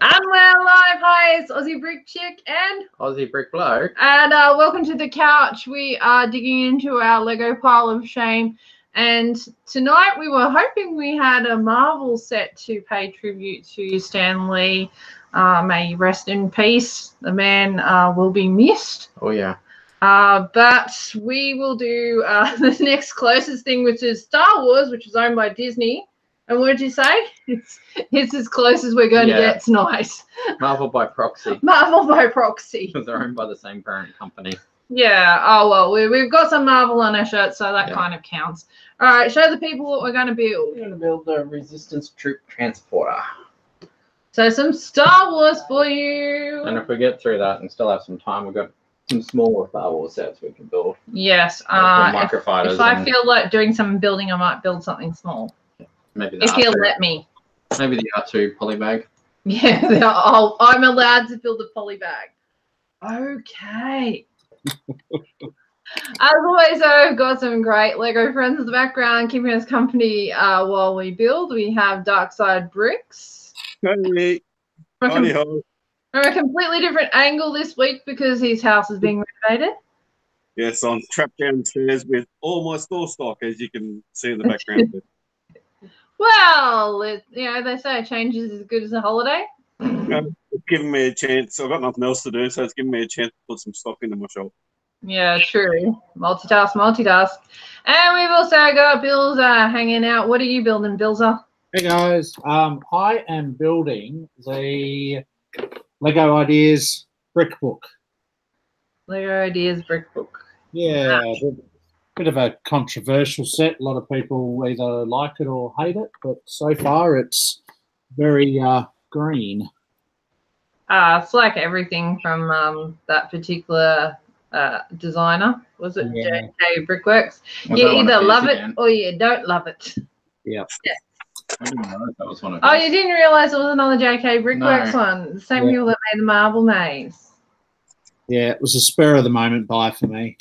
And we're live. Hi, it's Aussie Brick Chick and Aussie Brick Bloke. And welcome to the couch. We are digging into our Lego pile of shame. And tonight we were hoping we had a Marvel set to pay tribute to Stan Lee. May he rest in peace. The man will be missed. Oh, yeah. But we will do the next closest thing, which is Star Wars, which is owned by Disney. And what did you say? It's as close as we're going to get tonight. Marvel by proxy. Marvel by proxy. Because they're owned by the same parent company. Yeah. Oh, well, we've got some Marvel on our shirt, so that kind of counts. All right, show the people what we're going to build. We're going to build the Resistance Troop Transporter. So some Star Wars for you. And if we get through that and still have some time, we've got some smaller Star Wars sets we can build. Yes. Microfighters. If I feel like doing some building, I might build something small. Maybe the if you'll let me. Maybe the R2 polybag. Yeah, I'm allowed to build a polybag. Okay. As always, I've got some great Lego friends in the background keeping us company while we build. We have Darkside Bricks. Hey. From a completely different angle this week because his house is being renovated. Yes, I'm trapped downstairs with all my store stock, as you can see in the background. Well, they say a change is as good as a holiday. It's giving me a chance. I've got nothing else to do, so it's giving me a chance to put some stock into my shop. Yeah, true. Multitask. And we've also got Bilza hanging out. What are you building, Bilza? Hey, guys. I am building the Lego Ideas Brick Book. Lego Ideas Brick Book. Yeah, bit of a controversial set. A lot of people either like it or hate it, but so far it's very green. It's like everything from that particular designer. Was it JK Brickworks? You either love it or you don't love it. Yeah. I didn't know that was one of you didn't realise it was another JK Brickworks one? The same people that made the marble maze. Yeah, it was a spur of the moment buy for me.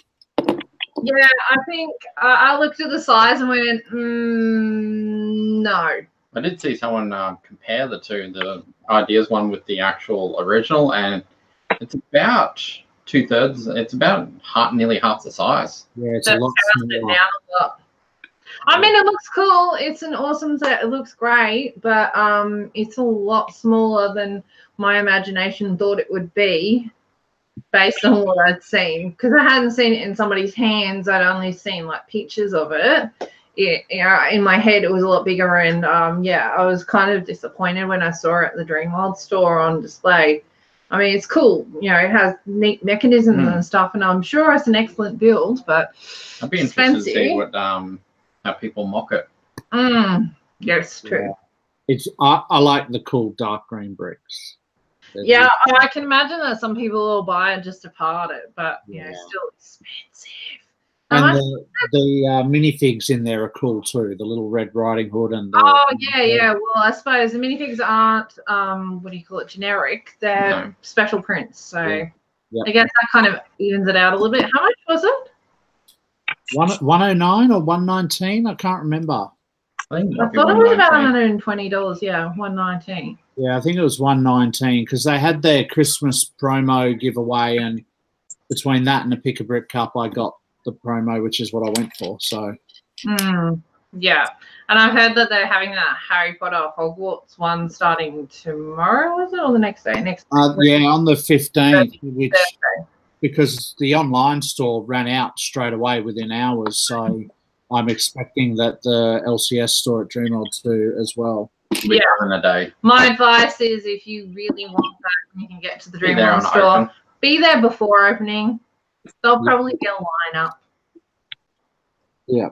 Yeah, I think I looked at the size and went, no. I did see someone compare the two, the Ideas one with the actual original, and it's about 2/3. It's about nearly half the size. Yeah, it's a lot smaller. I mean, it looks cool. It's an awesome set. It looks great, but it's a lot smaller than my imagination thought it would be. Based on what I'd seen, because I hadn't seen it in somebody's hands, I'd only seen like pictures of it. In my head, it was a lot bigger, and I was kind of disappointed when I saw it at the Dreamworld store on display. I mean, it's cool, it has neat mechanisms and stuff, and I'm sure it's an excellent build, but I'd be interested to see what how people mock it. Yes, true. Yeah. I like the cool dark green bricks. Yeah, I can imagine that some people will buy it just to part it, but still expensive. And the minifigs in there are cool too. The little Red Riding Hood and Well, I suppose the minifigs aren't generic. They're special prints, so I guess that kind of evens it out a little bit. How much was it? 109 or 119? I can't remember. I thought it was about $120. Yeah, 119. Yeah, I think it was 119 because they had their Christmas promo giveaway, and between that and the Pick a Brick Cup, I got the promo, which is what I went for. So, yeah, and I've heard that they're having that Harry Potter Hogwarts one starting tomorrow. Was it or the next day? Next week? On the 15th, which because the online store ran out straight away within hours, so I'm expecting that the LCS store at Dreamworld too as well. Yeah, in a day. My advice is if you really want that and you can get to the Dreamworld store, be there before opening. There'll probably be a lineup. Yeah.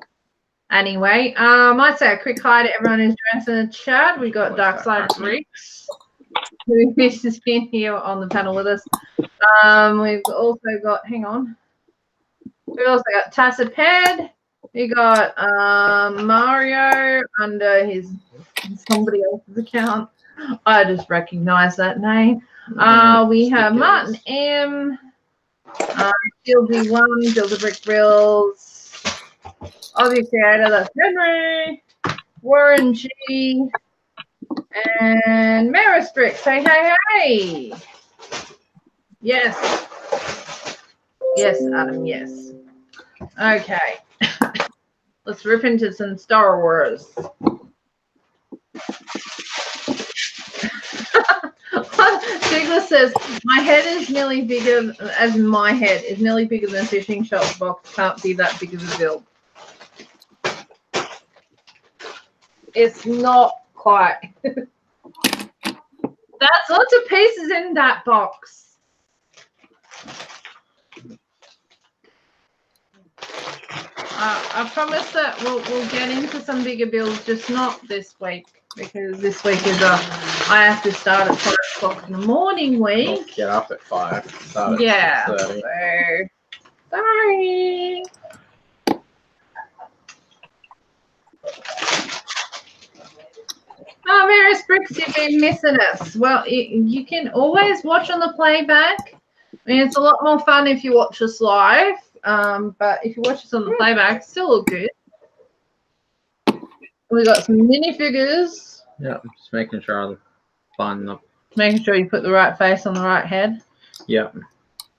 Anyway, I might say a quick hi to everyone who's joined us in the chat. We've got Darkside Bricks, who has been here on the panel with us. We've also got, hang on. We've also got Tassiped. We got Mario under somebody else's account. I just recognize that name. We have Martin M. Gildy One, Gilda Brick Grills, Aussie Creator, that's Henry, Warren G, And Maris Brick, say hey, hey. Yes. Yes, Adam, yes. Okay. Let's rip into some Star Wars. Douglas says, my head is nearly bigger, as my head is nearly bigger than a fishing shop box. Can't be that big of a build. It's not quite. That's lots of pieces in that box. I promise that we'll get into some bigger builds, just not this week, because this week is I have to start at 5 o'clock in the morning week. Get up at 5. Start at 6:30. So, sorry. Oh, Maris Bricks, you've been missing us. Well, you can always watch on the playback. I mean, it's a lot more fun if you watch us live. But if you watch us on the playback, still look good. We got some minifigures. Yeah, just making sure I find them. Making sure you put the right face on the right head. Yeah.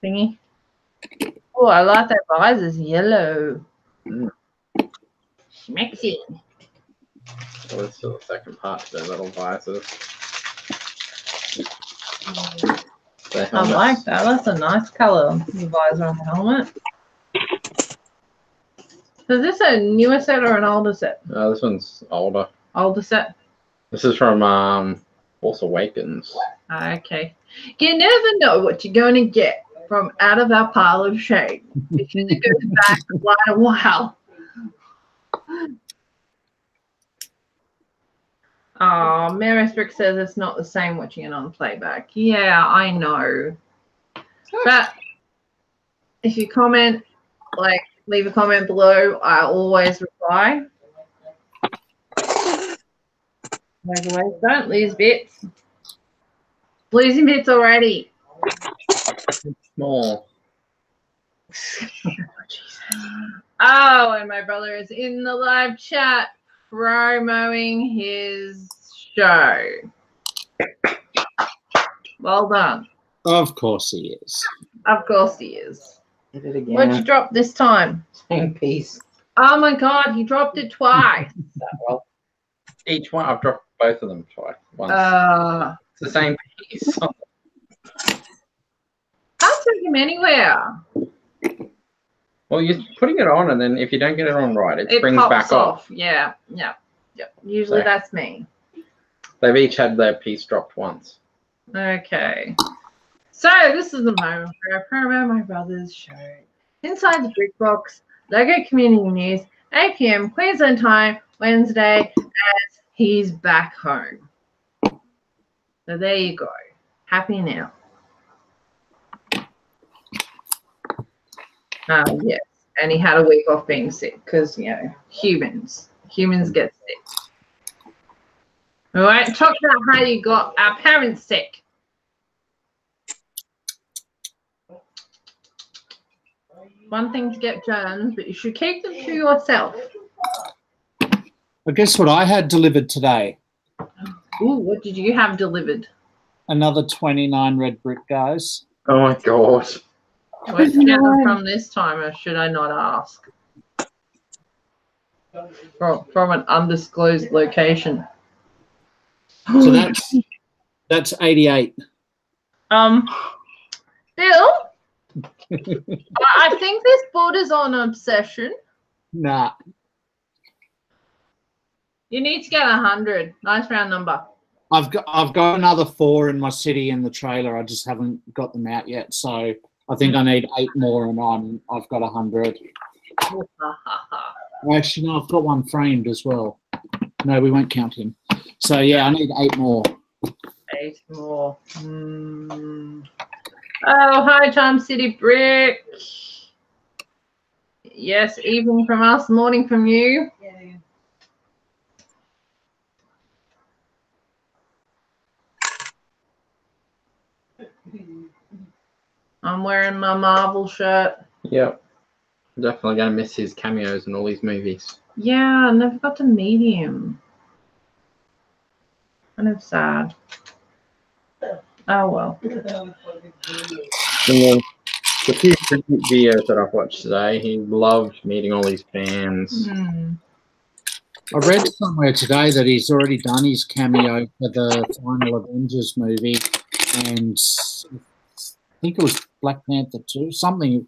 Thingy. Oh, I like that visor's yellow. Schmexy. So let's do the second part to the little visors. I like that. That's a nice colour, the visor on the helmet. So is this a newer set or an older set? This one's older. Older set? This is from Force Awakens. Okay. You never know what you're going to get from out of our pile of shame. It usually goes back quite a while. Oh, Maris Brick says it's not the same watching it on playback. Yeah, I know. But if you comment, like, leave a comment below, I always reply. Like always, don't lose bits. Losing bits already. Small. Oh, and my brother is in the live chat promoting his show. Well done. Of course he is. Of course he is. Did it again. What'd you drop this time? Same piece. Oh my God, he dropped it twice. Well, each one, I've dropped both of them twice. Once. It's the same piece. Can't take him anywhere. Well, you're putting it on, and then if you don't get it on right, it springs pops back off. Yeah. Usually So, that's me. They've each had their piece dropped once. Okay. So this is the moment where I promote my brother's show. Inside the Brick Box, Lego Community News, 8 PM Queensland time, Wednesday, as he's back home. So there you go. Happy now. Yes. And he had a week off being sick because, you know, humans get sick. All right. Talk about how you got our parents sick. One thing to get germs, but you should keep them to yourself. I guess what I had delivered today. Ooh, what did you have delivered? Another 29 red brick, guys. Oh my God. Where'd you get them from this time, or should I not ask? From an undisclosed location. So that's 88. Bill, I think this borders on obsession. Nah. You need to get 100. Nice round number. I've got another 4 in my city in the trailer. I just haven't got them out yet. So I think I need 8 more, and I've got 100. Actually, no, I've got one framed as well. No, we won't count him. So yeah, I need 8 more. 8 more. Oh, hi, Charm City Brick. Yes, evening from us, morning from you. Yeah. I'm wearing my Marvel shirt. Yep. Definitely going to miss his cameos in all these movies. Yeah, I never got to meet him. Kind of sad. Oh well. And then the few tribute videos that I've watched today, he loved meeting all his fans. I read somewhere today that he's already done his cameo for the final Avengers movie, and I think it was Black Panther 2, something.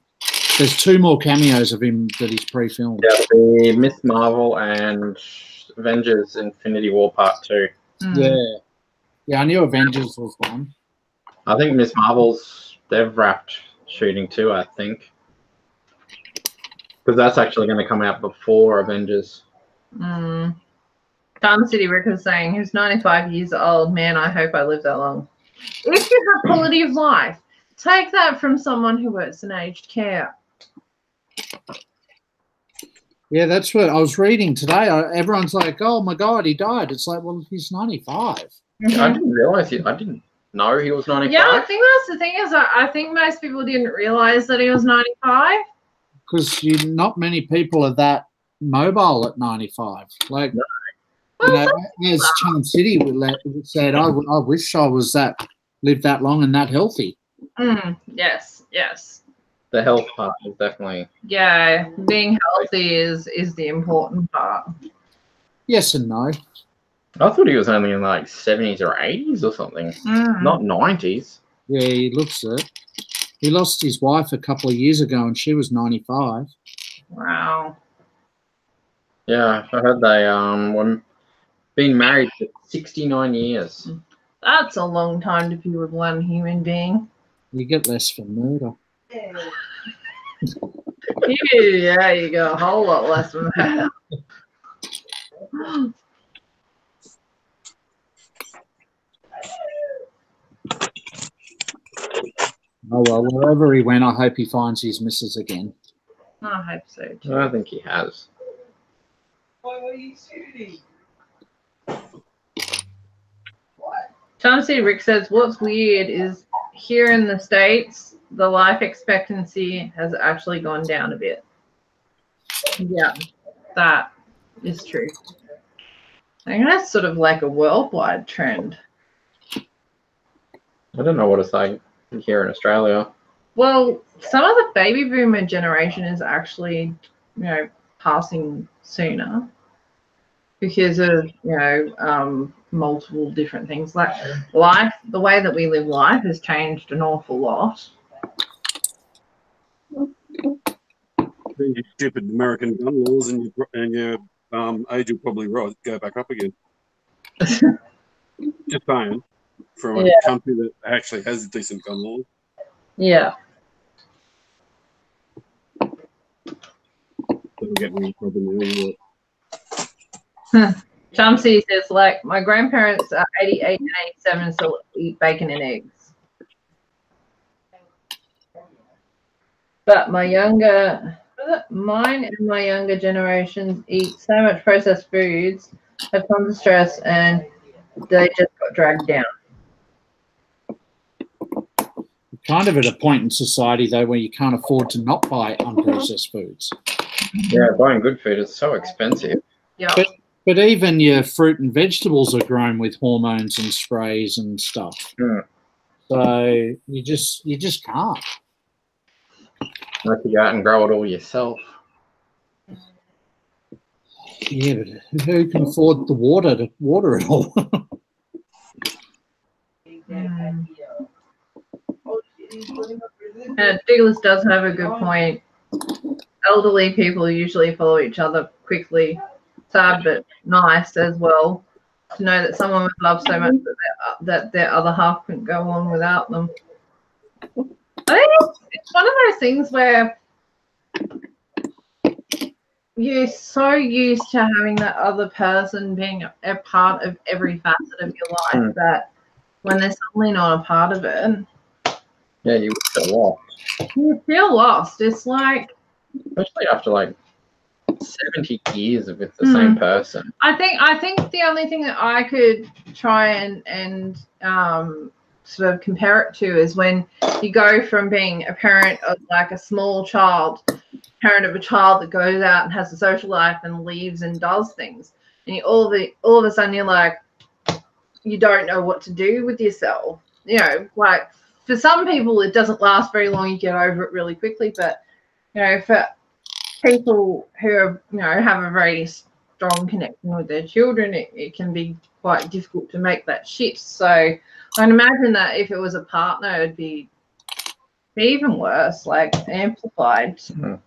There's 2 more cameos of him that he's pre-filmed. Yeah, the Miss Marvel and Avengers Infinity War Part 2. Yeah, I knew Avengers was one. I think Miss Marvel's, they've wrapped shooting too, I think. Because that's actually going to come out before Avengers. Time City Rick is saying, who's 95 years old, man, I hope I live that long. If you have quality of life, take that from someone who works in aged care. Yeah, that's what I was reading today. Everyone's like, oh my God, he died. It's like, well, he's 95. I didn't realize I didn't know he was 95. Yeah, I think that's the thing is I think most people didn't realize that he was 95. Because not many people are that mobile at 95. Like, as Charm City said, I wish I was lived that long and that healthy. Yes. The health part is definitely... Yeah, being healthy is the important part. Yes and no. I thought he was only in like 70s or 80s or something. Not 90s. Yeah, he looks it. He lost his wife a couple of years ago and she was 95. Wow. Yeah, I heard they were been married for 69 years. That's a long time to be with one human being. You get less for murder. Yeah, you go a whole lot less than that. Oh, well, wherever he went, I hope he finds his missus again. I hope so, too. I think he has. Why were you shooting? Tom C. Rick says, what's weird is here in the States, the life expectancy has actually gone down a bit. Yeah, that is true. I think that's sort of like a worldwide trend. I don't know what it's like here in Australia. Well, some of the baby boomer generation is actually, passing sooner because of, multiple different things. Like life, the way that we live life has changed an awful lot. You stupid American gun laws and your age will probably go back up again. Just saying. For a country that actually has decent gun laws. Yeah. Doesn't get me problem anymore. Chumsy says, like, my grandparents are 88 and 87 and still eat bacon and eggs. But mine and my younger generations eat so much processed foods, have tons of stress, and they just got dragged down. Kind of at a point in society, though, where you can't afford to not buy unprocessed foods. Yeah, buying good food is so expensive. Yeah. But even your fruit and vegetables are grown with hormones and sprays and stuff. So you just can't. Unless you go out and grow it all yourself. Yeah, but who can afford the water to water it all? Douglas does have a good point. Elderly people usually follow each other quickly. Sad but nice as well to know that someone would love so much that their other half couldn't go on without them. I think it's one of those things where you're so used to having that other person being a part of every facet of your life that when they're suddenly not a part of it, yeah, you feel lost. You feel lost. It's like, especially after like 70 years with the same person. I think the only thing that I could try and sort of compare it to is when you go from being a parent of like a small child, parent of a child that goes out and has a social life and leaves and does things, and all of a sudden you're like, you don't know what to do with yourself. You know, like for some people, it doesn't last very long. You get over it really quickly. But, you know, for people who are, you know, have a very strong connection with their children, it can be quite difficult to make that shift. So I can imagine that if it was a partner, it'd be even worse, like amplified. Mm.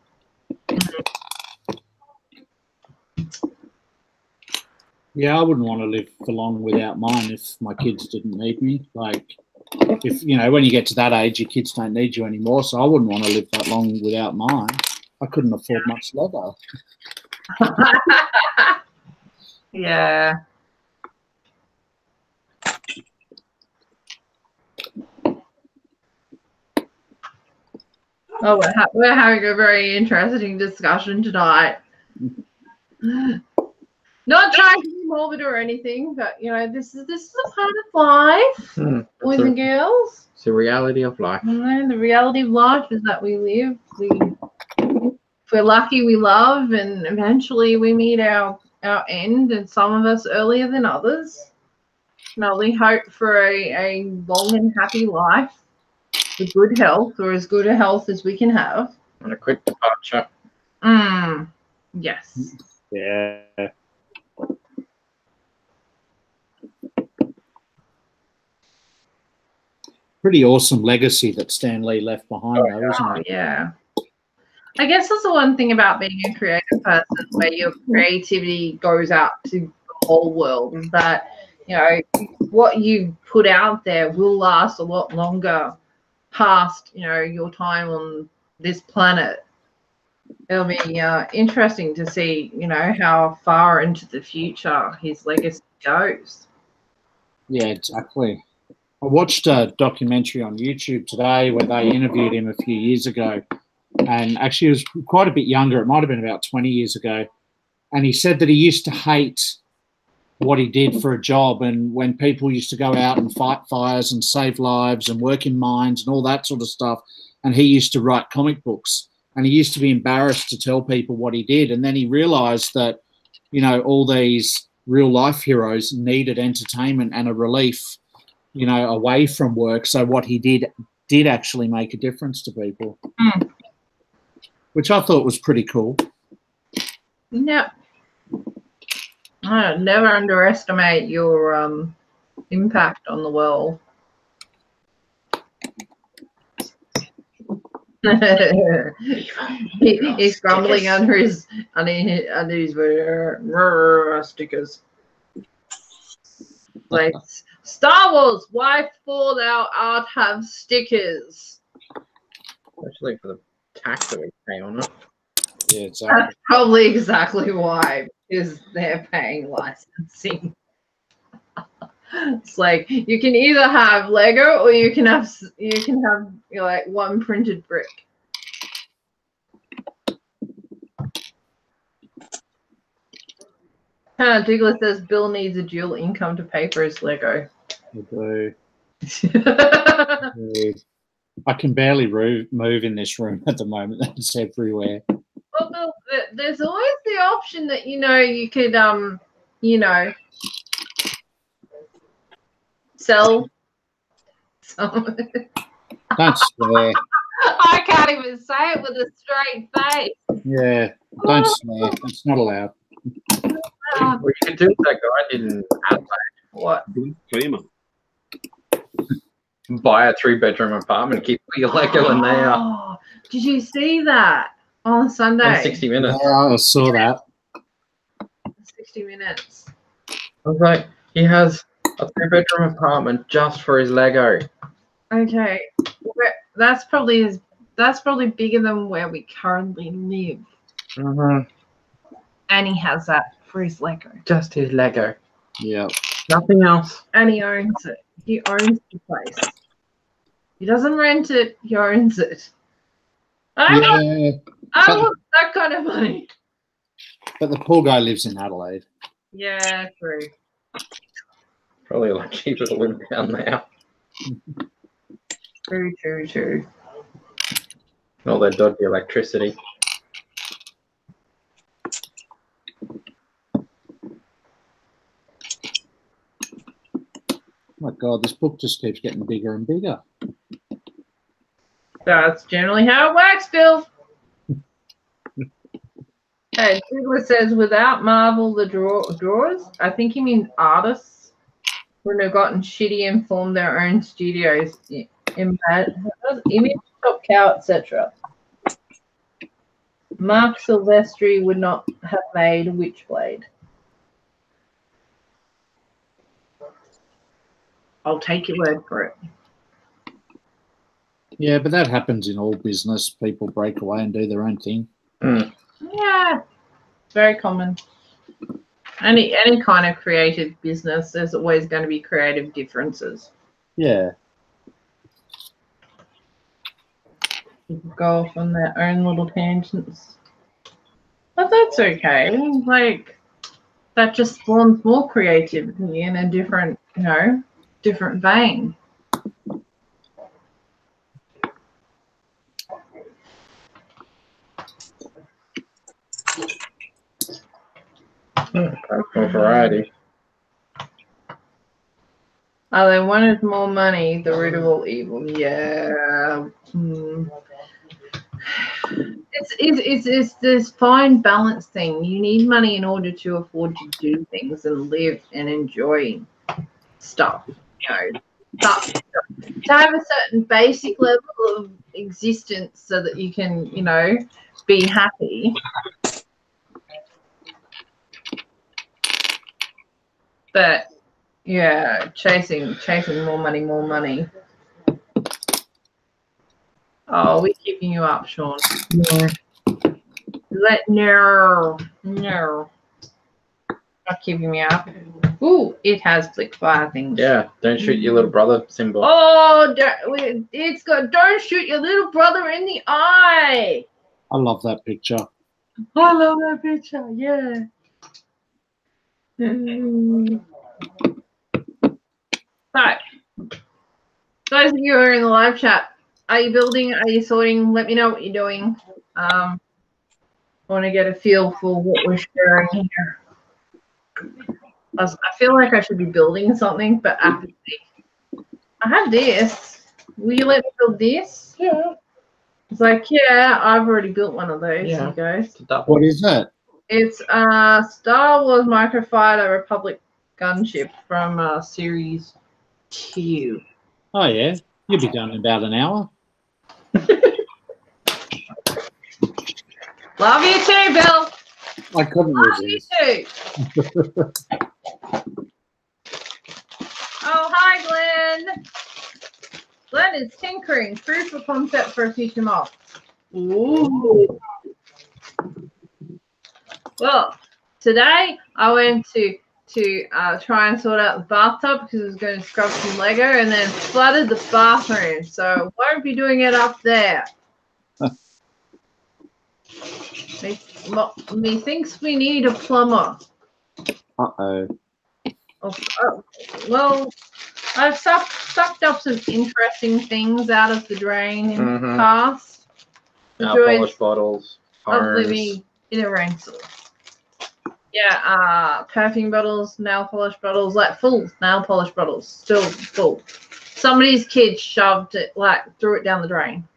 Yeah, I wouldn't want to live for long without mine if my kids didn't need me. Like, if, you know, when you get to that age, your kids don't need you anymore. So I wouldn't want to live that long without mine. I couldn't afford much leather. Yeah. Oh, we're having a very interesting discussion tonight. Not trying to be morbid or anything, but you know, this is a part of life, boys and girls. It's the reality of life. And the reality of life is that we live. If we're lucky, we love, and eventually we meet our end. And some of us earlier than others. Now we hope for a long and happy life with good health, or as good a health as we can have. And a quick departure. Yes. Yeah. Pretty awesome legacy that Stan Lee left behind, though, isn't it? Yeah. I guess that's the one thing about being a creative person, where your creativity goes out to the whole world, is that, you know, what you put out there will last a lot longer past, you know, your time on this planet. It'll be interesting to see, you know, how far into the future his legacy goes. Yeah, exactly. I watched a documentary on YouTube today where they interviewed him a few years ago, and actually he was quite a bit younger. It might have been about 20 years ago. And he said that he used to hate what he did for a job, and when people used to go out and fight fires and save lives and work in mines and all that sort of stuff, and he used to write comic books, and he used to be embarrassed to tell people what he did. And then he realized that, you know, all these real life heroes needed entertainment and a relief, you know, away from work. So what he did actually make a difference to people, which I thought was pretty cool. Yeah. Never underestimate your impact on the world. He's grumbling under his stickers. Like, Star Wars, why for thou art have stickers? Especially for the tax that we pay on it. Yeah, exactly. That's probably exactly why, because they're paying licensing. It's like, you can either have Lego or you can have you know, like one printed brick. Douglas says Bill needs a dual income to pay for his Lego. I do. I can barely move in this room at the moment. It's everywhere. Well, Bill, there's always the option that, you know, you could you know, sell some. Don't swear. I can't even say it with a straight face. Yeah, don't swear. It's not allowed. Well, you can do what that guy did in Adelaide. What? Cleaner. Buy a 3-bedroom apartment, keep your Lego in there. Oh, did you see that on Sunday? On 60 Minutes. Yeah, I saw that. 60 Minutes. I was like, he has a 3-bedroom apartment just for his Lego. Okay, that's probably bigger than where we currently live, and he has that for his Lego. Just his Lego. Yeah. Nothing else. And he owns it. He owns the place. He doesn't rent it. He owns it. I don't want that kind of money. But the poor guy lives in Adelaide. Yeah, true. Probably a lot cheaper to live down there. True. All that dodgy electricity. My God, this book just keeps getting bigger and bigger. That's generally how it works, Bill. Hey, Douglas says, without Marvel, the drawers, I think he means artists, wouldn't have gotten shitty and formed their own studios. Image, Top Cow, etc. Mark Silvestri would not have made Witchblade. I'll take your word for it. Yeah, but that happens in all business. People break away and do their own thing. Yeah, it's very common. Any kind of creative business, there's always going to be creative differences. Yeah. People go off on their own little tangents. But that's okay. Like, that just spawns more creativity in a different, different vein. For variety. They wanted more money, the root of all evil. Yeah. It's this fine balance thing. You need money in order to afford to do things and live and enjoy stuff. To have a certain basic level of existence so that you can, be happy. But yeah, chasing more money. Oh, we're keeping you up, Sean. No. Not keeping me up. Ooh, it has flick fire things. Yeah, don't shoot your little brother symbol. Oh, it's got don't shoot your little brother in the eye. I love that picture. I love that picture, yeah. So, those of you who are in the live chat, are you building? Are you sorting? Let me know what you're doing. I want to get a feel for what we're sharing here. I feel like I should be building something, but I have this. Will you let me build this? Yeah. It's like, yeah, I've already built one of those, Yeah. you guys. What is that? It's Star Wars Microfighter Republic gunship from Series 2. Oh, yeah. You'll be done in about an hour. Love you too, Bill. I couldn't Love you resist. too. Oh, hi, Glenn. Glenn is tinkering. Proof of concept for a future mob. Ooh. Well, today I went to try and sort out the bathtub because I was going to scrub some Lego and then flooded the bathroom. So won't be doing it up there. Me thinks we need a plumber. Uh-oh. Well, I've sucked up some interesting things out of the drain in the past. Nail polish bottles, of homes. living in a rain source. Yeah, perfume bottles, nail polish bottles, like full nail polish bottles, still full. Somebody's kid shoved it, threw it down the drain.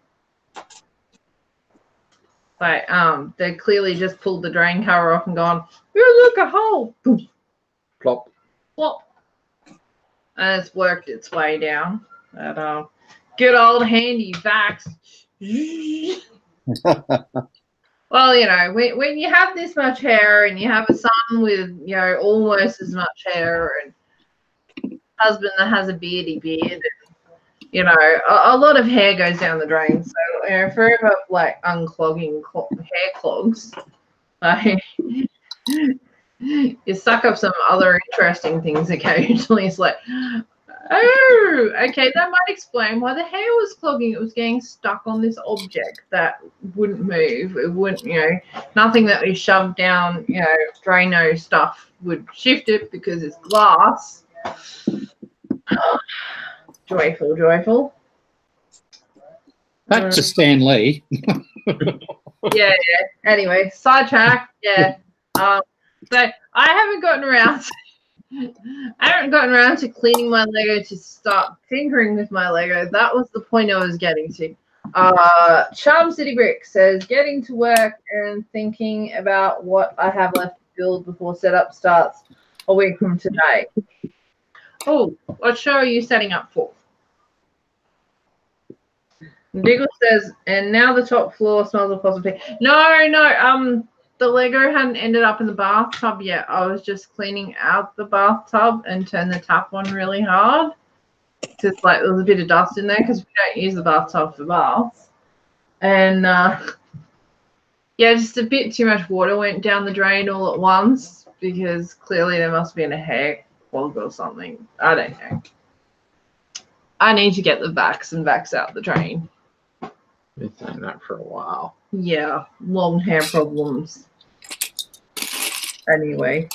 They clearly just pulled the drain cover off and gone, oh, look, a hole. Boom. Plop. Plop. And it's worked its way down. That good old handy vax. Well, when you have this much hair and you have a son with, almost as much hair and husband that has a beardy beard, and, a lot of hair goes down the drain. So, forever, unclogging hair clogs, you suck up some other interesting things occasionally. It's like, oh, okay, that might explain why the hair was clogging. It was getting stuck on this object that wouldn't move. It wouldn't, nothing that we shoved down, Drano stuff would shift it because it's glass. Joyful. Back to Stan Lee. Yeah. Anyway, sidetrack. Yeah. So I haven't gotten around I haven't gotten around to cleaning my Lego to start tinkering with my Lego. That was the point I was getting to. Charm City Brick says, getting to work and thinking about what I have left to build before setup starts a week from today. Oh, what show are you setting up for? Diggle says, and now the top floor smells of possum pee. No, the Lego hadn't ended up in the bathtub yet. I was just cleaning out the bathtub and turned the tap on really hard. Just like there was a bit of dust in there because we don't use the bathtub for baths. And yeah, just a bit too much water went down the drain all at once because clearly there must have been a hair clog or something. I don't know. I need to get the vax and vax out the drain. Been saying that for a while. Yeah, long hair problems. Anyway.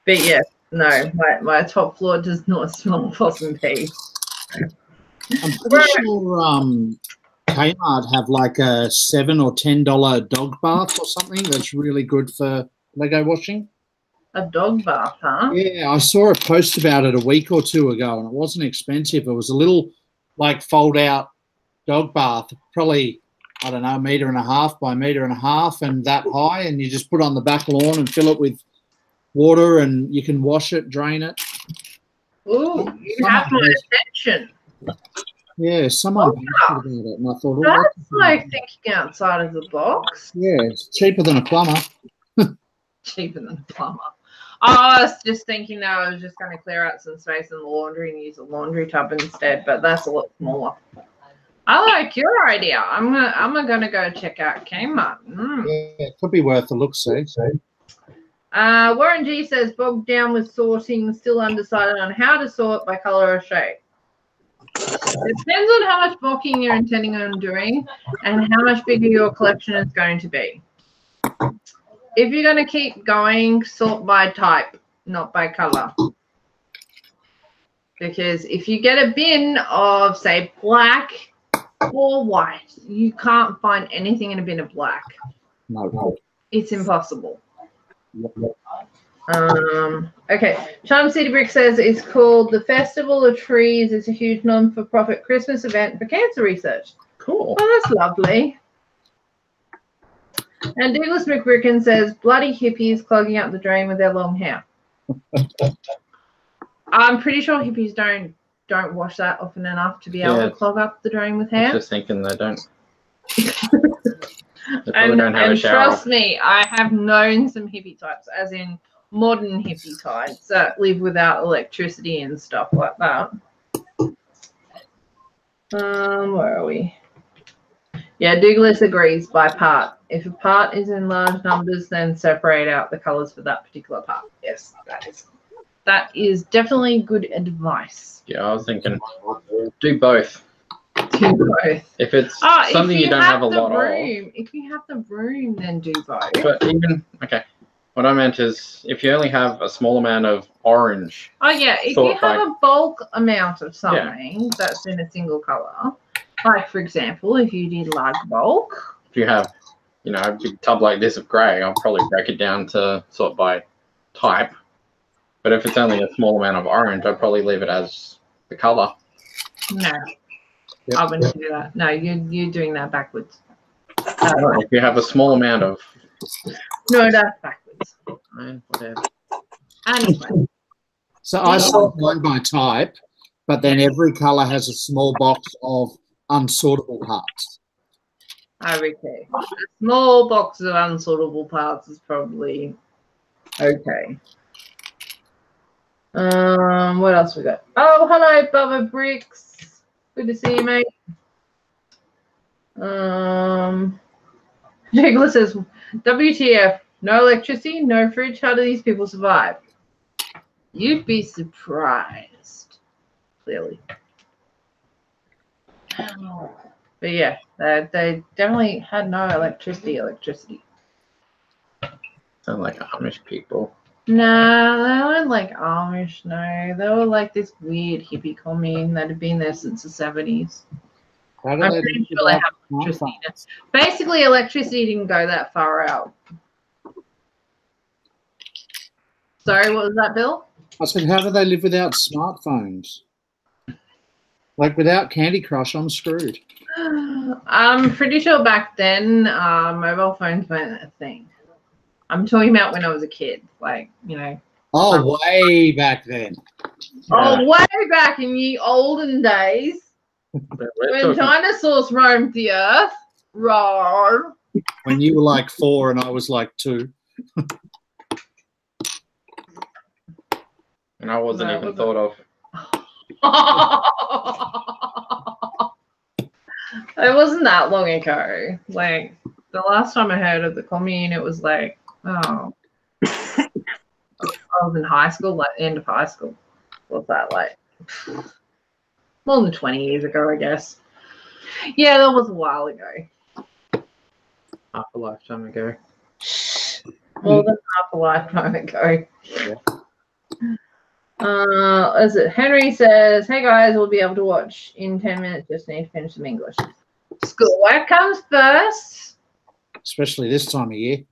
But yeah, no, my top floor does not smell possum pee. I'm pretty sure Kmart have like a $7 or $10 dog bath or something that's really good for Lego washing. A dog bath, huh? Yeah, I saw a post about it a week or two ago, and it wasn't expensive. It was a little like fold-out dog bath, probably, I don't know, 1.5 meters by 1.5 meters and that high, and you just put it on the back lawn and fill it with water, and you can wash it, drain it. Ooh, you have my attention. Yeah, someone posted about it, and I thought, that's like thinking outside of the box. Yeah, it's cheaper than a plumber. Cheaper than a plumber. I was just thinking that I was just going to clear out some space in the laundry and use a laundry tub instead, but that's a lot smaller. I like your idea. I'm gonna go check out Kmart. Yeah, it could be worth a look. See. Warren G says bogged down with sorting, still undecided on how to sort by color or shape. It depends on how much bulking you're intending on doing and how much bigger your collection is going to be. If you're going to keep going, sort by type, not by color. Because if you get a bin of, say, black or white, you can't find anything in a bin of black. No. It's impossible. Okay. Charm City Brick says it's called the Festival of Trees. It's a huge non-for-profit Christmas event for cancer research. Cool. Oh, that's lovely. And Douglas McRicken says bloody hippies clogging up the drain with their long hair. I'm pretty sure hippies don't wash that often enough to be able to clog up the drain with hair. I was just thinking they don't. They probably don't have a shower. Trust me, I have known some hippie types, as in modern hippie types that live without electricity and stuff like that. Where are we? Yeah, Douglas agrees by part. If a part is in large numbers, then separate out the colours for that particular part. Yes, that is definitely good advice. Yeah, I was thinking do both. Do both. If it's something you don't have a lot of. If you have the room, then do both. But even, okay, what I meant is if you only have a small amount of orange. Oh, yeah, if you have a bulk amount of something that's in a single colour, like, for example, if you did large bulk. If you have, you know, a big tub like this of grey, I'll probably break it down to sort by type. But if it's only a small amount of orange, I'd probably leave it as the colour. No. Yep. I wouldn't do that. No, you're doing that backwards. If you have a small amount of... No, that's backwards. Whatever. Anyway. So I sort mine by type, but then every colour has a small box of unsortable parts. Okay. A small box of unsortable parts is probably okay. What else we got? Oh, hello, Bubba Bricks. Good to see you, mate. Nicholas says, WTF, no electricity, no fridge. How do these people survive? You'd be surprised, clearly. But yeah, they definitely had no electricity. Sound like Amish people. No, they weren't like Amish, no. They were like this weird hippie commune that had been there since the 70s. I'm pretty sure they have electricity. Basically, electricity didn't go that far out. Sorry, what was that, Bill? I said, how do they live without smartphones? Like, without Candy Crush, I'm screwed. I'm pretty sure back then mobile phones weren't a thing. I'm talking about when I was a kid, like, you know. Oh, way back then. Oh, way back in the olden days when dinosaurs roamed the earth. Roar. When you were like 4 and I was like 2. And I wasn't even thought of. It wasn't that long ago. Like, the last time I heard of the commune, it was like, oh, I was in high school, like end of high school. What's that like? More than 20 years ago, I guess. Yeah, that was a while ago. Half a lifetime ago. More than half a lifetime ago. Yeah. Is it Henry says, hey guys, we'll be able to watch in 10 minutes, just need to finish some English. Schoolwork comes first. Especially this time of year.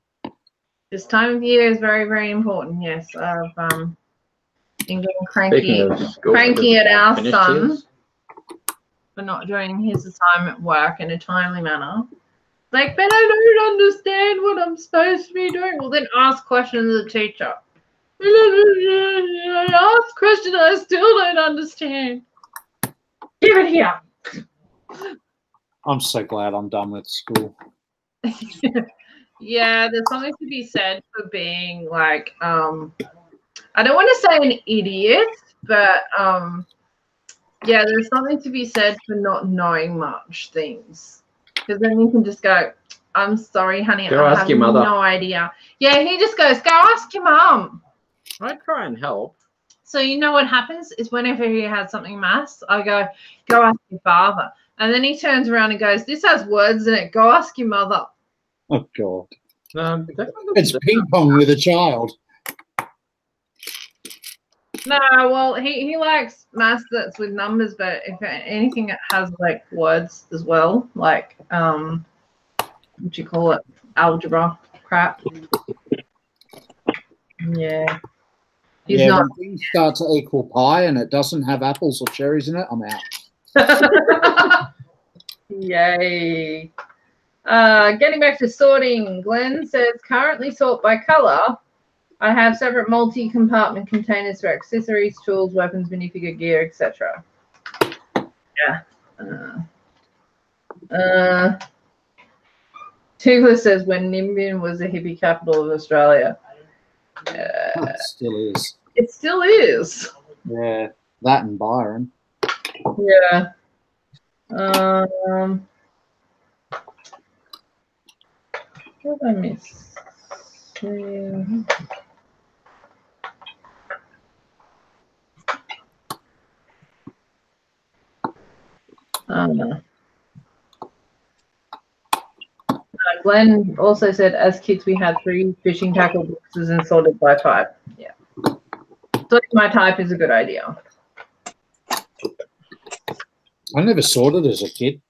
This time of year is very, very important, yes. I've been getting cranky at our son for not doing his assignment work in a timely manner. Like, but I don't understand what I'm supposed to be doing. Well, then ask questions of the teacher. I ask questions I still don't understand. Give it here. I'm so glad I'm done with school. Yeah, there's something to be said for being like, I don't want to say an idiot, but yeah, there's something to be said for not knowing much things. Because then you can just go, I'm sorry, honey, I have no idea. Yeah, he just goes, go ask your mum. I try and help. So you know what happens is whenever he has something maths, I go ask your father. And then he turns around and goes, this has words in it. Go ask your mother. Oh, God. It's ping pong with a child. No, well, he likes maths that's with numbers, but if anything, it has like words as well, like what do you call it? Algebra crap. Yeah. He's not. When things start to equal pi and it doesn't have apples or cherries in it, I'm out. Yay. Getting back to sorting, Glenn says currently sort by color. I have separate multi-compartment containers for accessories, tools, weapons, minifigure, gear, etc. Yeah. Tigler says when Nimbian was the hippie capital of Australia. It still is. It still is. Yeah, that and Byron. Yeah. What did I miss? Glenn also said, as kids, we had 3 fishing tackle boxes and sorted by type. Yeah. Sorting by type is a good idea. I never sorted as a kid.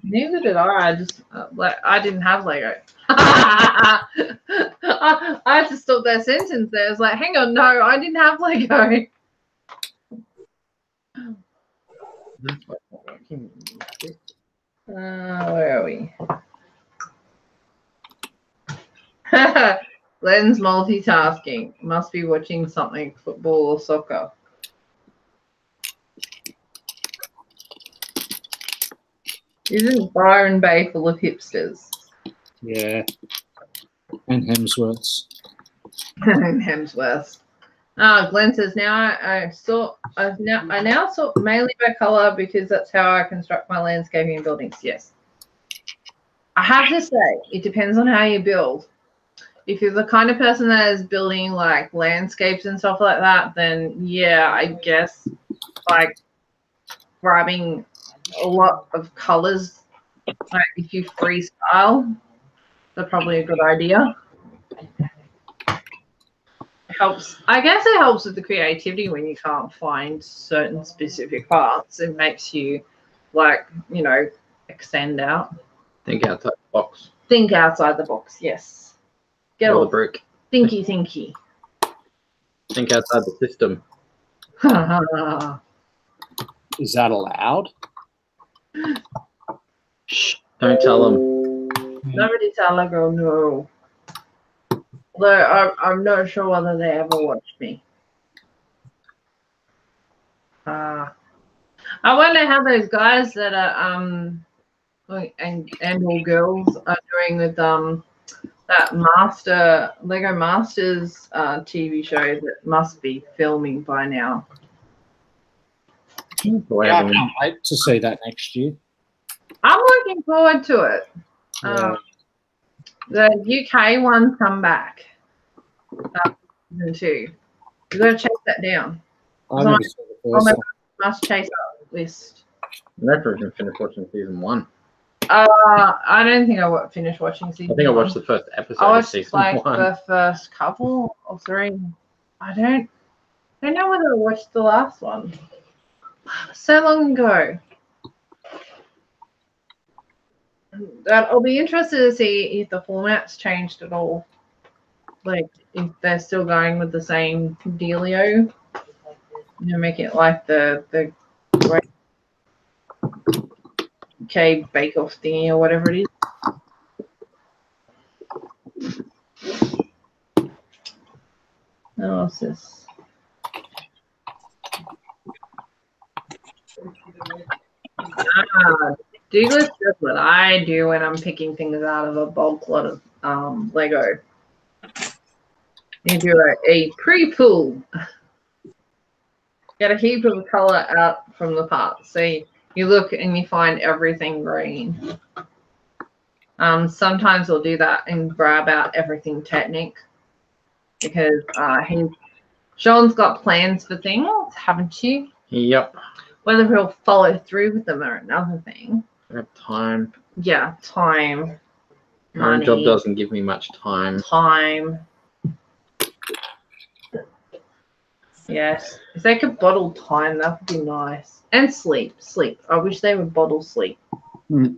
Neither did I. I just I didn't have Lego. I had to stop that sentence there. I was like, hang on, no, I didn't have Lego. Where are we? Glenn's multitasking. Must be watching something, football or soccer. Isn't Byron Bay full of hipsters? Yeah. And Hemsworths. And Hemsworths. Glenn says now I now sort mainly by color because that's how I construct my landscaping and buildings. Yes. I have to say it depends on how you build. If you're the kind of person that is building like landscapes and stuff like that, then yeah, I guess like grabbing a lot of colors, like if you freestyle, that's probably a good idea. Helps. I guess it helps with the creativity when you can't find certain specific parts. It makes you, like, you know, extend out. Think outside the box. Think outside the box. Yes. Get Roll all the brick. Thinky. Think outside the system. Is that allowed? Shh, don't tell them. Nobody tell Lego no. Although I'm not sure whether they ever watched me. I wonder how those guys that are and all girls are doing with that Lego Masters TV show that must be filming by now. Yeah, I can't wait to see that next year. I'm looking forward to it. Yeah. The UK one's come back. Season 2. You got to chase that down. I never saw the first one. Must chase up list. I never even finished watching season 1. I don't think I finished watching season 1. I think I watched the first episode I of watched season like 1. the first couple or 3. I don't know whether I watched the last one. So long ago. I'll be interested to see if the format's changed at all. Like if they're still going with the same dealio. You know, make it like the UK Bake Off thingy or whatever it is. Oh, what's this? Douglas does what I do when I'm picking things out of a bulk lot of Lego. You do a pre-pull. Get a heap of color out from the parts. So you look and you find everything green. Sometimes we'll do that and grab out everything Technic because Sean's got plans for things, haven't you? Yep. Whether he'll follow through with them are another thing. I have time. Yeah, time. My Money. job doesn't give me much time. Time. Yes. If they could bottle time, that would be nice. And sleep. I wish they would bottle sleep. Mm.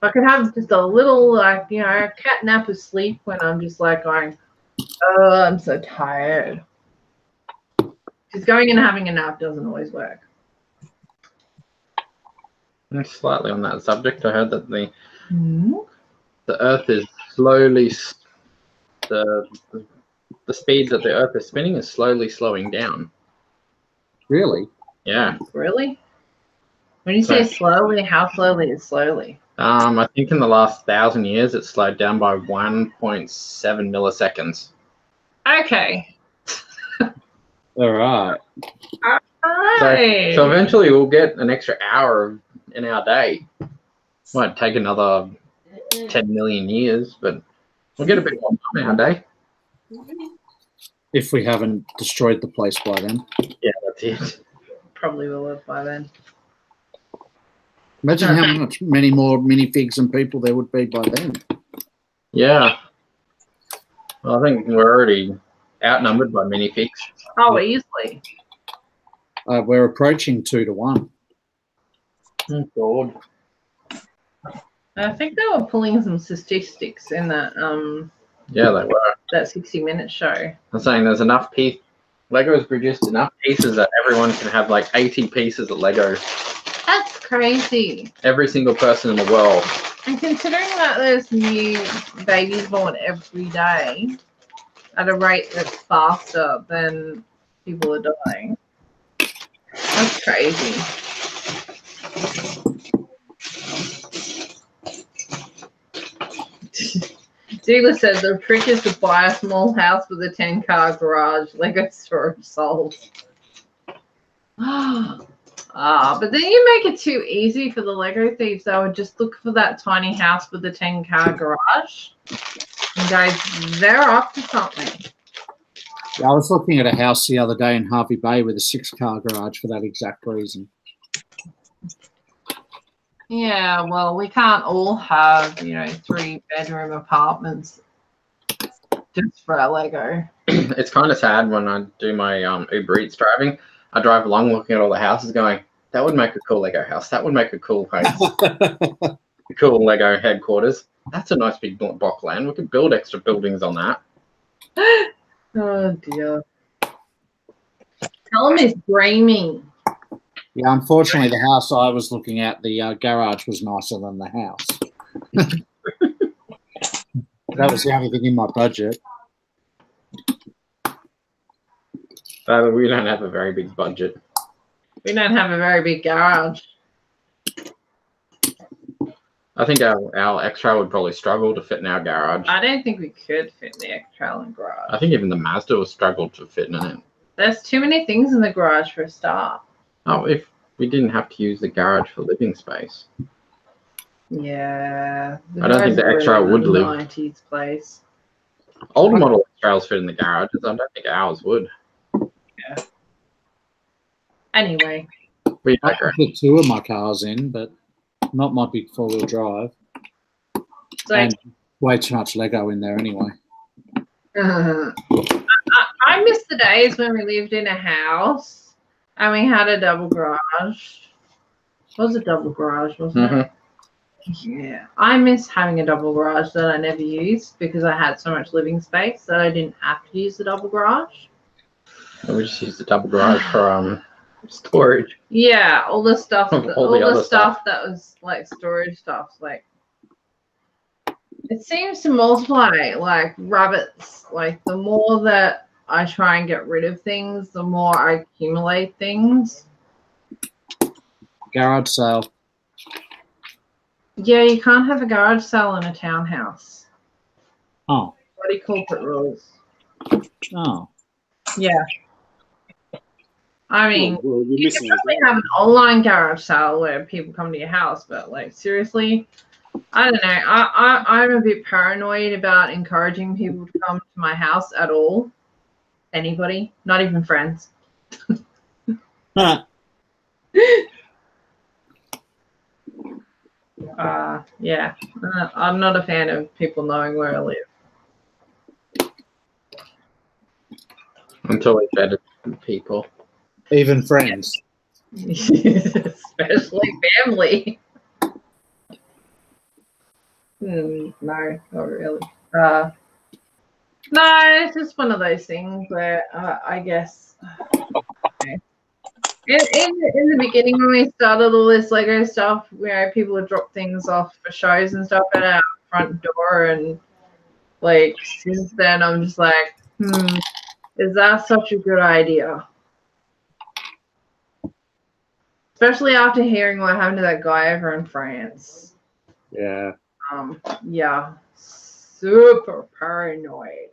I could have just a little, like, you know, cat nap of sleep when I'm just like going, oh, I'm so tired. Because going and having a nap doesn't always work. And slightly on that subject, I heard that the Earth is slowly, the speed that the Earth is spinning is slowly slowing down. Really? Yeah. Really? When you say slowly, how slowly is slowly? I think in the last 1,000 years, it's slowed down by 1.7 milliseconds. Okay. All right. So eventually we'll get an extra hour in our day. Might take another 10 million years, but we'll get a bit more time in our day. If we haven't destroyed the place by then. Yeah, that's it. Probably will have by then. Imagine how many more minifigs and people there would be by then. Yeah. Well, I think we're already outnumbered by minifigs. Oh, easily. We're approaching 2 to 1. Oh, God. I think they were pulling some statistics in that Yeah, they were. that 60-minute show. I'm saying there's enough pieces. Lego's produced enough pieces that everyone can have like 80 pieces of Lego. That's crazy. Every single person in the world. And considering that there's new babies born every day at a rate that's faster than people are dying, that's crazy. Douglas said the trick is to buy a small house with a 10-car garage. Lego storage sold. But then you make it too easy for the Lego thieves. They would just look for that tiny house with a 10-car garage. And guys, they're up to something. Yeah, I was looking at a house the other day in Harvey Bay with a 6-car garage for that exact reason. Yeah, well, we can't all have, 3-bedroom apartments just for our Lego. It's kind of sad when I do my Uber Eats driving. I drive along looking at all the houses going, that would make a cool Lego house. That would make a cool place. Cool Lego headquarters. That's a nice big block of land. We could build extra buildings on that. Oh dear. Tell him he's dreaming. Yeah, unfortunately, the house I was looking at, the garage was nicer than the house. That was the only thing in my budget. We don't have a very big budget. We don't have a very big garage. I think our X-Trail would probably struggle to fit in our garage. I don't think we could fit in the X-Trail and garage. I think even the Mazda would struggle to fit in it. There's too many things in the garage for a start. Oh, if we didn't have to use the garage for living space. Yeah. I don't think the X-Trail would live. 90s place. Old model X-Trails fit in the garage. I don't think ours would. Yeah. Anyway. We I could put 2 of my cars in, but not my big 4-wheel drive. So, and way too much Lego in there anyway. I miss the days when we lived in a house and we had a double garage. It was a double garage, wasn't it? Yeah. I miss having a double garage that I never used because I had so much living space that I didn't have to use the double garage. We just used the double garage for storage. Yeah, all the stuff, All the other stuff that was like storage stuff. Like, it seems to multiply like rabbits. Like, the more that I try and get rid of things, the more I accumulate things. Garage sale. Yeah, you can't have a garage sale in a townhouse. Oh. Bloody corporate rules. Oh. Yeah. I mean, well, you're you missing can probably have an online garage sale where people come to your house, but like, seriously, I don't know. I'm a bit paranoid about encouraging people to come to my house at all. Anybody, not even friends. Huh. Yeah, I'm not a fan of people knowing where I live. Until we better people. Even friends. Especially family. No, not really. No, it's just one of those things where I guess in the beginning when we started all this Lego stuff, where people would drop things off for shows and stuff at our front door, and like since then I'm just like, is that such a good idea? Especially after hearing what happened to that guy over in France. Yeah. Yeah, super paranoid.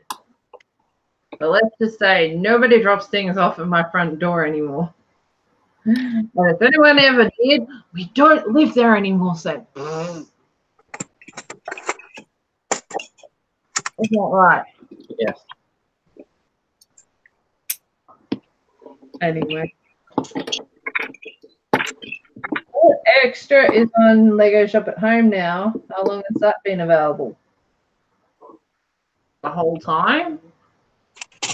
But let's just say nobody drops things off at my front door anymore. And if anyone ever did, we don't live there anymore, so. Isn't that right? Yes. Anyway. What extra is on Lego Shop at Home now? How long has that been available? The whole time?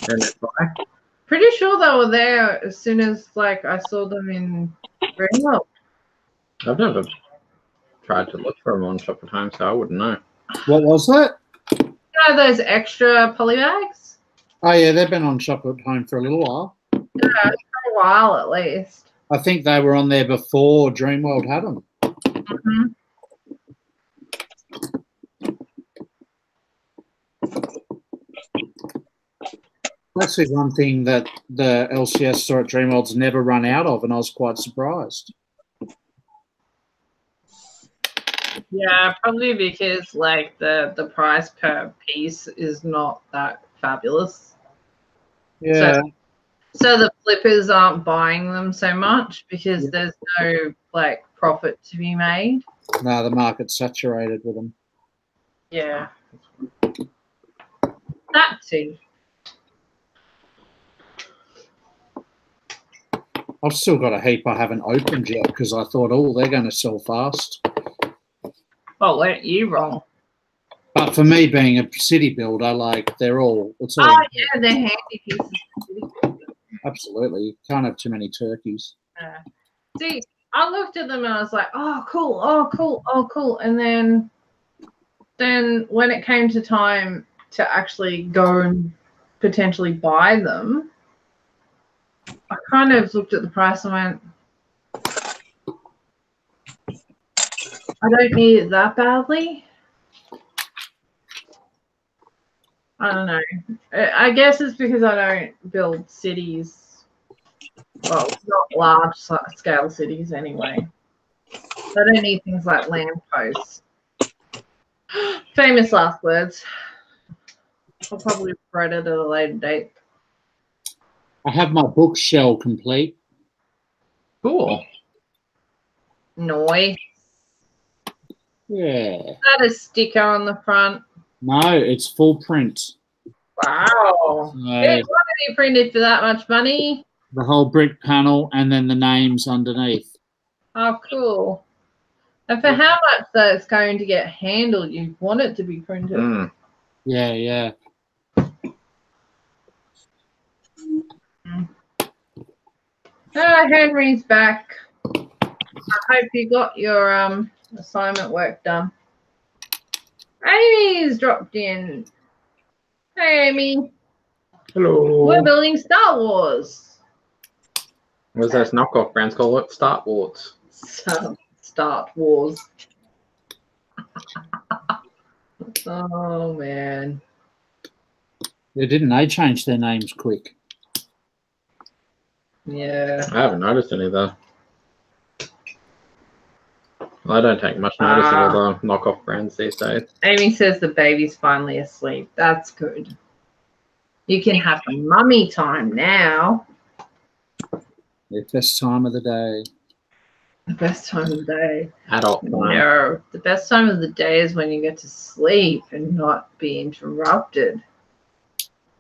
And it's like, Pretty sure they were there as soon as like I saw them in Greenwell. I've never tried to look for them on Shop at Home, so I wouldn't know. What was that? You know those extra poly bags? Oh, yeah, they've been on Shop at Home for a little while. Yeah, for a while at least. I think they were on there before Dreamworld had them. Mm-hmm. That's the one thing that the LCS store at Dreamworld's never run out of, and I was quite surprised. Yeah, probably because like the price per piece is not that fabulous. Yeah. So the flippers aren't buying them so much because there's no like profit to be made. No, the market's saturated with them. Yeah. That too. I've still got a heap I haven't opened yet because I thought, oh, they're going to sell fast. Oh, weren't you wrong? But for me, being a city builder, like it's all. Oh yeah, they're handy pieces. Absolutely, you can't have too many turkeys. See, I looked at them and I was like, oh cool, oh cool, oh cool, and then when it came to time to actually go and potentially buy them, I kind of looked at the price and went, I don't need it that badly. I don't know. I guess it's because I don't build cities. Well, not large scale cities anyway. I don't need things like lampposts. Famous last words. I'll probably write it at a later date. I have my bookshelf complete. Cool. Noise. Yeah. Is that a sticker on the front? No, it's full print. Wow. Yeah, what have you printed for that much money? The whole brick panel and then the names underneath. Oh, cool. And for how much that's going to get handled, you want it to be printed. Mm. Yeah, yeah. Henry's back. I hope you got your assignment work done. Amy's dropped in. Hey, Amy. Hello. We're building Star Wars. What's those knockoff brands called? What? Star Wars. Star Wars. Oh, man. Yeah, didn't they change their names quick? Yeah. I haven't noticed any though. I don't take much notice of all the knockoff brands these days. Amy says the baby's finally asleep. That's good. You can have mummy time now. The best time of the day. The best time of the day. Adult time. No, the best time of the day is when you get to sleep and not be interrupted.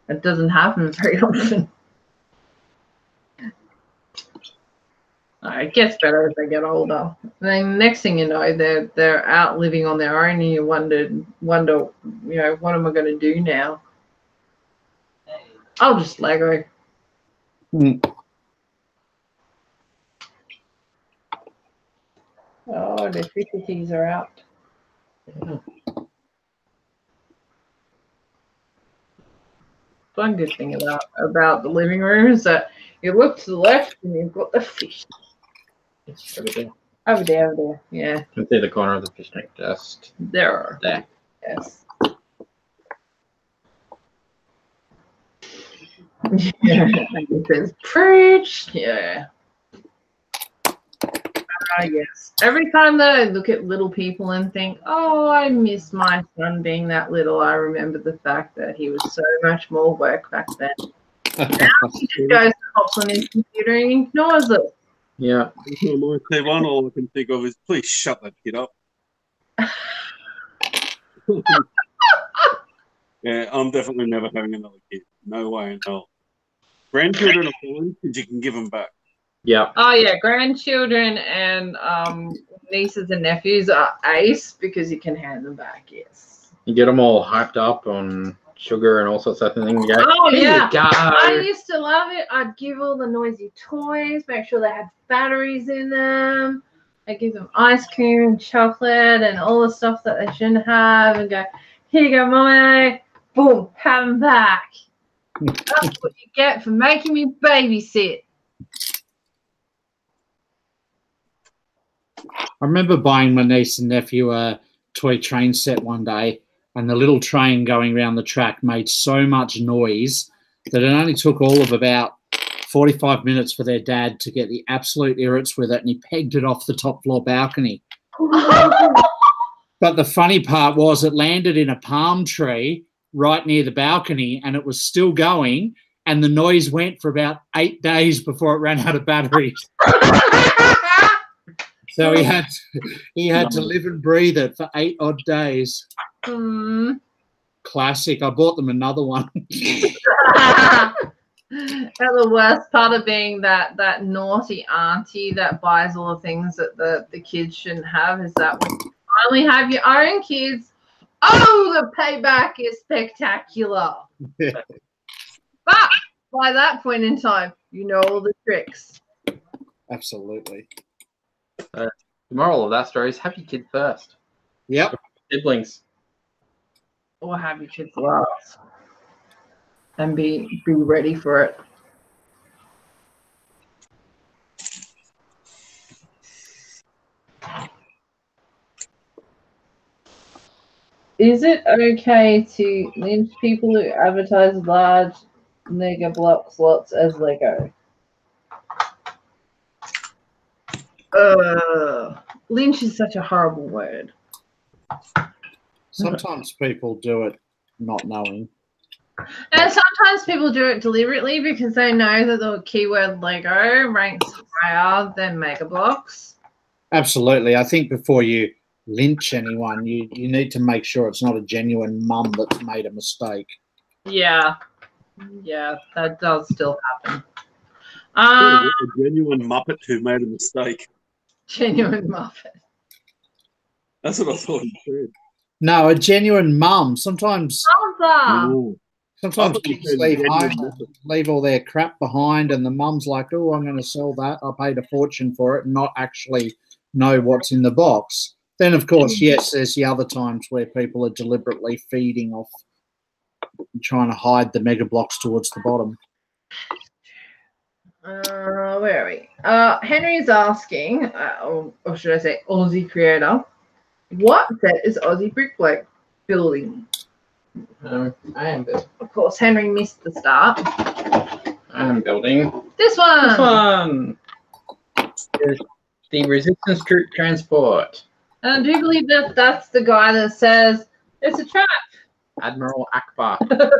It doesn't happen very often. It gets better as they get older. Then next thing you know, they're out living on their own, and you wonder, you know, what am I going to do now? I'll just Lego. Oh, the fishies are out. One good thing about the living room is that you look to the left and you've got the fish. Over there. Over there. Yeah. You can see the corner of the fish tank just There. Yes. Yeah. Like it says, preach. Yeah. Yes. Every time that I look at little people and think, oh, I miss my son being that little, I remember the fact that he was so much more work back then. Now he just goes and hops on his computer and ignores it. yeah. One, all I can think of is, please shut that kid up. Yeah, I'm definitely never having another kid. No way in hell. Grandchildren are fine because you can give them back. Yeah. Oh yeah, grandchildren and nieces and nephews are ace because you can hand them back. Yes. You get them all hyped up on sugar and all sorts of things. You go, Oh "Here yeah, you go." I used to love it. I'd give all the noisy toys, make sure they had batteries in them. I'd give them ice cream and chocolate and all the stuff that they shouldn't have, and go, "Here you go, mommy." Boom, have them back. That's what you get for making me babysit. I remember buying my niece and nephew a toy train set one day, and the little train going around the track made so much noise that it only took all of about 45 minutes for their dad to get the absolute irrits with it, and he pegged it off the top floor balcony. But the funny part was it landed in a palm tree right near the balcony, and it was still going, and the noise went for about 8 days before it ran out of batteries. So he had to live and breathe it for 8 odd days. Classic. I bought them another one. And the worst part of being that naughty auntie that buys all the things that the kids shouldn't have is that when you finally have your own kids, oh, the payback is spectacular. But by that point in time, you know all the tricks. Absolutely. The moral of that story is have your kid first. Yep. Siblings. Or have your kids last. and be ready for it. Is it okay to lynch people who advertise large mega block slots as Lego? Lynch is such a horrible word. Sometimes people do it not knowing. And sometimes people do it deliberately because they know that the keyword Lego ranks higher than Mega Blocks. Absolutely. I think before you lynch anyone, you need to make sure it's not a genuine mum that's made a mistake. Yeah. Yeah, that does still happen. A genuine Muppet who made a mistake. Genuine Muppet. That's what I thought he said. No, a genuine mum. Sometimes No. Sometimes I thought you kids said leave genuine home, Muppet. leave all their crap behind, and the mum's like, "Oh, I'm going to sell that. I paid a fortune for it," and not actually know what's in the box. Then, of course, yes, there's the other times where people are deliberately feeding off, and trying to hide the mega blocks towards the bottom. Where are we? Henry's asking, or should I say, Aussie creator, what set is Aussie Brick Bloke building? I am building. Of course, Henry missed the start. I am building. This one. This one is the resistance troop transport. And I do believe that that's the guy that says, it's a trap. Admiral Akbar. It's a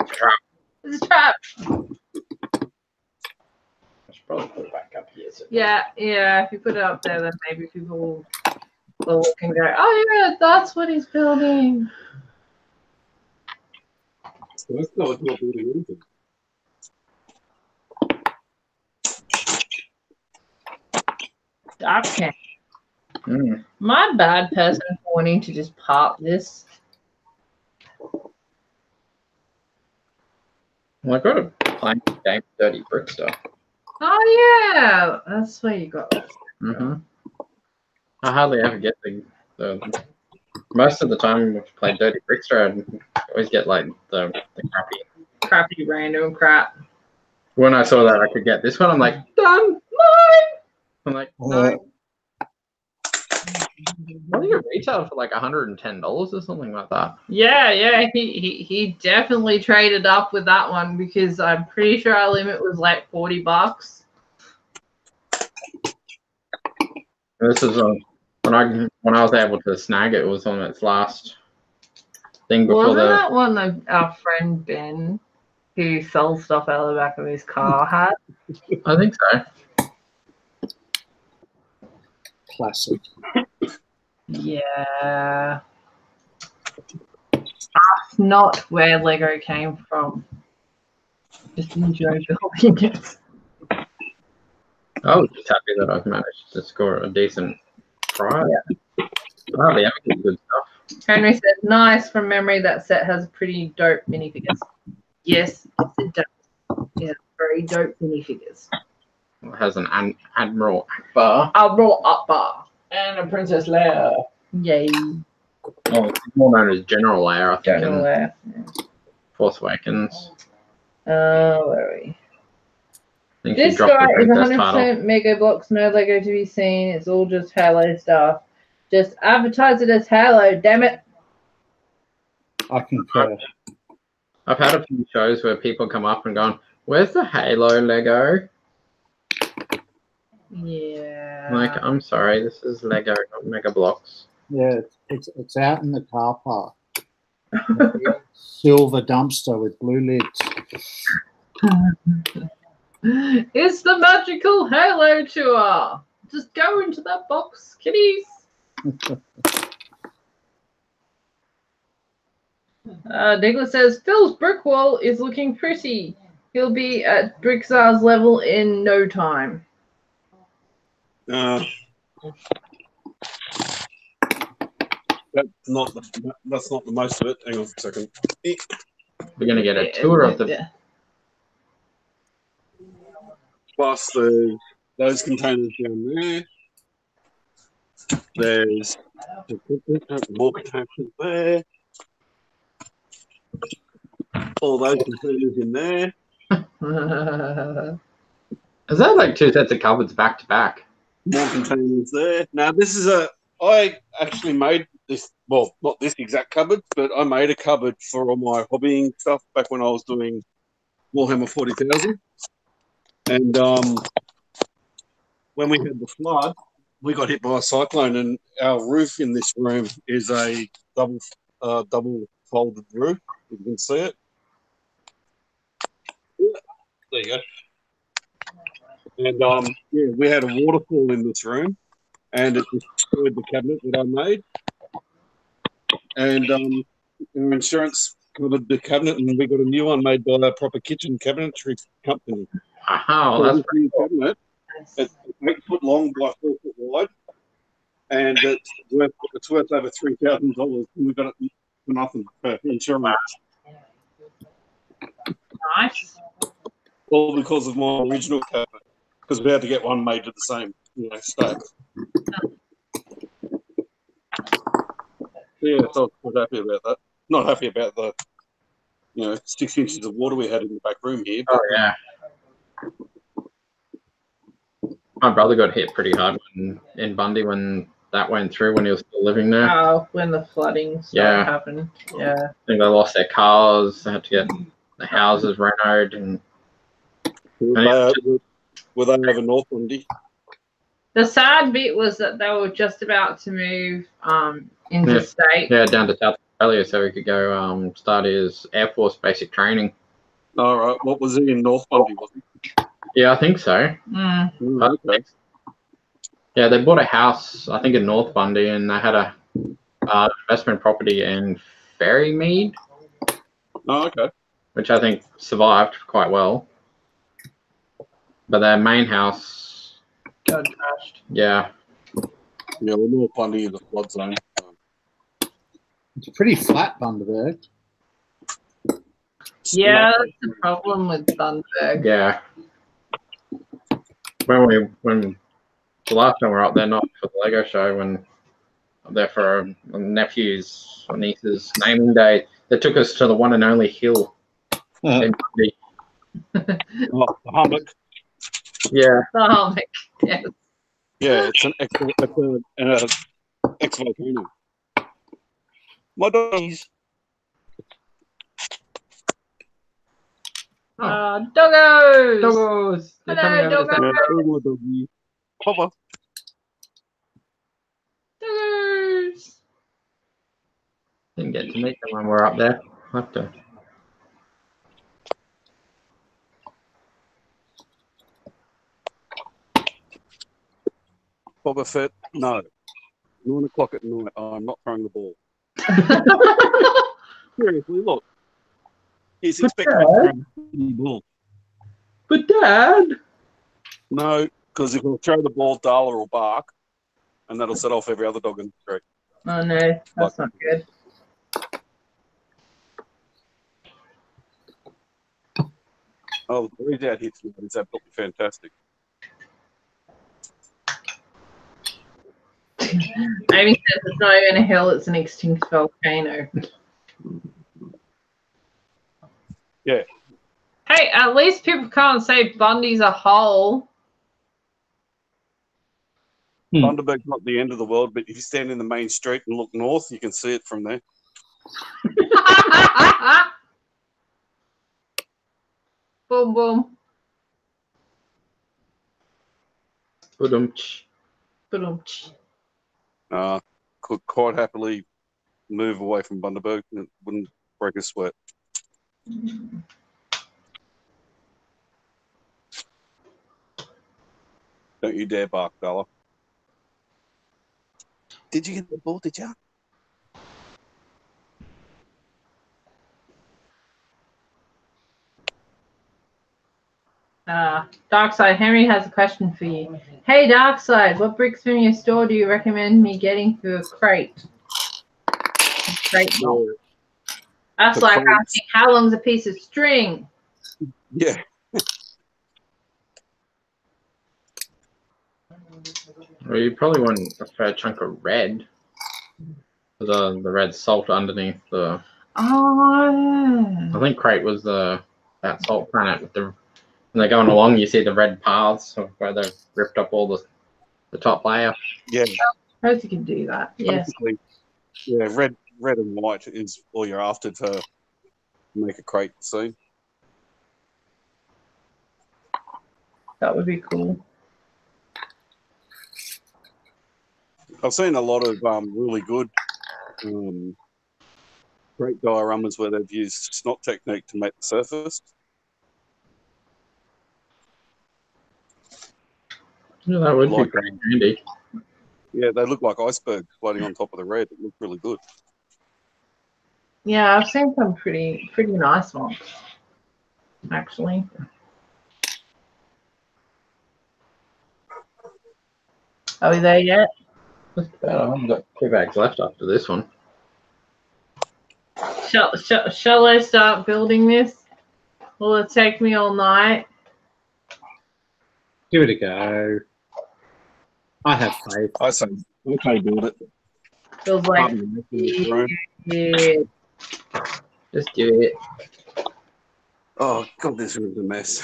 trap. It's a trap. I should probably put it back up here. So Yeah. If you put it up there, then maybe people will look and go, oh, yeah, that's what he's building. So that's not building anything. Okay. My bad person for wanting to just park this. Well, I got a playing game Dirty Brickster. Oh, yeah. That's where you got it. I hardly ever get the most of the time when I play Dirty Brickster, I always get like the Crappy random crap. When I saw that I could get this one, I'm like, done. Mine. I'm like, no. I think it retailed for like $110 or something like that. Yeah. He definitely traded up with that one because I'm pretty sure our limit was like $40. This is when I was able to snag it. It was on its last thing before Wasn't that one of our friend Ben, who sells stuff out of the back of his car, had? I think so. Classic. Yeah. That's not where Lego came from. Just enjoy building it. I was just happy that I've managed to score a decent prize. I hardly ever get good stuff. Henry said, nice. From memory, that set has pretty dope minifigures. Yes, it does. Yeah, very dope minifigures. It has an Admiral Akbar. Admiral Akbar. And a Princess Leia. Yay. Oh, it's more known as General Leia, I think. General Leia. Force Awakens. Where are we? I think This she dropped guy the is princess 100% title. Mega Blocks, no Lego to be seen. It's all just Halo stuff. Just advertise it as Halo, damn it. I concur. I've had a few shows where people come up and gone, where's the Halo Lego? Yeah. Like, I'm sorry, this is Lego, not Mega Blocks. Yeah, it's out in the car park. Silver dumpster with blue lids. It's the magical Halo tour. Just go into that box, kiddies. Nicholas says, Phil's brick wall is looking pretty. He'll be at Brickzar's level in no time. That's not the most of it. Hang on a second. We're going to get a tour of the... Yeah. Plus those containers down there. There's more containers there. All those containers in there. Is that like two sets of cupboards back to back? More containers there. Now, this is I actually made this, well, not this exact cupboard, but I made a cupboard for all my hobbying stuff back when I was doing Warhammer 40,000. And when we had the flood, we got hit by a cyclone, and our roof in this room is a double folded roof. You can see it. There you go. And yeah, we had a waterfall in this room, and it destroyed the cabinet that I made. And our insurance covered the cabinet, and we got a new one made by a proper kitchen cabinetry company. Wow, So that's this new cabinet. It's 8 foot long by 4 foot wide, and it's worth over $3,000. We got it for nothing for insurance. Nice. All because of my original cabinet, because we had to get one made to the same, stack. Yeah, so I was happy about that. Not happy about the 6 inches of water we had in the back room here. Oh yeah. My brother got hit pretty hard in Bundy when that went through, when he was still living there. Oh, when the flooding happened. Yeah. I think they lost their cars. They had to get the houses renovated. And were they over North Bundy? The sad bit was that they were just about to move interstate. Yeah, down to South Australia so he could go start his Air Force basic training. All right. What was he in North Bundy? Was he? Yeah, I think so. Okay. Yeah, they bought a house, I think, in North Bundy, and they had a investment property in Ferrymead. Oh, okay. Which I think survived quite well. But their main house got trashed. Yeah. Yeah, well, North Bundy is a flood zone. It's pretty flat, Bundaberg. Yeah, that's the problem with Bundaberg. Yeah. When the last time we were up there, not for the Lego show, when up there for a nephew's or niece's naming day, they took us to the one and only hill. In Bundy. The hummock. The Yeah. hummock, yes. Yeah, it's an ex-volcano. My doggies. Doggos! Doggos! Hello, doggos! Yeah, my doggies. Papa. Doggos! Didn't get to meet them when we were up there. I'll have to. Boba Fett, no. 9 o'clock at night, I'm not throwing the ball. Seriously, look. He's expecting me to throw the ball. But Dad! No, because if I throw the ball, Darla will bark, and that'll set off every other dog in the street. Oh no, that's not good. Oh, the breeze out hits me. It's absolutely fantastic. Amy says it's not even a hill, it's an extinct volcano. Yeah. Hey, at least people can't say Bundy's a hole. Bundaberg's not the end of the world, but if you stand in the main street and look north, you can see it from there. Boom, boom. Ba-dum-tsh. Boom. Could quite happily move away from Bundaberg and it wouldn't break a sweat. Don't you dare bark, Darla. Did you get the ball, did you? Darkside, Henry has a question for you. Hey, Darkside, what bricks from your store do you recommend me getting for a crate? Not. That's like asking how long's a piece of string? Yeah. Well, you probably want a fair chunk of red. The red salt underneath the... Oh. I think Crate was that salt planet with the. When they're going along, you see the red paths where they've ripped up all the top layer. Yeah, I suppose you can do that. Yes. basically, yeah, red and white is all you're after to make a Crate scene. That would be cool. I've seen a lot of really good Crate dioramas where they've used snot technique to make the surface. Yeah, that would Like, be pretty handy. Yeah, they look like icebergs floating on top of the red. It looked really good. Yeah, I've seen some pretty nice ones, actually. Are we there yet? I've got 2 bags left after this one. Shall I start building this? Will it take me all night? Give it a go. I have faith. I say, okay, build it. Feels like yeah. Just do it. Oh God, this room's a mess.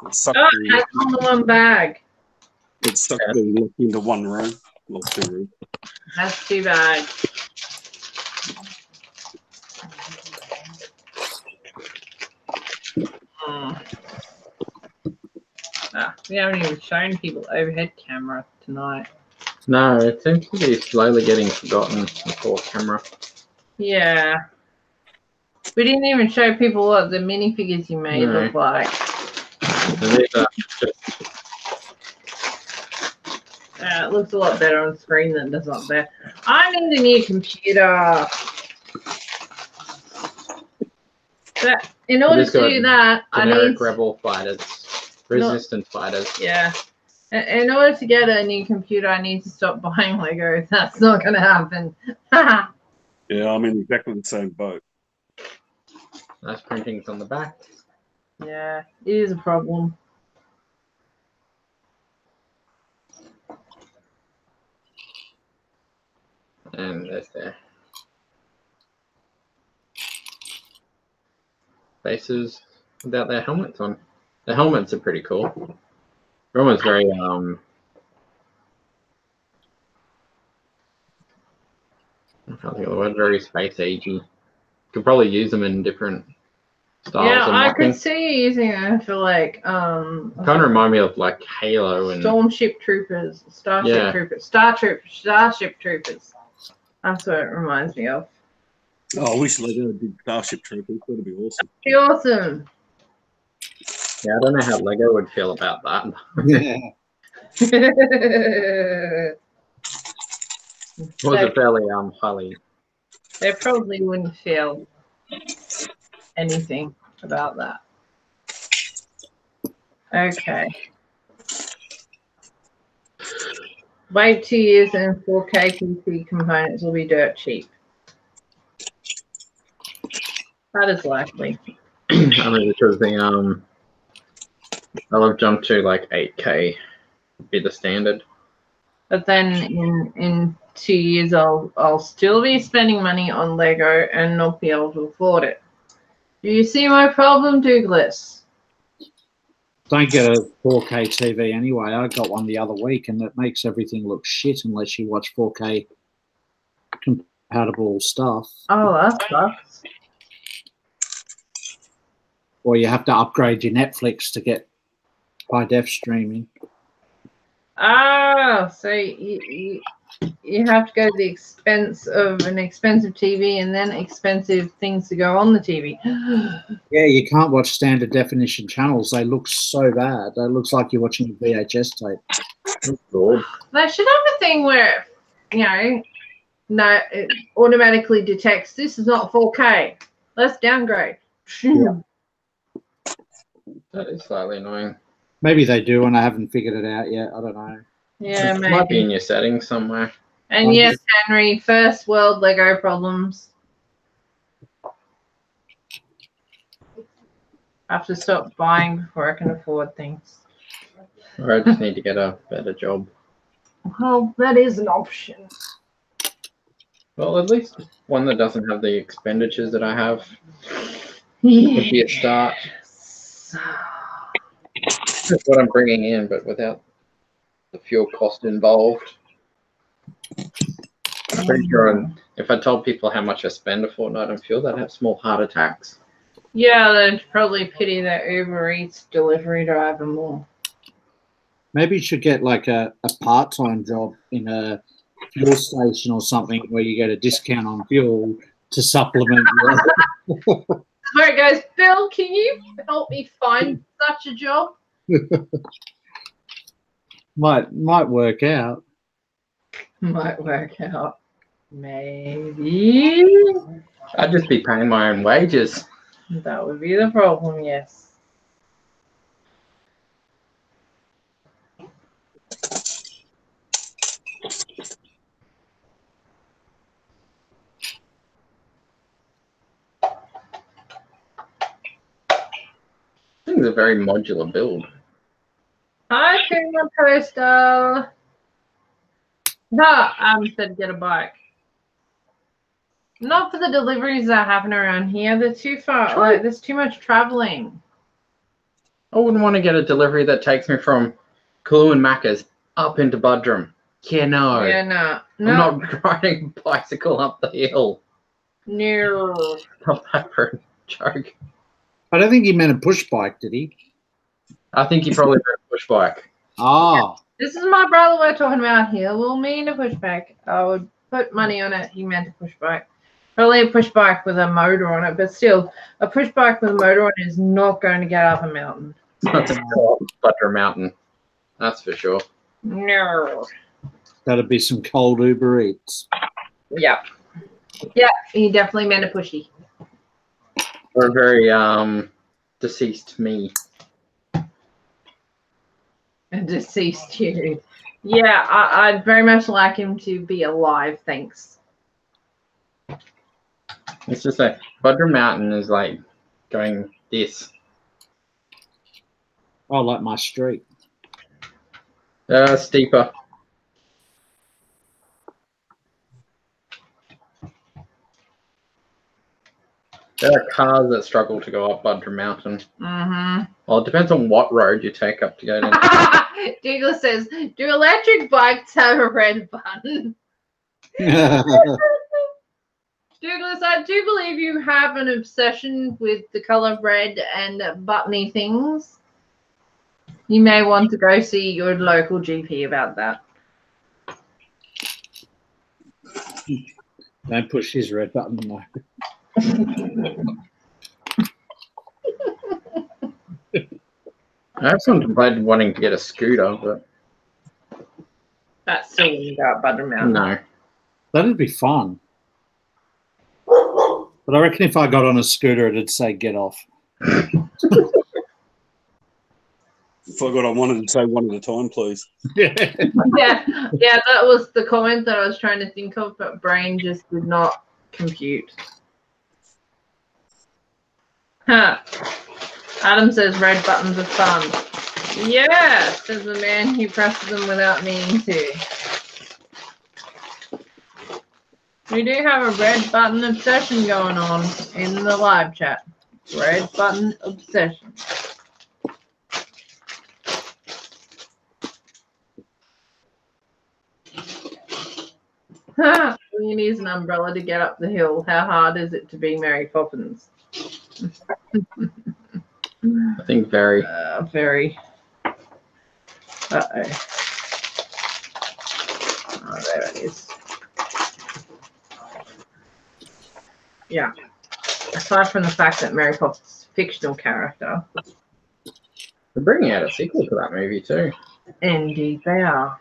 It's Oh, that's on the one bag. It's stuck being locked into one room, not 2 rooms. That's too bad. We haven't even shown people overhead camera tonight. No, it seems to be slowly getting forgotten, the core camera. Yeah. We didn't even show people what the minifigures you made look like. It looks a lot better on screen than it does up there. I need a new computer. But in order to do that, I need rebel fighters, resistance fighters. Yeah. In order to get a new computer, I need to stop buying Lego. That's not going to happen. Yeah, I'm in exactly the same boat. Nice printings on the back. Yeah, it is a problem. And there's their faces without their helmets on. The helmets are pretty cool. Everyone's very I can't think of the word, very space agey. Could probably use them in different styles. Yeah, of I could see you using them for like kind of remind me of like Halo and Stormship Troopers, Starship Troopers, Starship Troopers. That's what it reminds me of. Oh, I wish Lego did Starship Troopers. That'd be awesome. Be awesome. Yeah, I don't know how Lego would feel about that. It was a fairly highly. They probably wouldn't feel anything about that. Okay. Wait 2 years and 4K PC components will be dirt cheap. That is likely. I mean, because I'll have jumped to like 8K be the standard. But then in 2 years, I'll still be spending money on Lego and not be able to afford it. Do you see my problem, Douglas? Don't get a 4K TV anyway. I got one the other week, and it makes everything look shit unless you watch 4K compatible stuff. Oh, that sucks. Or you have to upgrade your Netflix to get high def streaming. Oh, so you have to go to the expense of an expensive TV and then expensive things to go on the TV. Yeah, you can't watch standard definition channels. They look so bad. It looks like you're watching a VHS tape. They should have a thing where, no, it automatically detects this is not 4K. Let's downgrade. Yeah. That is slightly annoying. Maybe they do, and I haven't figured it out yet. I don't know. Yeah, it maybe. Might be in your settings somewhere. And yes, Henry, first world Lego problems. I have to stop buying before I can afford things. Or I just need to get a better job. Well, that is an option. Well, at least one that doesn't have the expenditures that I have would be a start. That's what I'm bringing in, but without the fuel cost involved. I'm pretty sure if I told people how much I spend a fortnight on fuel, they'd have small heart attacks. Yeah, they'd probably pity that Uber Eats delivery driver more. Maybe you should get like a part-time job in a fuel station or something where you get a discount on fuel to supplement your... Where it goes, Bill, can you help me find such a job? might work out. Might work out. Maybe. I'd just be paying my own wages. That would be the problem, yes. I think it's a very modular build. Hi, Puma Postal. No, said get a bike. Not for the deliveries that happen around here. They're too far. Like, there's too much traveling. I wouldn't want to get a delivery that takes me from Cooloo and Macca's up into Buderim. Yeah, no. Yeah, no. I'm not riding a bicycle up the hill. No. Not that for a joke. I don't think he meant a push bike, did he? I think he probably meant a push bike. Oh. This is my brother we're talking about here. We'll mean a push bike. I would put money on it. He meant a push bike. Probably a push bike with a motor on it, but still, a push bike with a motor on it is not going to get up a mountain. Not to go up Buderim Mountain. That's for sure. No. That'd be some cold Uber Eats. Yeah. Yeah, he definitely meant a pushy. Or a very deceased me. A deceased you. Yeah, I'd very much like him to be alive, thanks. It's just like Buderim Mountain is like going this. Oh, like my street. Steeper. There are cars that struggle to go up Buderim Mountain. Mm-hmm. Well, it depends on what road you take up to go down. Douglas says, do electric bikes have a red button? Douglas, I do believe you have an obsession with the color red and buttony things. You may want to go see your local GP about that. Don't push his red button, though. I have contemplated wanting to get a scooter, but That's still when you go up Buderim Mountain. no. That'd be fun. But I reckon if I got on a scooter, it'd say get off. If I got on one, it'd say one at a time, please. Yeah, that was the comment that I was trying to think of, but brain just did not compute. Huh. Adam says red buttons are fun. Yeah, says the man who presses them without meaning to. We do have a red button obsession going on in the live chat. Red button obsession. You need an umbrella to get up the hill. How hard is it to be Mary Poppins? I think very. Very. Uh-oh. Oh, there it is. Yeah. Aside from the fact that Mary Poppins is a fictional character. They're bringing out a sequel to that movie too. Indeed they are.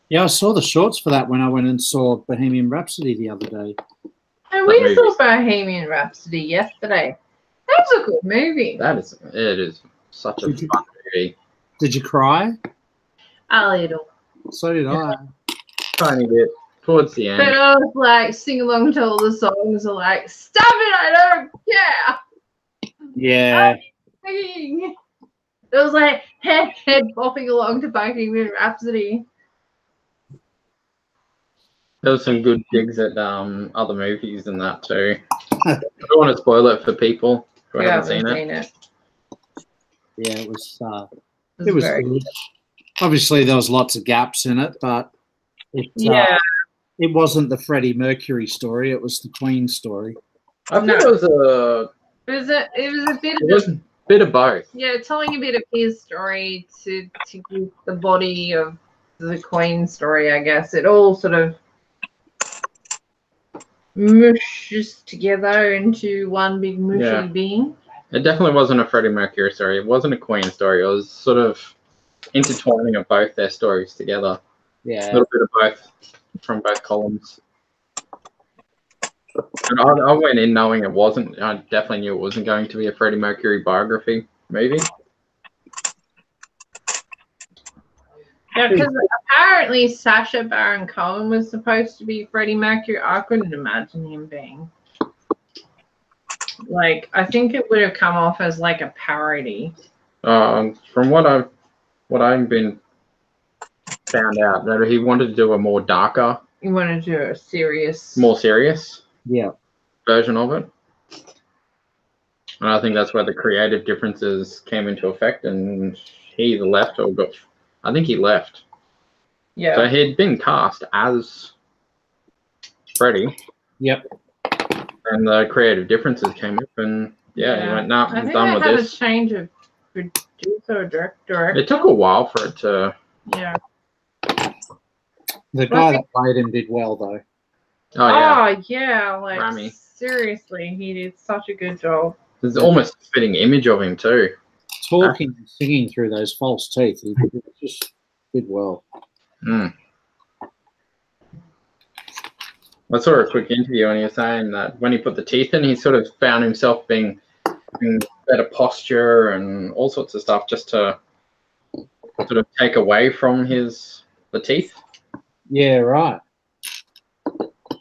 Yeah, I saw the shorts for that when I went and saw Bohemian Rhapsody the other day. And we saw Bohemian Rhapsody yesterday. That was a good movie. It is such a fun movie. Did you cry? A little. So did I. Tiny bit towards the end. But I was like, sing along to all the songs are like, stop it, I don't care. Yeah. Singing. It was like head bopping along to Bohemian Rhapsody. There was some good digs at other movies and that too. I don't want to spoil it for people who haven't seen it. Yeah, it was Very good. Obviously, there was lots of gaps in it, but it wasn't the Freddie Mercury story. It was the Queen story. I think it was a bit of both. Yeah, telling a bit of his story to give the body of the Queen story, I guess. It all sort of mushes together into one big mushy being. It definitely wasn't a Freddie Mercury story. It wasn't a Queen story. It was sort of intertwining of both their stories together. Yeah. A little bit of both from both columns. And I went in knowing it wasn't. I definitely knew it wasn't going to be a Freddie Mercury biography movie. Yeah, because apparently Sacha Baron Cohen was supposed to be Freddie Mercury. I couldn't imagine him being. Like, I think it would have come off as like a parody. From what I've been found out, that he wanted to do a more darker. He wanted to do a serious. More serious. Yeah. Version of it. And I think that's where the creative differences came into effect, and he either left or got. I think he left. Yeah. So he'd been cast as Freddie. Yep. And the creative differences came up, and he went, "No, I'm done with this." I think they had a change of producer or director. It took a while for it to. Yeah. The guy that played him did well, though. Oh yeah, like Rami. Seriously, he did such a good job. There's almost a fitting image of him too. Talking and singing through those false teeth, he just did well. I saw a quick interview and he was saying that when he put the teeth in, he sort of found himself being better posture and all sorts of stuff just to sort of take away from the teeth. Yeah, right.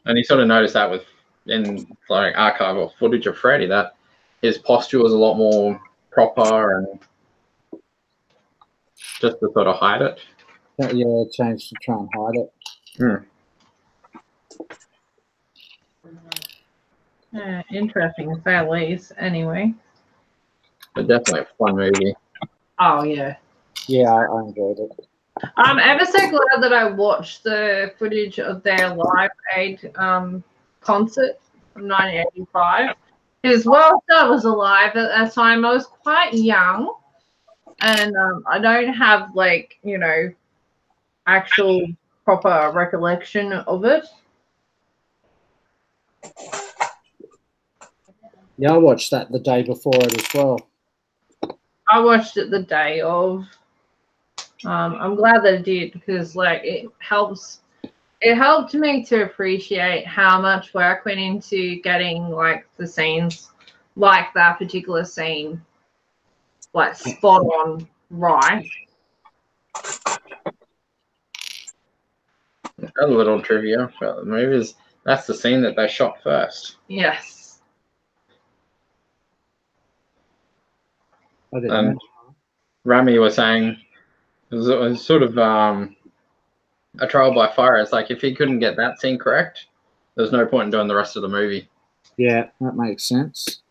And he sort of noticed that in like archival footage of Freddie, that his posture was a lot more proper and just to sort of hide it. Yeah, changed to try and hide it. Interesting to say the least, anyway. But definitely a fun movie. Oh, yeah. Yeah, I enjoyed it. I'm ever so glad that I watched the footage of their Live Aid concert from 1985. Because whilst I was alive at that time, I was quite young. And I don't have, like, actual proper recollection of it. Yeah, I watched that the day before it as well. I watched it the day of. I'm glad that I did because, like, it helped me to appreciate how much work went into getting, like, the scenes, like that particular scene, like, spot on right. A little trivia about the movie is that's the scene that they shot first. Yes. And Rami was saying it was sort of a trial by fire. It's like if he couldn't get that scene correct, there's no point in doing the rest of the movie. Yeah, that makes sense.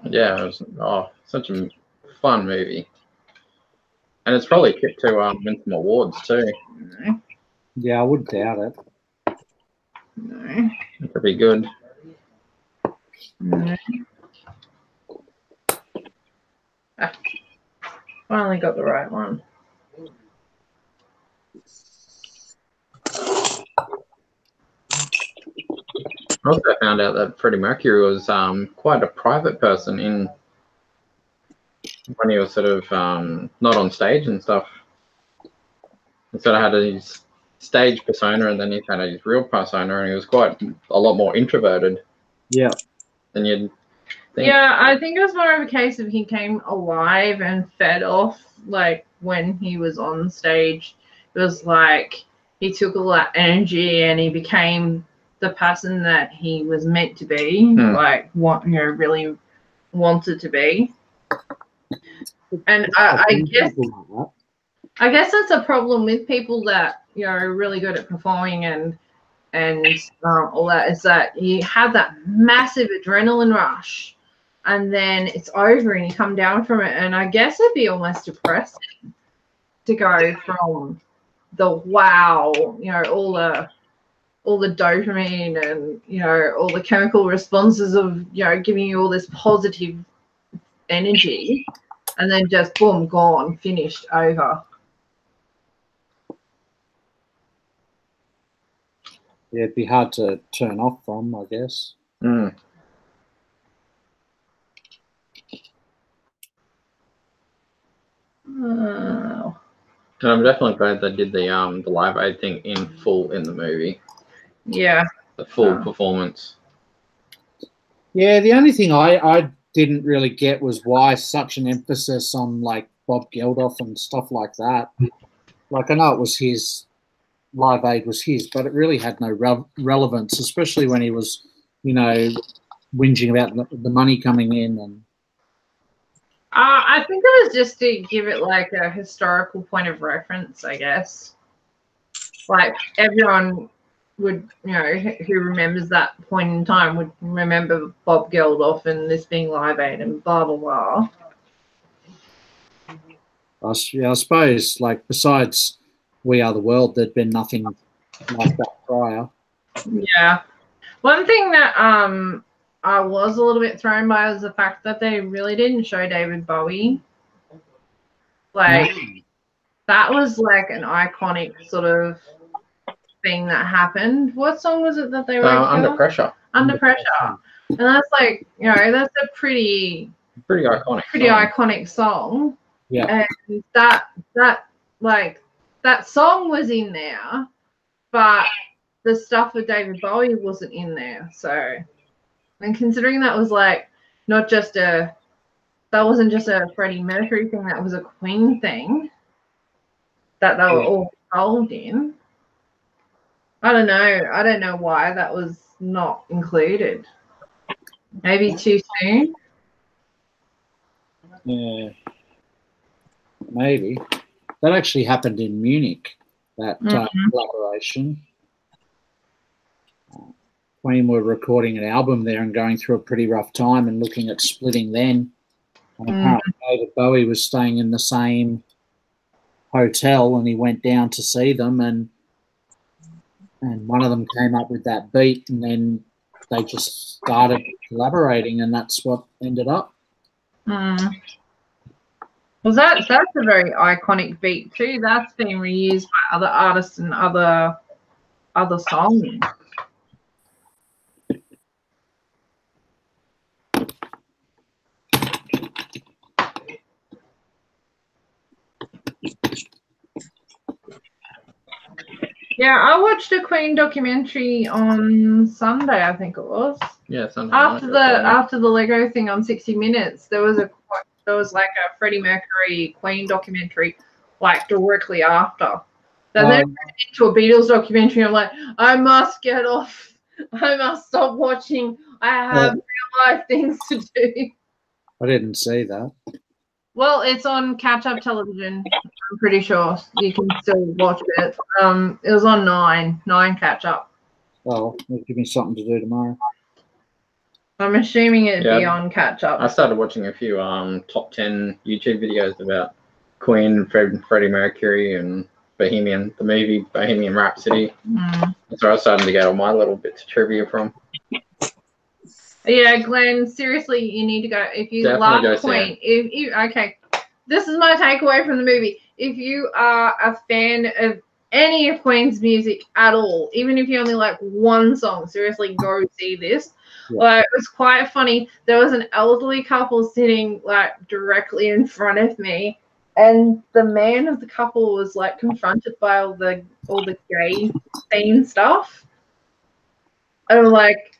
Yeah, it was such a fun movie. And it's probably tipped to win some awards too. Yeah, I would doubt it. No. It could be good. No. Finally got the right one. I also found out that Freddie Mercury was quite a private person when he was sort of not on stage and stuff. He sort of had his stage persona and then he had his real persona, and he was quite a lot more introverted. Yeah. Than you'd think. Yeah, I think it was more of a case of he came alive and fed off, like, when he was on stage. It was like he took all that energy and he became the person that he was meant to be, like, what really wanted to be. And I guess that's a problem with people that are really good at performing and all that, is that you have that massive adrenaline rush, and then it's over and you come down from it. And I guess it'd be almost depressing to go from the wow, all the dopamine and all the chemical responses of giving you all this positive energy, and then just boom, gone, finished, over. Yeah, it'd be hard to turn off from, I guess. Mm. Oh. And I'm definitely glad they did the Live Aid thing in full in the movie. Yeah. The full performance. Yeah, the only thing I didn't really get was why such an emphasis on like Bob Geldof and stuff like that. Like, I know it was his, Live Aid was his, but it really had no relevance, especially when he was, whinging about the money coming in. And I think it was just to give it like a historical point of reference, I guess. Like, everyone would, who remembers that point in time would remember Bob Geldof and this being Live Aid and blah, blah, blah. I suppose, like, besides We Are the World, there'd been nothing like that prior. Yeah. One thing that I was a little bit thrown by was the fact that they really didn't show David Bowie. Like, that was like an iconic sort of thing that happened. What song was it that they wrote? Under Pressure. Under Pressure. And that's like, that's a pretty iconic song. Yeah. And that song was in there, but the stuff with David Bowie wasn't in there. So, and considering that was like that wasn't just a Freddie Mercury thing, that was a Queen thing that they were all involved in. I don't know why that was not included. Maybe too soon. Yeah. Maybe. That actually happened in Munich, that collaboration. Queen were recording an album there and going through a pretty rough time and looking at splitting then. And apparently David Bowie was staying in the same hotel, and he went down to see them, and one of them came up with that beat, and then they just started collaborating, and that's what ended up. Well, that's a very iconic beat too. That's been reused by other artists and other songs. Yeah, I watched a Queen documentary on Sunday, I think it was. Yeah, Sunday. After the Lego thing on 60 Minutes, there was like a Freddie Mercury Queen documentary, like directly after. So then into a Beatles documentary. I'm like, I must get off. I must stop watching. I have real life things to do. I didn't see that. Well, it's on catch-up television. I'm pretty sure you can still watch it. It was on 9 catch-up. Well, it'll give me something to do tomorrow. I'm assuming it'd be on catch-up. I started watching a few top 10 YouTube videos about Queen, Freddie Mercury, and the movie Bohemian Rhapsody. That's where I was starting to get all my little bits of trivia from. Yeah, Glenn, seriously, you need to go. If you love Queen, this is my takeaway from the movie. If you are a fan of any of Queen's music at all, even if you only like one song, seriously, go see this. Yeah. Like, it was quite funny. There was an elderly couple sitting like directly in front of me, and the man of the couple was like confronted by all the gay theme stuff. And I'm like,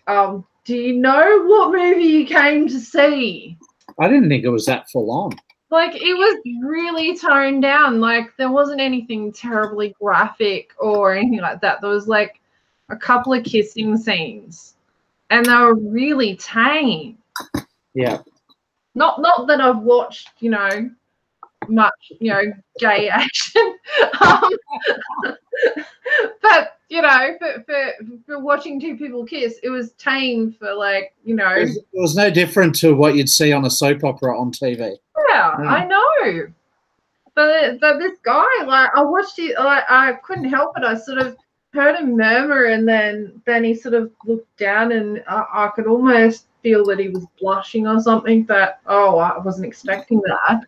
do you know what movie you came to see? I didn't think it was that full on. Like, it was really toned down. Like, there wasn't anything terribly graphic or anything like that. There was like a couple of kissing scenes, and they were really tame. Yeah. Not that I've watched, much, gay action. But for watching two people kiss, it was tame for It was no different to what you'd see on a soap opera on TV. Yeah, I know. But this guy, I watched it, I couldn't help it. I sort of heard him murmur, and then he sort of looked down, and I could almost feel that he was blushing or something. But I wasn't expecting that.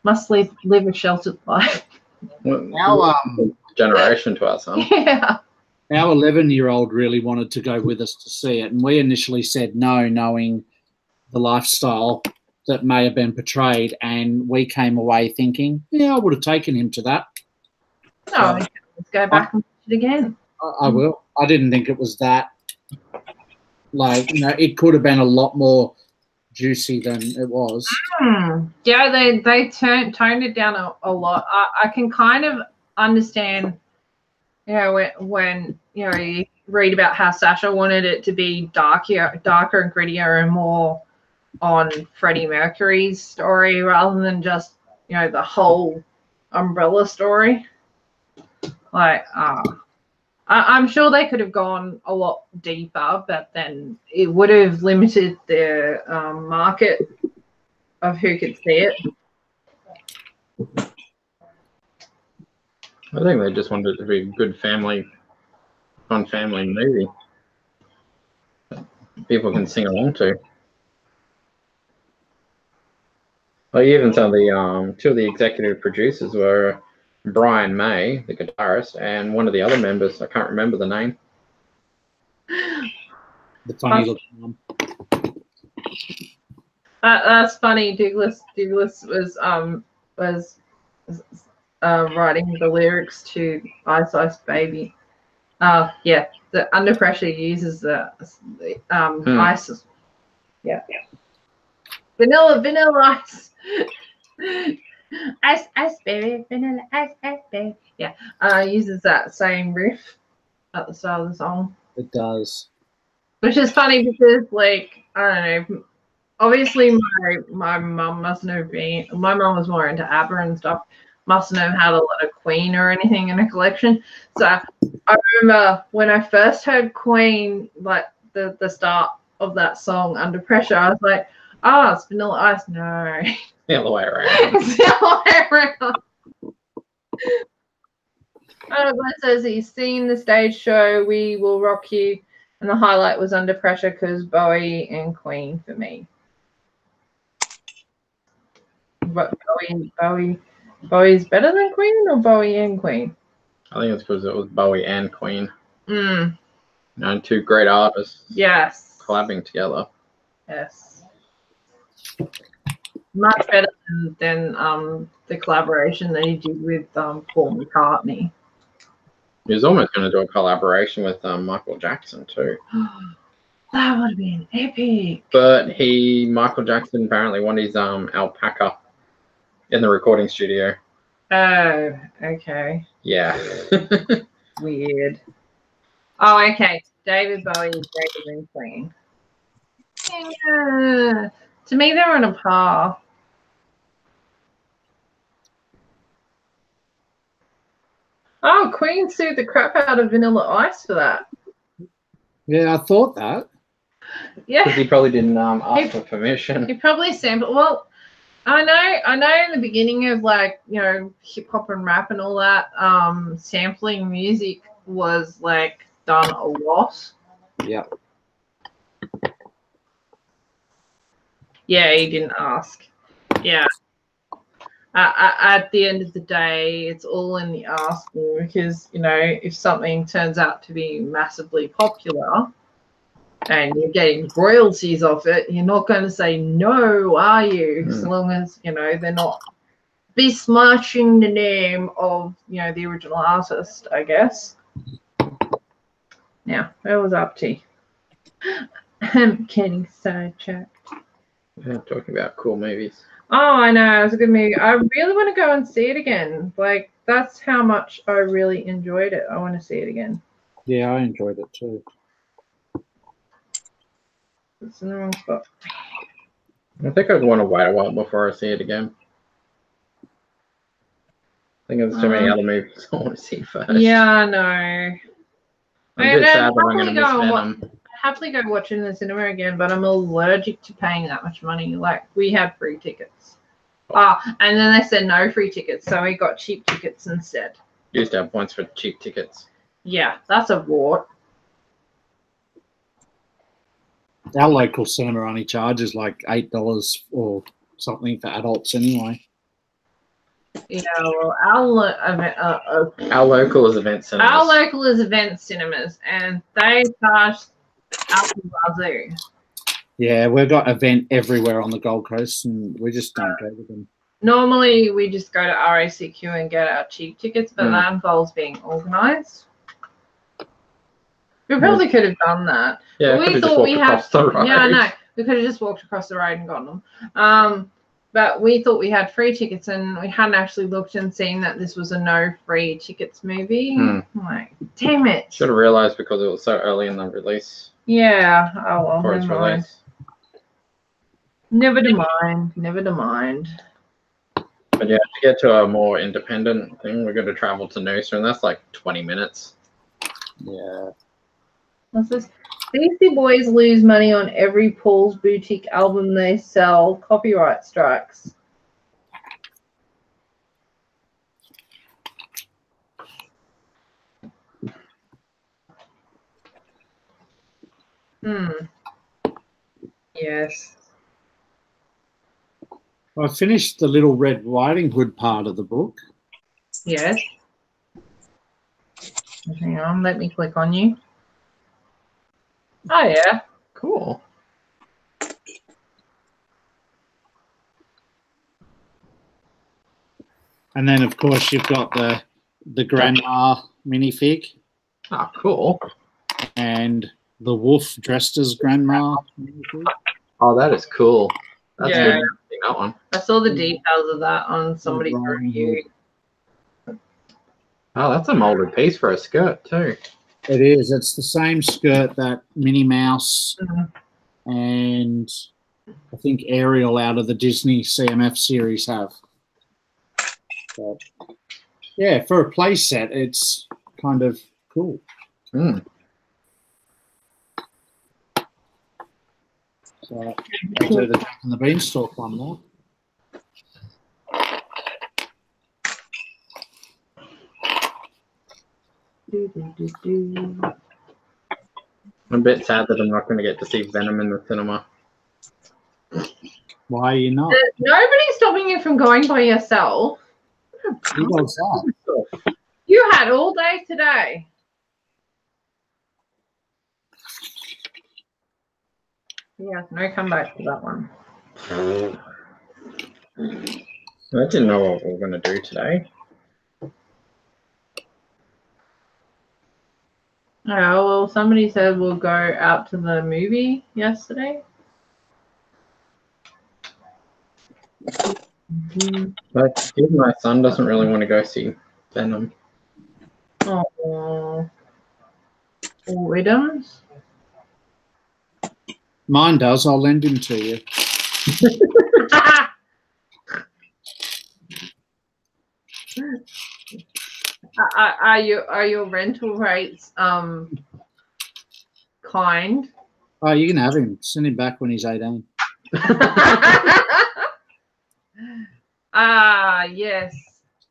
Must live a sheltered life. Our generation to us, huh? Yeah. Our 11-year-old really wanted to go with us to see it, and we initially said no, knowing the lifestyle that may have been portrayed, and we came away thinking, yeah, I would have taken him to that. No, let's go back and watch it again. I will. I didn't think it was that. It could have been a lot more juicy than it was. Yeah, they toned it down a lot. I can kind of understand, when you read about how Sasha wanted it to be darker and grittier and more on Freddie Mercury's story rather than just the whole umbrella story. I'm sure they could have gone a lot deeper, but then it would have limited their market of who could see it. I think they just wanted it to be a good fun family movie that people can sing along to. Like even some of the two of the executive producers were Brian May, the guitarist, and one of the other members, I can't remember the name. The funny looking one. That's funny. Douglas was writing the lyrics to Ice Ice Baby. Yeah, the Under Pressure uses the ice. Yeah. Vanilla ice. Ice baby, vanilla ice baby. Yeah, uses that same riff at the start of the song. It does. Which is funny because, I don't know, obviously my mum mustn't have been, my mum was more into ABBA and stuff, mustn't have had a lot of Queen or anything in her collection. So I remember when I first heard Queen, the start of that song, Under Pressure, I was like, it's Vanilla Ice. No. The other way around. It's the other way around. Glenn says he's seen the stage show We Will Rock You, and the highlight was Under Pressure because Bowie and Queen for me. But Bowie's better than Queen, or Bowie and Queen? I think it's because it was Bowie and Queen. Two great artists. Yes. Collabing together. Yes. Much better than the collaboration that he did with Paul McCartney. He was almost going to do a collaboration with Michael Jackson too. That would have been epic. But Michael Jackson apparently wanted his alpaca in the recording studio. Oh, okay. Yeah. Weird. Oh, okay. David Bowie is greater than Queen. Yeah. To me, they're on a par. Oh, Queen sued the crap out of Vanilla Ice for that. Yeah, I thought that. Yeah. Because he probably didn't ask for permission. He probably sampled. Well, I know in the beginning of hip hop and rap and all that, sampling music was done a lot. Yeah. Yeah, he didn't ask. Yeah. At the end of the day, it's all in the asking because, if something turns out to be massively popular and you're getting royalties off it, you're not going to say no, are you? As long as, they're not besmirching the name of, the original artist, I guess. Now, where was up to? I'm getting sidetracked. Yeah, talking about cool movies. Oh, I know. It was a good movie. I really want to go and see it again. That's how much I really enjoyed it. I want to see it again. Yeah, I enjoyed it too. It's in the wrong spot. I think I'd want to wait a while before I see it again. I think there's too many other movies I want to see first. Yeah, I know. I'm a bit sad that I'm going to miss Venom. I'd happily go watch it in the cinema again, but I'm allergic to paying that much money. Like, we had free tickets. And then they said no free tickets, so we got cheap tickets instead. Used to have points for cheap tickets. Yeah, that's a wart. Our local cinema only charges like $8 or something for adults anyway. Yeah, well, our local is event cinemas. Our local is event cinemas, and they charge Alpha Wazoo. Yeah, we've got event everywhere on the Gold Coast, and we just don't go to them. Normally, we just go to RACQ and get our cheap tickets, but that involves being organised. We probably could have done that. Yeah, we thought we had. Yeah, I know. We could have just walked across the road and gotten them. But we thought we had free tickets, and we hadn't actually looked and seen that this was a no free tickets movie. I'm like, damn it! Should have realised because it was so early in the release. Yeah. Oh well. Before its release. Never mind. Never mind. But yeah, to get to a more independent thing, we're going to travel to Noosa, and that's like 20 minutes. Yeah. What's this? Beastie Boys lose money on every Paul's Boutique album they sell. Copyright strikes. Yes. I finished the Little Red Riding Hood part of the book. Yes. Hang on, let me click on you. Oh, yeah. Cool. And then, of course, you've got the grandma minifig. Oh, cool. And the wolf dressed as grandma minifig. Oh, that is cool. That's Yeah. good. That one. I saw the details of that on somebody's review. Oh, that's a molded piece for a skirt, too. It is. It's the same skirt that Minnie Mouse and I think Ariel out of the Disney CMF series have. But, yeah, for a play set, it's kind of cool. Mm. So I'll do the Jack and the Beanstalk one more. I'm a bit sad that I'm not going to get to see Venom in the cinema. Why are you not? Nobody's stopping you from going by yourself. Who does that? You had all day today. Yeah, no comeback for that one. I didn't know what we were going to do today. Oh, well, somebody said we'll go out to the movie yesterday. But even my son doesn't really want to go see Venom. Oh, Widdoms. Mine does. I'll lend him to you. Are your rental rates kind? Oh, you can have him. Send him back when he's 18. Yes.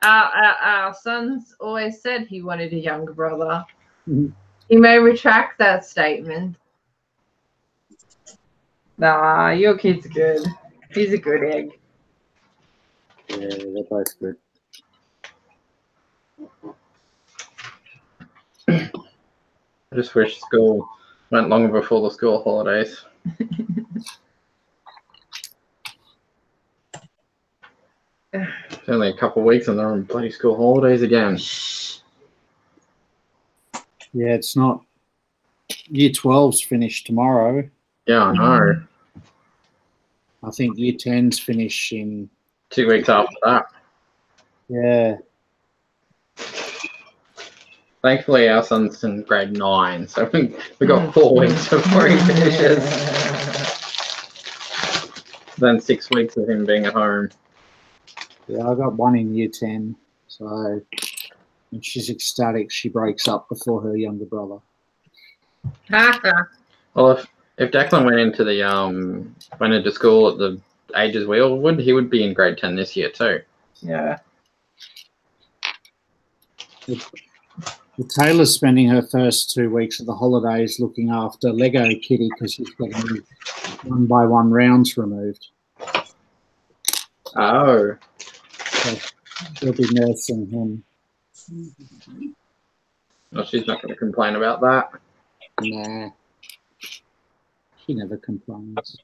Our son's always said he wanted a younger brother. He may retract that statement. Nah, your kid's good. He's a good egg. Yeah, they're both good. I just wish school went longer before the school holidays. It's only a couple of weeks and they're on bloody school holidays again. Yeah, it's not. Year 12's finished tomorrow. Yeah, I know. I think Year 10's finish in 2 weeks after that. Yeah. Thankfully, our son's in grade 9, so we got 4 weeks before he finishes. than 6 weeks of him being at home. Yeah, I got one in year 10, so and she's ecstatic. She breaks up before her younger brother. Well, if Declan went into school at the ages we all would, he would be in grade 10 this year too. Yeah. Taylor's spending her first 2 weeks of the holidays looking after Lego Kitty because she's getting 1-by-1 rounds removed. Oh. So she'll be nursing him. Well, she's not going to complain about that. Nah. She never complains.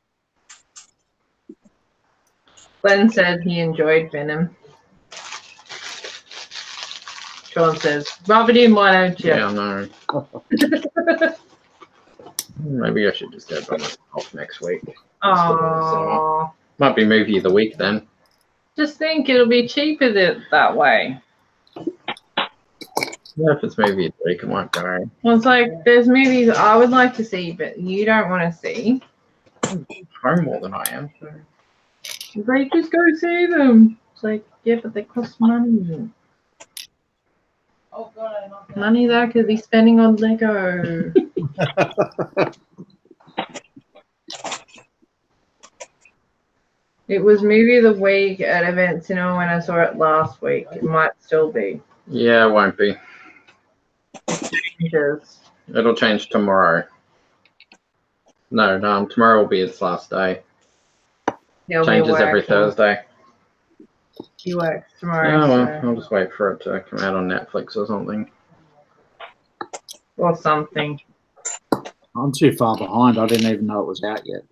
Glenn said he enjoyed Venom. Sean says, rub it in, why don't you? Yeah, I know. Maybe I should just go by myself next week. Oh. Might be movie of the week then. Just think it'll be cheaper that way. Yeah, if it's movie of the week, I might go. Well, it's like there's movies I would like to see, but you don't want to see. I'm home more than I am. So. Like, just go see them. It's like, yeah, but they cost money. Oh, God, I love that. Money that I could be spending on Lego. It was movie of the week at Event Cinema when I saw it last week. It might still be. Yeah, it won't be. Because It'll change tomorrow. No, tomorrow will be its last day. Changes every Thursday. He works tomorrow. Oh, well, So. I'll just wait for it to come out on Netflix or something. Or something. I'm too far behind. I didn't even know it was out yet.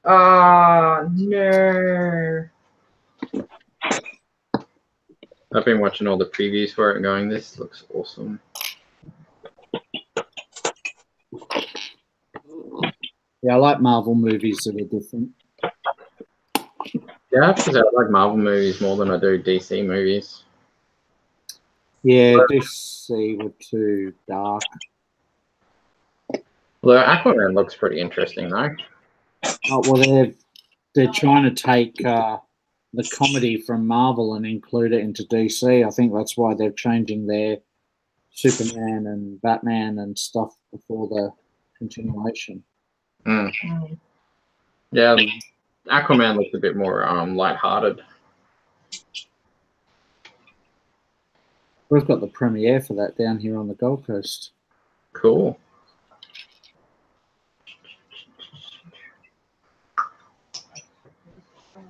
Oh, no. I've been watching all the previews for it going, this looks awesome. Yeah, I like Marvel movies that are different. Yeah, because I like Marvel movies more than I do DC movies. Yeah, DC were too dark. Although Aquaman looks pretty interesting though. Oh, well, they're trying to take the comedy from Marvel and include it into DC. I think that's why they're changing their Superman and Batman and stuff before the continuation. Yeah, Aquaman looks a bit more lighthearted. We've got the premiere for that down here on the Gold Coast. Cool.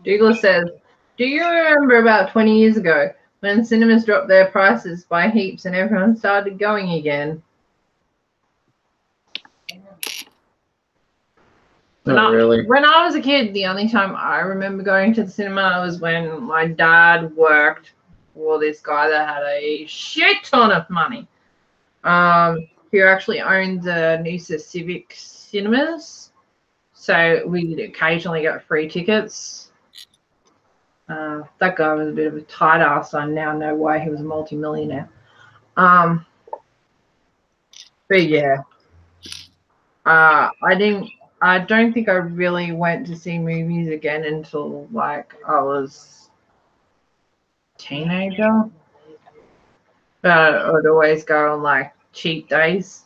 Douglas says, do you remember about 20 years ago when cinemas dropped their prices by heaps and everyone started going again? Not really. When I was a kid, the only time I remember going to the cinema was when my dad worked for this guy that had a shit ton of money. He actually owned the Noosa Civic Cinemas, so we'd occasionally get free tickets. That guy was a bit of a tight ass. I now know why he was a multi-millionaire. But yeah, I don't think I really went to see movies again until like I was a teenager. But I would always go on like cheap days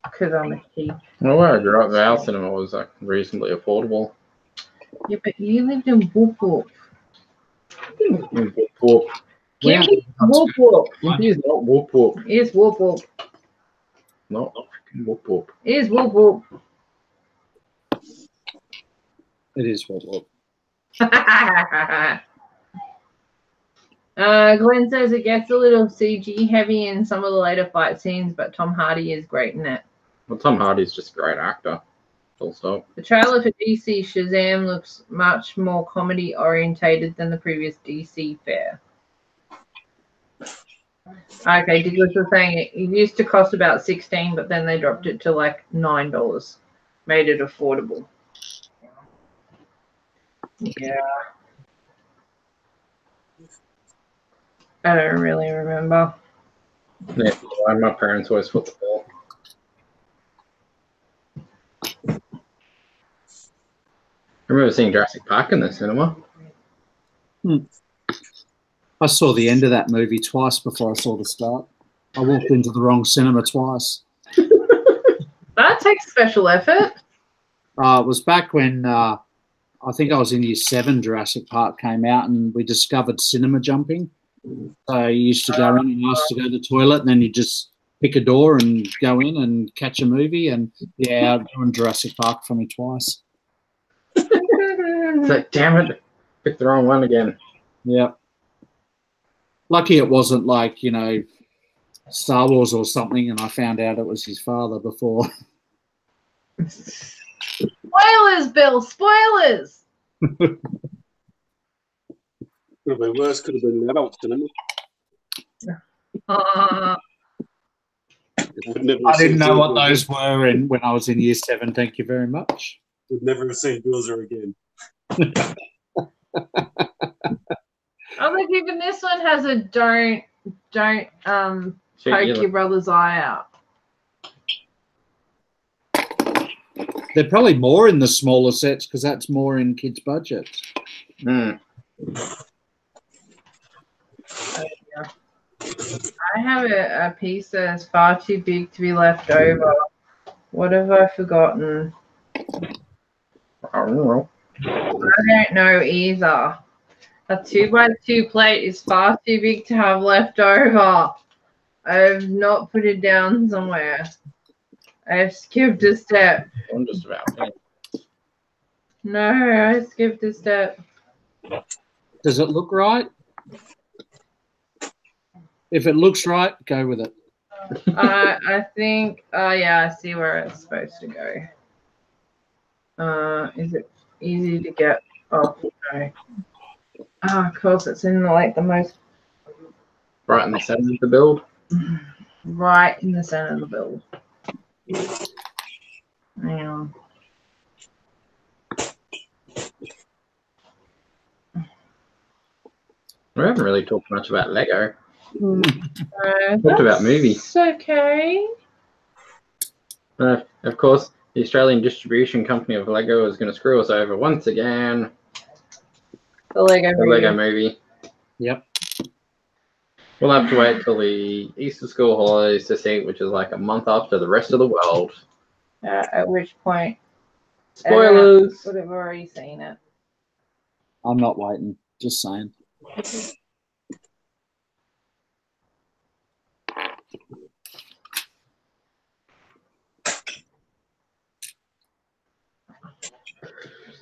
because I'm a cheap. Well, where I grew up, our cinema was like reasonably affordable. Yeah, but you lived in Whoop Whoop. Whoop whoop. Give me Whoop Whoop. It is not whoop whoop. It's Whoop Whoop. Not freaking whoop whoop. It's Whoop Whoop. It is what. Glenn says it gets a little CG heavy in some of the later fight scenes, but Tom Hardy is great in it. Well, Tom Hardy's just a great actor. Full stop. The trailer for DC Shazam looks much more comedy orientated than the previous DC fare. Okay, Douglas was saying it used to cost about $16, but then they dropped it to like $9. Made it affordable. Yeah. I don't really remember. Yeah, my parents always put the bill. I remember seeing Jurassic Park in the cinema. I saw the end of that movie twice before I saw the start. I walked into the wrong cinema twice. That takes special effort. It was back when I think I was in year 7. Jurassic Park came out, and we discovered cinema jumping. So you used to go in and ask to go to the toilet, and then you just pick a door and go in and catch a movie. And yeah, doing Jurassic Park for me twice. It's like, damn it, picked the wrong one again. Yeah. Lucky it wasn't like, Star Wars or something, and I found out it was his father before. Spoilers, Bill, spoilers! Could have been worse. Could have been an adult cinema. Uh, Would never I have didn't seen know what Billzer those were when I was in year 7. Thank you very much. Would never have seen Billzer again. I think even this one has a don't poke your brother's eye out. They're probably more in the smaller sets because that's more in kids' budgets. Mm. I have a piece that's far too big to be left over. What have I forgotten? I don't know. I don't know either. A 2x2 plate is far too big to have left over. I've not put it down somewhere. I've skipped a step. I'm just about finished. No, I skipped a step. Does it look right? If it looks right, go with it. I think, yeah, I see where it's supposed to go. Is it easy to get? Oh, no. Of course, it's in the most Right in the center of the build. right in the center of the build. Hang on. We haven't really talked much about Lego. Talked about movies. It's okay. Of course, the Australian distribution company of Lego is going to screw us over once again. The Lego The movie. Lego movie. Yep. We'll have to wait till the Easter school holidays to see it, which is like a month after the rest of the world. At which point, Spoilers! would have already seen it. I'm not waiting. Just saying. Just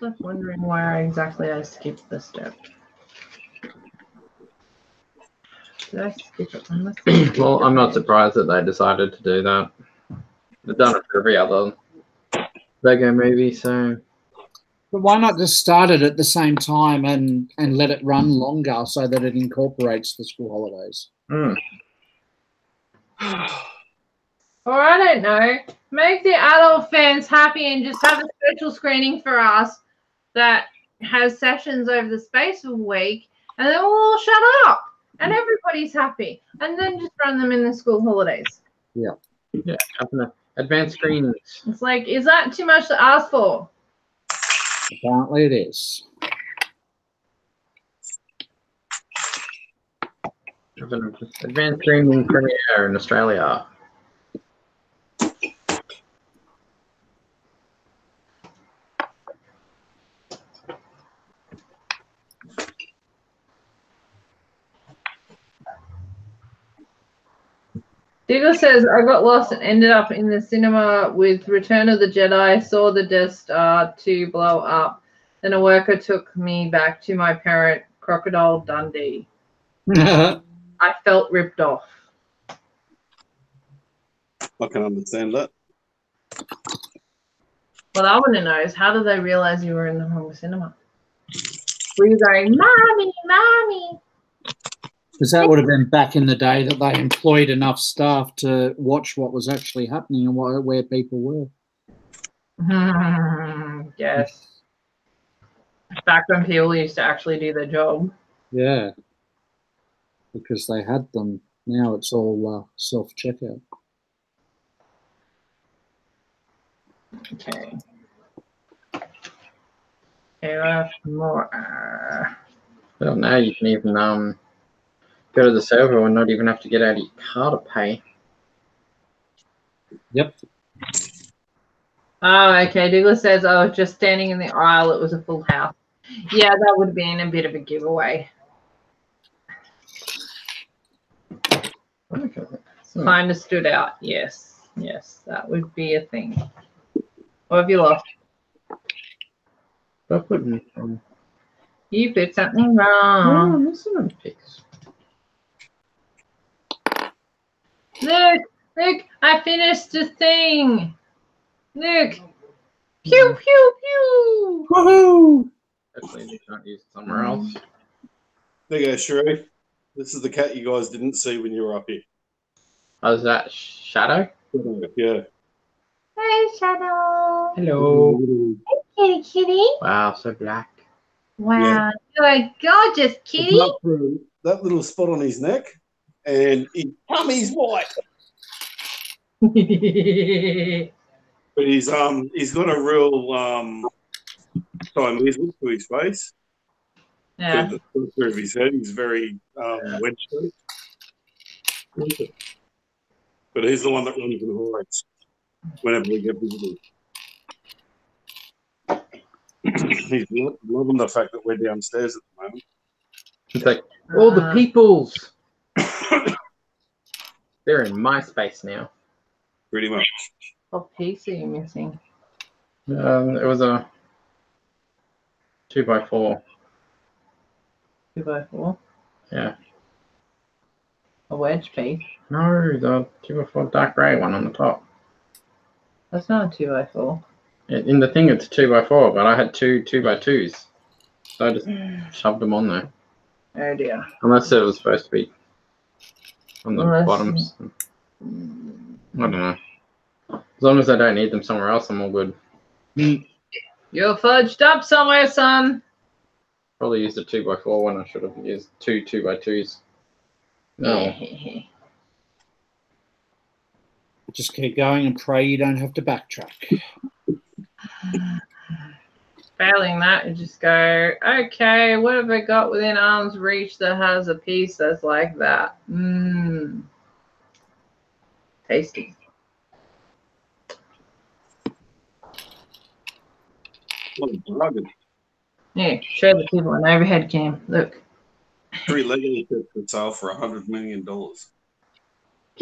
like wondering why exactly I skipped this step. Did I skip it on this? Well, I'm not surprised that they decided to do that. They've done it for every other Lego movie, so... But why not just start it at the same time and let it run longer so that it incorporates the school holidays? Or I don't know. Make the adult fans happy and just have a special screening for us that has sessions over the space of a week, and then we'll all shut up and everybody's happy. And then just run them in the school holidays. Yeah. Yeah, advanced screenings. It's like, is that too much to ask for? Apparently it is. Advanced screening premiere in Australia. Diggle says, I got lost and ended up in the cinema with Return of the Jedi, saw the Death Star 2 blow up. Then a worker took me back to my parent, Crocodile Dundee. I felt ripped off. I can understand that. What I want to know is, how did they realize you were in the wrong cinema? Were you going, Mommy, Mommy? Because that would have been back in the day that they employed enough staff to watch what was actually happening and where people were. Yes. Back when people used to actually do their job. Yeah. Because they had them. Now it's all self-checkout. Okay. Okay, I have more. Well, now you can even go to the server and not even have to get out of your car to pay. Yep. Oh, okay. Douglas says, I was just standing in the aisle. It was a full house. Yeah, that would have been a bit of a giveaway. Okay. Kind of stood out. Yes. Yes, that would be a thing. What have you lost? I put in You put something wrong. some pics. Look, I finished the thing. Look. Pew, pew, pew. Woohoo! Hopefully you can't use it somewhere else. There you go, Sheree. This is the cat you guys didn't see when you were up here. Oh, is that Shadow? Yeah. Hey, Shadow. Hello. Kitty, kitty. Wow, so black. Wow, Yeah. you're a gorgeous kitty. Apart from that little spot on his neck, and his tummy's white. But he's got a real Siamese look to his face. Yeah. The center of his head, he's very wedge shaped. But he's the one that runs and hides whenever we get visitors. He's loving the fact that we're downstairs at the moment. It's like, all the peoples. They're in my space now. Pretty much. What piece are you missing? It was a 2x4. 2x4? Yeah. A wedge piece? No, the 2x4 dark grey one on the top. That's not a 2x4. In the thing, it's a 2x4, but I had two 2x2s. So I just shoved them on there. Oh dear. Unless it was supposed to be on the Unless- bottoms. I don't know. As long as I don't need them somewhere else, I'm all good. You're fudged up somewhere, son. Probably used a 2x4 when I should have used two 2x2s. No. Just keep going and pray you don't have to backtrack. Failing that, you just go, okay, what have I got within arm's reach that has a piece that's like that? Mmm. Tasty. What a bargain. Yeah, show the people an overhead cam. Look. 3 Lego sets for sale for $100 million. Pew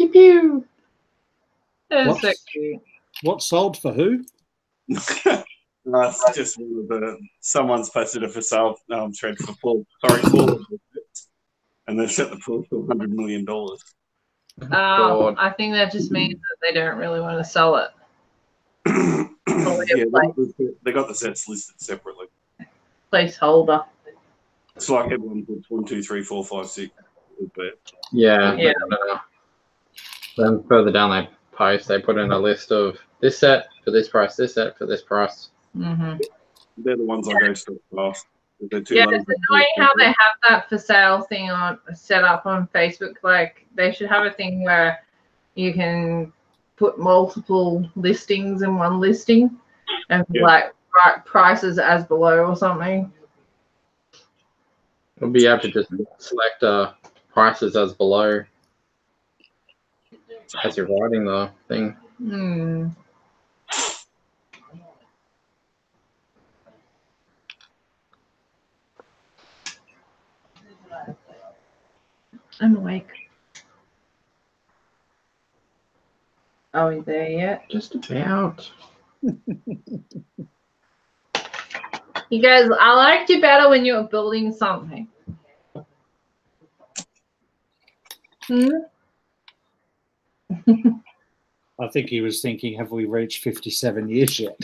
pew. That is What? so cute. What sold for who? That's just someone's posted a for sale thread for Paul. Sorry, Paul. And they've set the price to $100 million. God. I think that just means that they don't really want to sell it. Yeah, they got the sets listed separately. Placeholder. It's like everyone puts 1, 2, 3, 4, 5, 6. Yeah. Yeah. Then further down they post, they put in a list of this set for this price, this set for this price. Mm-hmm. They're the ones I go to last. Yeah, it's annoying how they have that for sale thing on set up on Facebook. Like they should have a thing where you can put multiple listings in one listing and like prices as below or something. We'll be able to just select prices as below as you're writing the thing. Hmm. I'm awake. Are we there yet? Just about. You guys, I liked you better when you were building something. I think he was thinking, have we reached 57 years yet?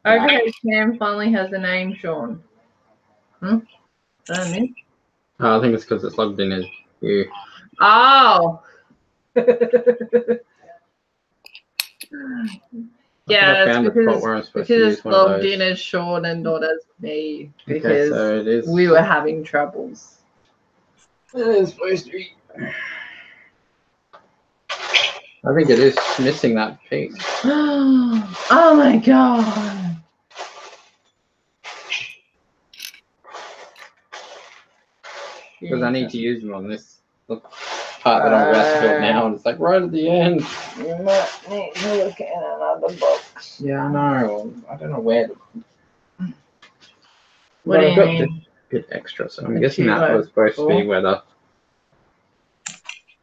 Overhead cam finally has a name, Sean. I think it's because it's logged in as you. Oh. Yeah, it's because it's logged in as Sean and not as me because so it is. we were having troubles. It is supposed to be. I think it is missing that piece. Oh my god. Because I need to use them on this part that I'm about to build now, and it's like right at the end. You might need to look in another box. Yeah, I know. I don't know where to. What do you mean? This bit extra, so I'm The guessing that was supposed to be where the.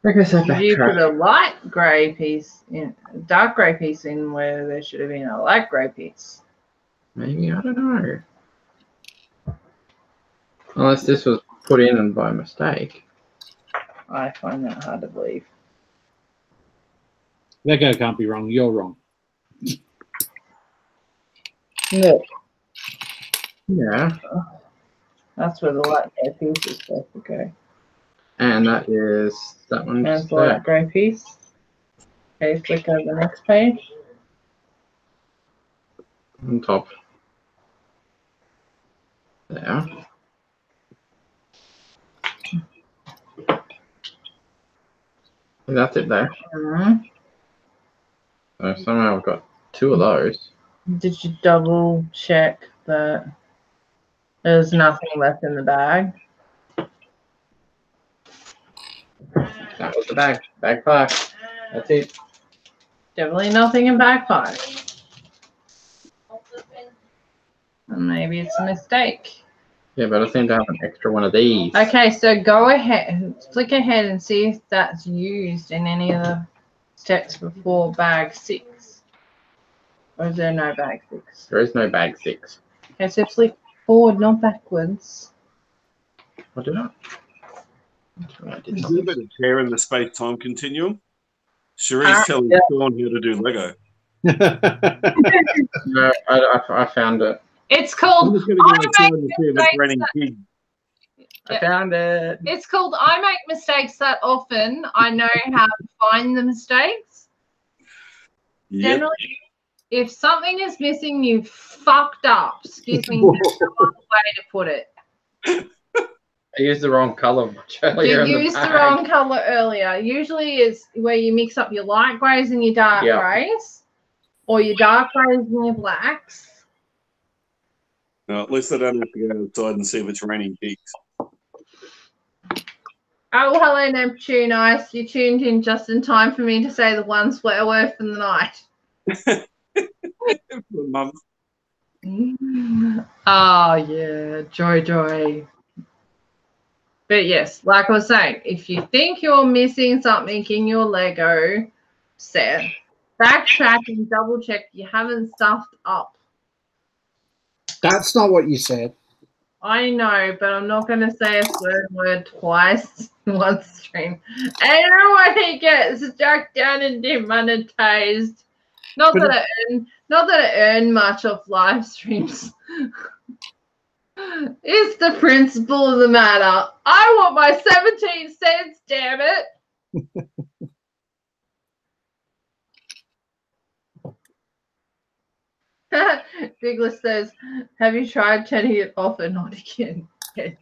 Like I said, You put a light grey piece in, a dark grey piece in where there should have been a light grey piece. Maybe, I don't know. Unless this was put in and by mistake. I find that hard to believe. Lego can't be wrong. You're wrong. No. Yeah. That's where the light grey piece is supposed to go. And that is that one. That's the light grey piece. Okay, flick over the next page. On top. There. And that's it there. Mm-hmm. So somehow I've got two of those. Did you double check that there's nothing left in the bag? That was the bag. Bag 5. That's it. Definitely nothing in bag 5. And maybe it's a mistake. Yeah, but I seem to have an extra one of these. Okay, so go ahead, flick ahead and see if that's used in any of the steps before bag 6. Or is there no bag 6? There is no bag 6. Okay, so flick forward, not backwards. What did I? I did There's not. a little bit of tear in the space-time continuum. Cherie's telling Sean how to do Lego. No, I found it. It's I'm called just going to go outside and see if it's raining pig. I found it. It's called I make mistakes that often. I know how to find the mistakes. Yep. Generally, if something is missing, you fucked up. Excuse me, there's no other way to put it. I used the wrong color much earlier. You used the wrong color earlier. Usually it's where you mix up your light greys and your dark greys, or your dark greys and your blacks. No, at least I don't have to go outside and see if it's raining pigs. Oh, hello, Neptune Ice. You tuned in just in time for me to say the one swear word for the night. Mum. Oh, yeah. Joy. But yes, like I was saying, if you think you're missing something in your Lego set, backtrack and double check you haven't stuffed up. That's not what you said. I know, but I'm not going to say a swear word twice in one stream. Everyone he gets struck down and demonetized. Not that I earn much off live streams. It's the principle of the matter. I want my 17 cents, damn it. Biglis says, have you tried turning it off and not again? Yes.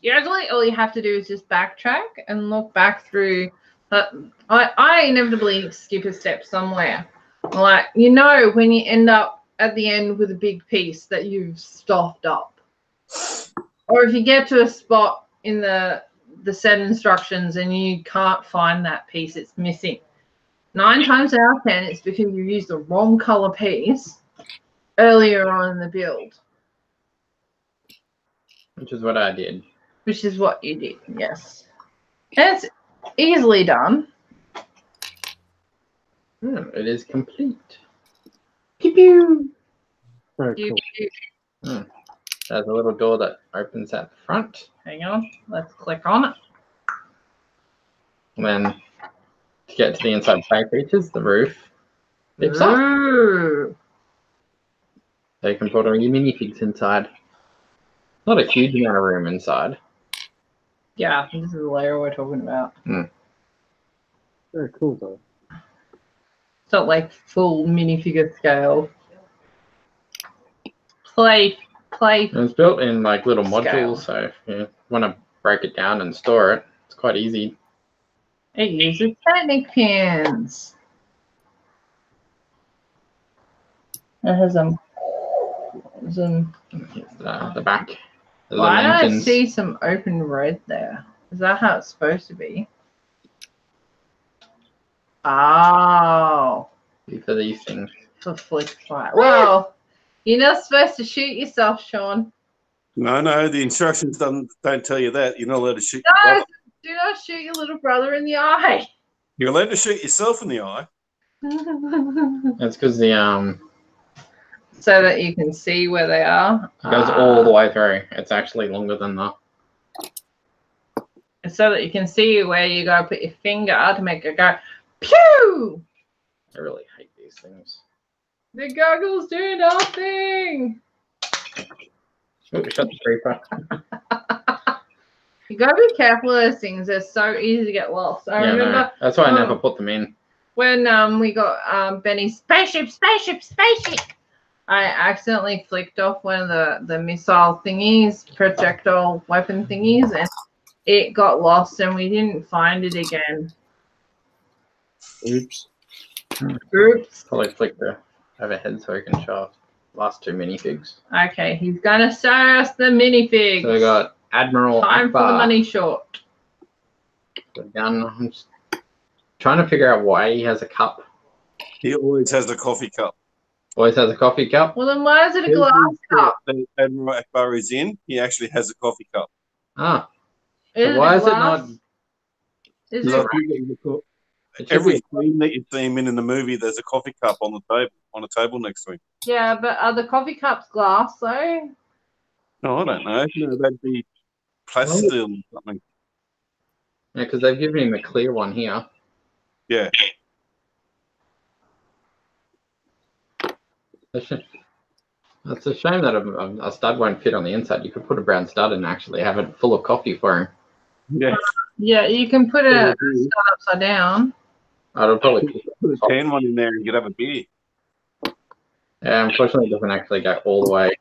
Usually all you have to do is just backtrack and look back through. I inevitably skip a step somewhere. Like, you know, when you end up at the end with a big piece that you've stuffed up. Or if you get to a spot in the set instructions and you can't find that piece, it's missing. 9 times out of 10, it's because you used the wrong color piece earlier on in the build. Which is what I did. Which is what you did, yes. And it's easily done. It is complete. Pew pew. Very Pew, cool. pew. There's a little door that opens at the front. Hang on, let's click on it. And then to get to the inside play features, the roof lifts up. Ooh. So you can put all your minifigs inside. Not a huge amount of room inside. Yeah, this is the layer we're talking about. Very cool, though. It's not like full minifigure scale. Play. And it's built in like little Scale. modules, so if you want to break it down and store it, it's quite easy. It uses Technic pins. It has some. The back. Why do I see some open red there? Is that how it's supposed to be? Oh. For these things. For flick fire. Well, you're not supposed to shoot yourself, Sean. No, the instructions don't tell you that. You're not allowed to shoot No, your brother. do not shoot your little brother in the eye. You're allowed to shoot yourself in the eye. That's because the so that you can see where they are. It goes all the way through. It's actually longer than that. So that you can see where you go put your finger to make it go pew. I really hate these things. The goggles do nothing. Ooh, shut the creeper. You gotta be careful of those things. They're so easy to get lost. I remember. No, that's why I never put them in. When we got Benny's spaceship. I accidentally flicked off one of the missile thingies, projectile weapon thingies, and it got lost and we didn't find it again. Oops. Probably flick the overhead so I can show off the last two minifigs. Okay, he's gonna show us the minifigs. So we got Admiral Time Akbar. for the money short. The gun. I'm just trying to figure out why he has a cup. He always has a coffee cup. Always has a coffee cup. Well, then why is it a glass cup? Admiral Akbar is in. He actually has a coffee cup. Ah. Is So why is it glass? not? Is Look, it? every scene that you see him in the movie, there's a coffee cup on the table, on a table next to him. Yeah, but are the coffee cups glass though? No, I don't know. No, that'd be plastic or something. Yeah, because they've given him a clear one here. Yeah. It's a shame that a stud won't fit on the inside. You could put a brown stud and actually have it full of coffee for him. Yeah. Yeah, you can put a stud upside down. I'd probably Put a tan one in there and you could have a beer. Yeah, unfortunately, it doesn't actually go all the way.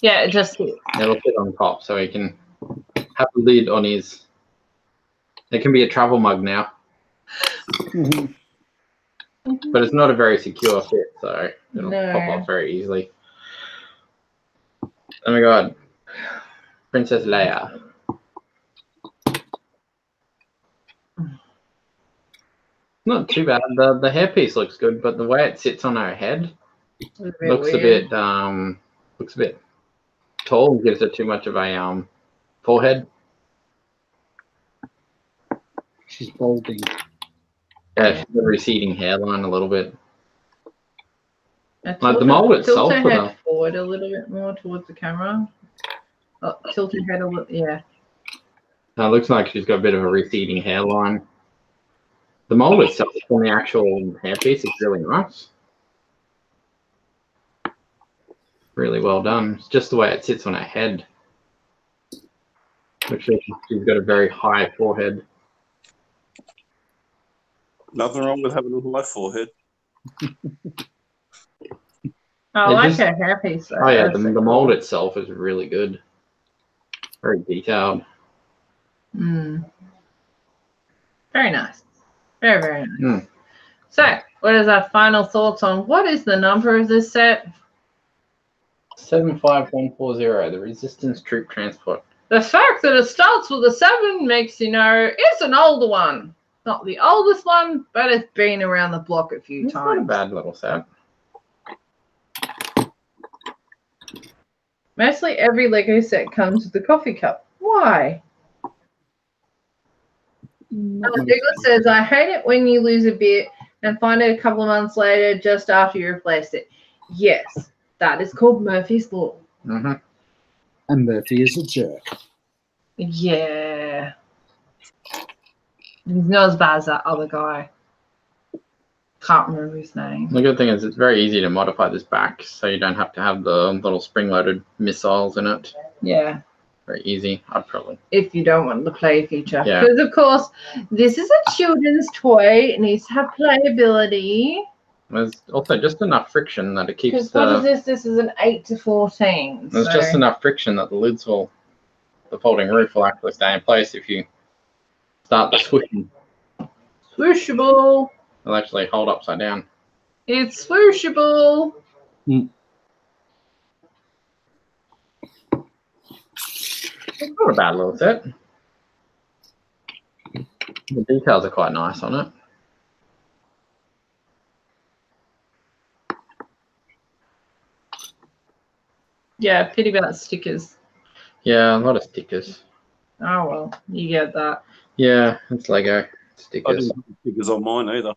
Yeah, it just It'll fit on top, so he can have a lid on his. It can be a travel mug now, but it's not a very secure fit, so it'll pop off very easily. Oh my god, Princess Leia. Not too bad. The hairpiece looks good, but the way it sits on her head looks a bit tall and gives it too much of a forehead. She's balding. Yeah, she's got a receding hairline a little bit. Like the mold itself. Tilt her head forward a little bit more towards the camera. Oh, tilt her head a little, yeah. It looks like she's got a bit of a receding hairline. The mold itself from the actual hairpiece is really nice. Really well done. It's just the way it sits on her head. Which she's got a very high forehead. Nothing wrong with having a high forehead. I like her hairpiece though. Oh yeah, the mold itself is really good. Very detailed. Very nice. Very, very nice. So, what is our final thoughts on what is the number of this set? 75140, the Resistance Troop Transport. The fact that it starts with a 7 makes you know it's an older one. Not the oldest one, but it's been around the block a few times. Not a bad little set. Mostly every Lego set comes with a coffee cup. Why? Douglas says, I hate it when you lose a bit and find it a couple of months later just after you replace it. Yes, that is called Murphy's Law. And Murphy is a jerk. Yeah. He's not as bad as that other guy. Can't remember his name. The good thing is it's very easy to modify this back, so you don't have to have the little spring-loaded missiles in it. Yeah. Very easy. I'd probably. If you don't want the play feature. Yeah. Because, of course, this is a children's toy. It needs to have playability. There's also just enough friction that it keeps Because what is this? This is an 8 to 14. There's just enough friction that the lids will, the folding roof will actually stay in place if you start the swishing. swooshable. It'll actually hold upside down. It's swooshable. It's not a bad little set. The details are quite nice on it. Yeah, pity about stickers. Yeah, a lot of stickers. Oh well, you get that. Yeah, it's Lego I stickers. didn't put stickers on mine either.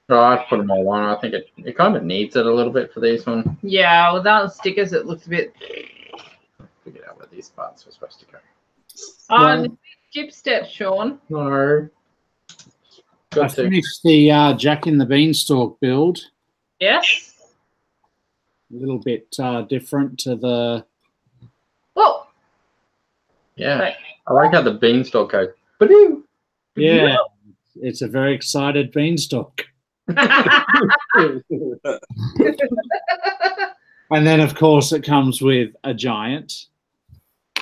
Oh, I put them all on. I think it kind of needs it a little bit for these ones. Yeah, without stickers, it looks a bit. Figured out where these parts were supposed to go. Oh, skip steps, Sean. No. I Got to. finished the Jack in the Beanstalk build. Yes. A little bit different to the. Oh. Yeah. Right. I like how the beanstalk goes. Badoo! Yeah, it's a very excited beanstalk. And then, of course, it comes with a giant.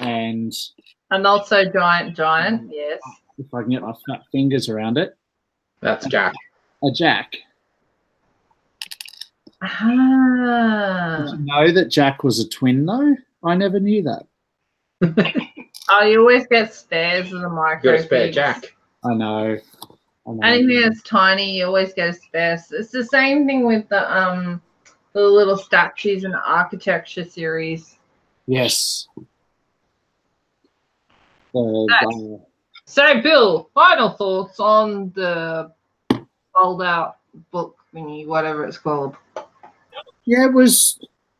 And also giant, yes. if I can get my fat fingers around it, That's Jack. a Jack. Ah. Did you know that Jack was a twin, though? I never knew that. Oh, you always get spares of the micro. Got a spare things. Jack. I know. Anything that's tiny, you always get a spare. It's the same thing with the little statues in the architecture series. Yes. So, Bill, final thoughts on the fold-out book thingy, whatever it's called. Yeah,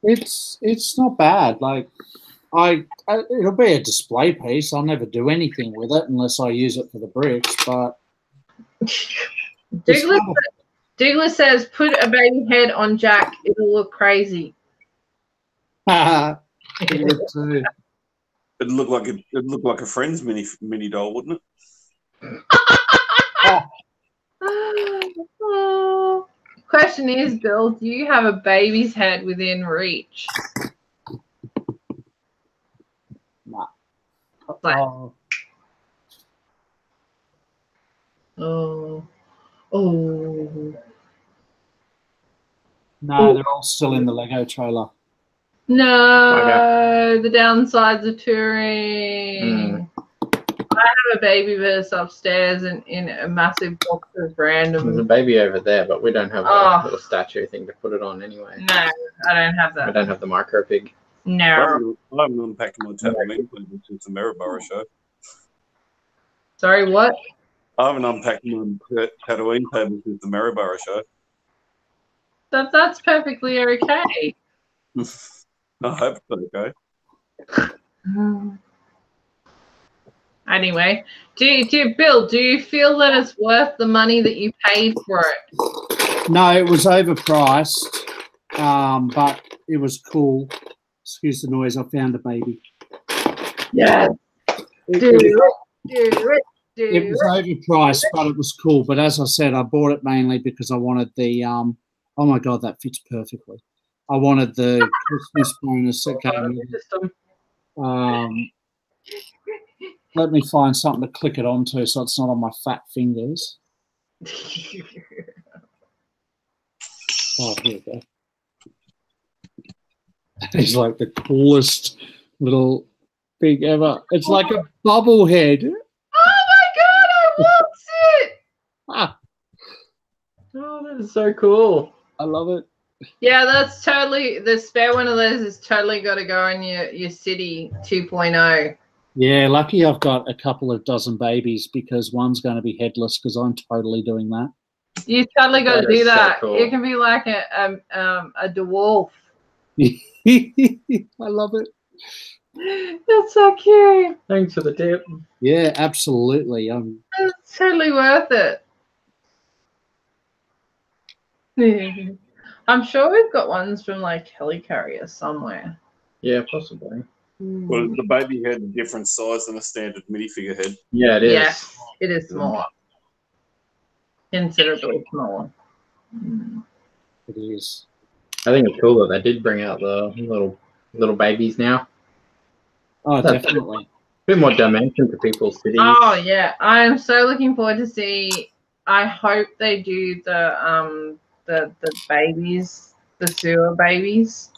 it's not bad. Like, it'll be a display piece. I'll never do anything with it unless I use it for the bricks. But Douglas says, "Put a baby head on Jack. It'll look crazy." It'd look like a friend's mini doll, wouldn't it? Question is, Bill, do you have a baby's head within reach? Nah. Like, No, Oh. they're all still in the Lego trailer. No, the downsides of touring. I have a baby verse upstairs in a massive box of random. There's a baby over there, but we don't have Oh. a little statue thing to put it on anyway. No, I don't have We that. don't have the micro pig. No. I haven't unpacked my Tatooine table since the Maryborough show. Sorry, what? I haven't unpacked my Tatooine table since the Maryborough show. That's perfectly okay. I hope it's okay. Anyway, Bill, do you feel that it's worth the money that you paid for it? No, it was overpriced, but it was cool. Excuse the noise. I found a baby. Yeah. It was overpriced, but it was cool. But as I said, I bought it mainly because I wanted the oh my god, that fits perfectly. I wanted the Christmas bonus that came with. Let me find something to click it onto so it's not on my fat fingers. Oh, here we go. It's like the coolest little thing ever. It's like a bubble head. Oh my god, I want it! Ah, Oh, that is so cool. I love it. Yeah, that's totally, the spare one of those is totally got to go in your City 2.0. Yeah, lucky I've got a couple of dozen babies because one's going to be headless because I'm totally doing that. You totally got to That do is so that. cool. It can be like a dwarf. I love it. That's so cute. Thanks for the tip. Yeah, absolutely. It's totally worth it. I'm sure we've got ones from like Helicarrier somewhere. Yeah, possibly. Well, the baby head a different size than a standard minifigure head. Yeah, it is. Yes, it is smaller. Considerably smaller. It is. I think it's cool that they did bring out the little babies now. Oh, That's definitely. A bit more dimension to people's cities. Oh yeah, I am so looking forward to see I hope they do the babies, the sewer babies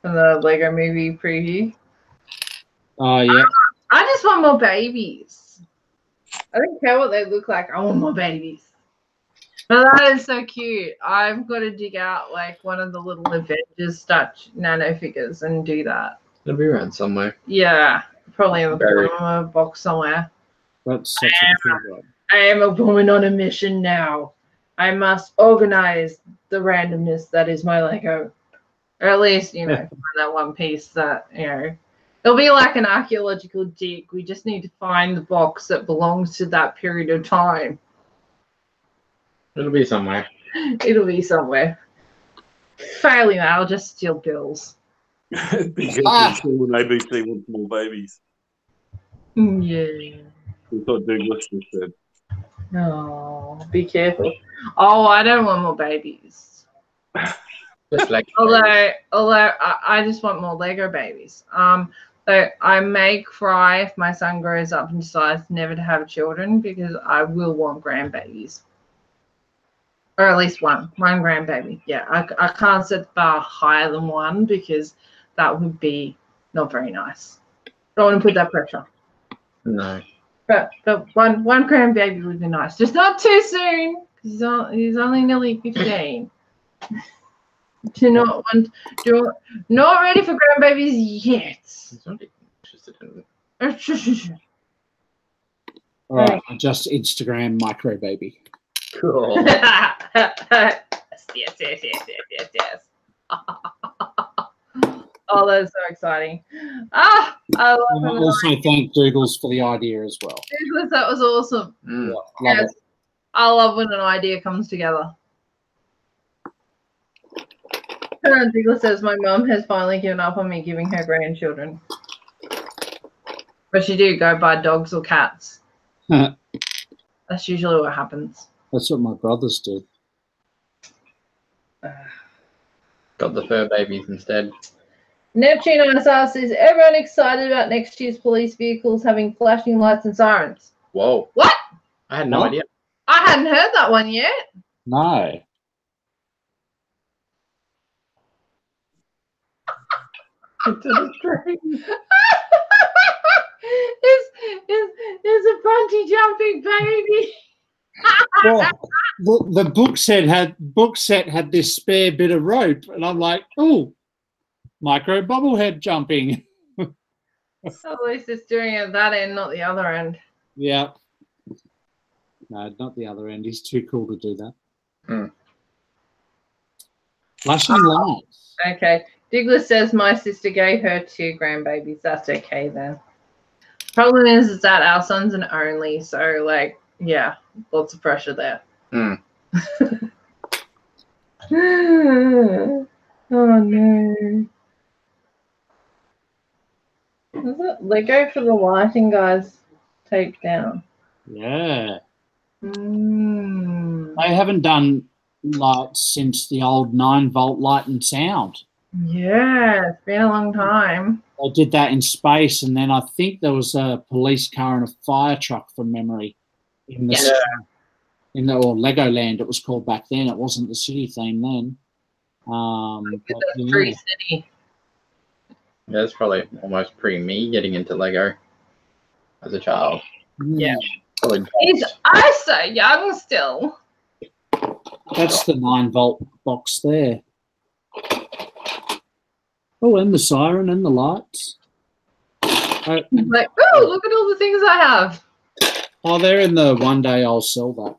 from the Lego movie preview. Oh, yeah. I just want more babies. I don't care what they look like. I want more babies. But that is so cute. I've got to dig out like one of the little Avengers Dutch nano figures and do that. It'll be around somewhere. Yeah, probably in the Buried. bottom of a box somewhere. That's such a cool one. I am a woman on a mission now. I must organize the randomness that is my Lego. Or at least, you know, find that one piece that, you know, it'll be like an archaeological dig. We just need to find the box that belongs to that period of time. It'll be somewhere. It'll be somewhere. Failing that, I'll just steal bills. Because when ABC wants more babies. Yeah. That's what Douglas just said. Oh, be careful. Oh, I don't want more babies. Just like Although I just want more Lego babies. So I may cry if my son grows up and decides never to have children because I will want grandbabies. Or at least one grandbaby. Yeah, I can't set the bar higher than one because that would be not very nice. Don't want to put that pressure. no. But one grandbaby would be nice. Just not too soon because he's only nearly 15. Not ready for grandbabies yet. He's not interested in All right, I just Instagram micro baby. Cool. yes. Oh, that's so exciting. I love And I also thank Douglas for the idea as well. Douglas, that was awesome. Mm. Love Yes. it. I love when an idea comes together. Douglas says, my mum has finally given up on me giving her grandchildren. But she do go buy dogs or cats. That's usually what happens. That's what my brothers do. Got the fur babies instead. Neptune asks, is everyone excited about next year's police vehicles having flashing lights and sirens? Whoa. What? I had no What? idea. I hadn't heard that one yet. No. It's a bungee jumping baby. Well, the book set had this spare bit of rope, and I'm like, oh, micro bubblehead jumping. At least it's doing it at that end, not the other end. Yeah. No, not the other end. He's too cool to do that. Hmm. Flashing lights. Okay. Douglas says my sister gave her 2 grandbabies. That's okay then. Problem is that our son's an only, so like, yeah, lots of pressure there. Mm. Oh no. Is it Lego for the lighting guys taped down? Yeah. Mm. They haven't done lights since the old 9-volt light and sound. Yeah, it's been a long time. They did that in space, and then I think there was a police car and a fire truck from memory in the or Legoland. It was called back then. It wasn't the city theme then. But, yeah. Free City. Yeah, that's probably almost pre-me getting into Lego as a child. Yeah. Probably I'm so young still. That's the 9-volt box there. Oh, and the siren and the lights. Like, oh, look at all the things I have. Oh, they're in the one day I'll sell that.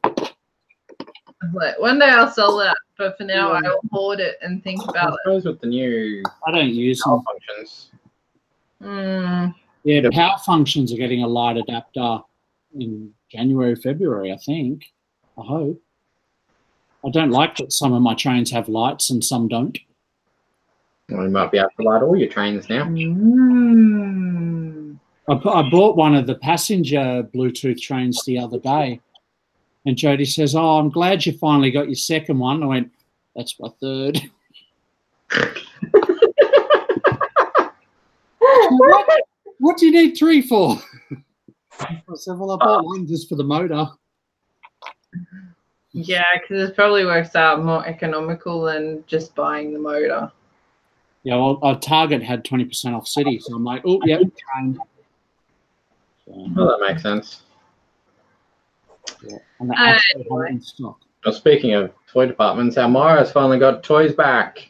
Like, one day I'll sell that, but for now I will hoard it and think I about it. suppose with the new I don't use power them. functions. Yeah, the power functions are getting a light adapter in January, February, I think. I hope. I don't like that some of my trains have lights and some don't. Well, you might be able to light all your trains now. I bought one of the passenger Bluetooth trains the other day, and Jody says, "Oh, I'm glad you finally got your second one." I went, "That's my third." What do you need 3 for? I said, "Well, I bought one just for the motor." Yeah, because it probably works out more economical than just buying the motor. Yeah, well, our Target had 20% off City, so I'm like, oh, yep, trained. So, Well, that makes sense. yeah. And they actually have it in stock. Well, speaking of toy departments, Almira's finally got toys back.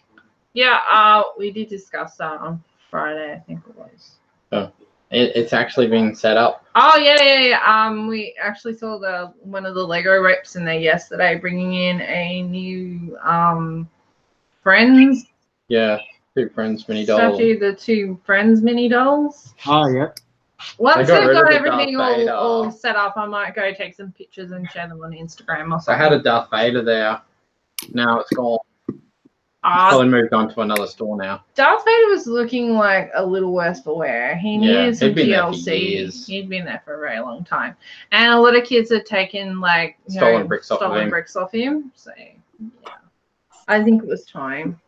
Yeah, we did discuss that on Friday, I think it was. Oh, it's actually been set up. Oh yeah. We actually saw one of the Lego reps in there yesterday, bringing in a new Friends. Yeah, 2 Friends mini dolls. Statue, the 2 Friends mini dolls. Oh, yeah. Once got they've rid of got the everything Darth Vader. all set up, I might go take some pictures and share them on Instagram or I something. had a Darth Vader there. Now it's gone. Probably moved on to another store now. Darth Vader was looking like a little worse for wear. He needed some TLC. He'd been there for a very long time. And a lot of kids had taken like stolen bricks off him. So yeah. I think it was time.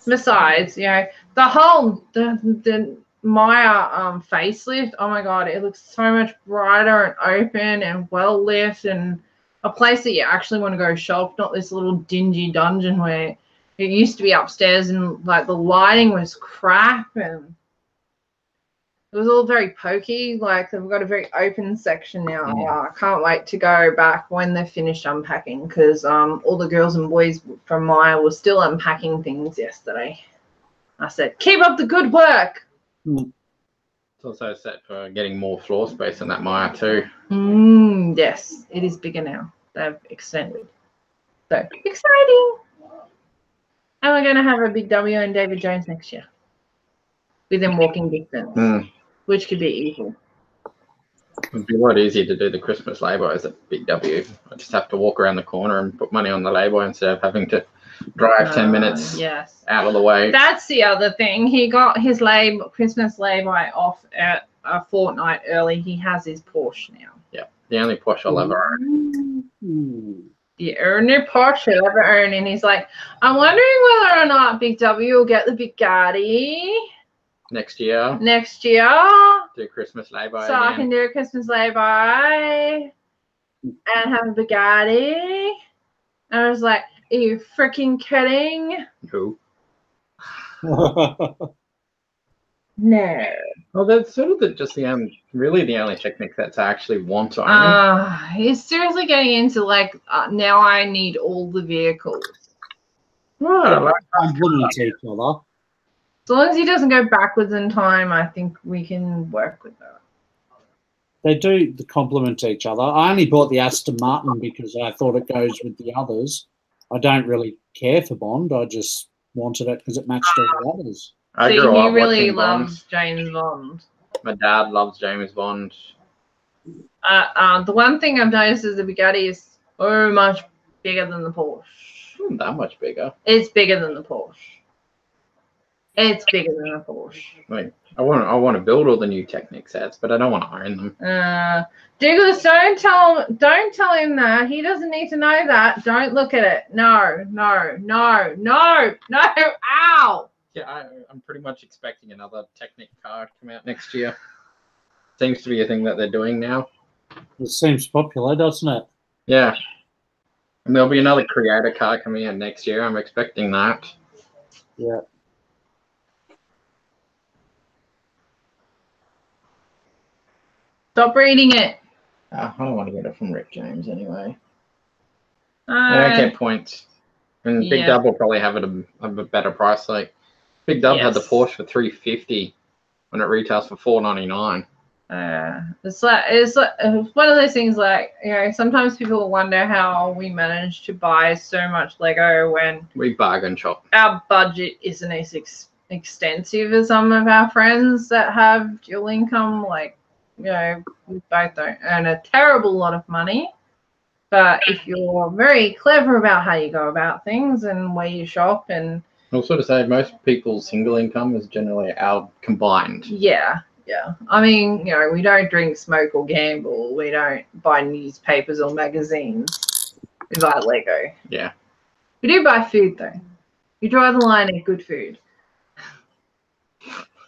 Besides, the whole the Maya facelift, oh my god, it looks so much brighter and open and well lit and a place that you actually want to go shop, not this little dingy dungeon where it used to be upstairs and like the lighting was crap and it was all very pokey. Like they've got a very open section now. I can't wait to go back when they're finished unpacking because all the girls and boys from Maya were still unpacking things yesterday. I said, keep up the good work. It's also set for getting more floor space in that Maya too. Yes, it is bigger now. They've extended. So exciting. And we're going to have a Big W and David Jones next year. Within walking distance, which could be easy. It'd be a lot easier to do the Christmas laybys at Big W. I just have to walk around the corner and put money on the layby instead of having to drive 10 minutes out of the way. That's the other thing. He got his Christmas lay-by off at a fortnight early. He has his Porsche now. Yeah, the only Porsche I'll ever own. The only Porsche I'll ever own. And he's like, I'm wondering whether or not Big W will get the Bugatti. Next year. Do Christmas lay-by so again. I can do a Christmas lay-by and have a Bugatti. And I was like, are you freaking kidding? Who? No. Well, that's sort of just the only Technic that's I actually want to own. He's seriously getting into like now I need all the vehicles. Well, complement each other. As long as he doesn't go backwards in time, I think we can work with that. They do complement each other. I only bought the Aston Martin because I thought it goes with the others. I don't really care for Bond. I just wanted it because it matched all the others. I grew up really watching loves James Bond. My dad loves James Bond. The one thing I've noticed is the Bugatti is so much bigger than the Porsche. Not that much bigger. It's bigger than the Porsche. It's bigger than a Porsche. Wait, I want to build all the new Technic sets, but I don't want to own them. Douglas, don't tell him that. He doesn't need to know that. Don't look at it. No. Ow! Yeah, I'm pretty much expecting another Technic car to come out next year. Seems to be a thing that they're doing now. It seems popular, doesn't it? Yeah. And there'll be another Creator car coming out next year. I'm expecting that. Yeah. Stop reading it. I don't want to get it from Rick James anyway. I don't get points. And Big Dub will probably have it a better price. Like Big Dub had the Porsche for $350 when it retails for $499. It's one of those things. Like sometimes people wonder how we manage to buy so much Lego when we bargain shop. Our budget isn't as extensive as some of our friends that have dual income. Like. We both don't earn a terrible lot of money, but if you're very clever about how you go about things and where you shop and I'll sort of say most people's single income is generally our combined. Yeah. I mean, we don't drink, smoke, or gamble. We don't buy newspapers or magazines. We buy Lego. Yeah. We do buy food though. We draw the line at good food.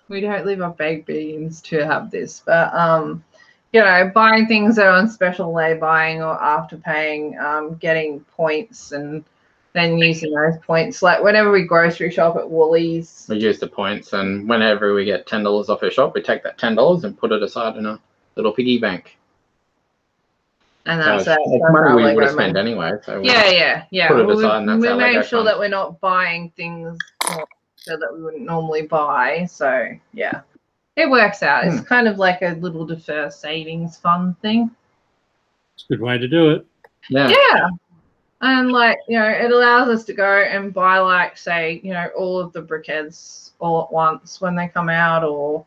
We don't live off baked beans to have this, but buying things that are on special day buying or after paying, getting points and then using those points. Like whenever we grocery shop at Woolies, we use the points, and whenever we get $10 off a shop, we take that $10 and put it aside in a little piggy bank. And that's it's money we would have spent anyway. So yeah. Put it aside, and that's we our Lego make sure fund. that we're not buying things that we wouldn't normally buy. So yeah, it works out. It's kind of like a little deferred savings fund thing. It's a good way to do it. Yeah. And it allows us to go and buy say all of the brickheads all at once when they come out, or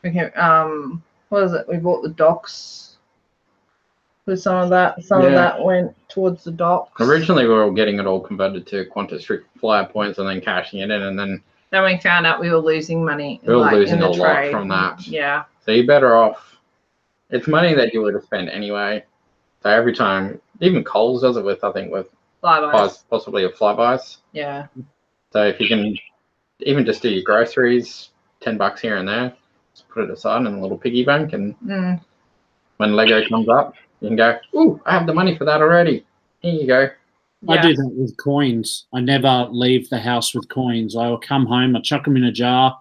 we can what is it? We bought the docks. With some of that went towards the docks. Originally, we were getting it all converted to Qantas Flyer points and then cashing it in, and then we found out we were losing money. We were losing a lot from that. Yeah. So you're better off. It's money that you would have spent anyway. So every time, even Coles does it with Flybys. Possibly a Flybys. Yeah. So if you can even just do your groceries, $10 here and there, just put it aside in a little piggy bank, and when Lego comes up, you can go, ooh, I have the money for that already. Here you go. I do that with coins. I never leave the house with coins. I will come home, I chuck them in a jar,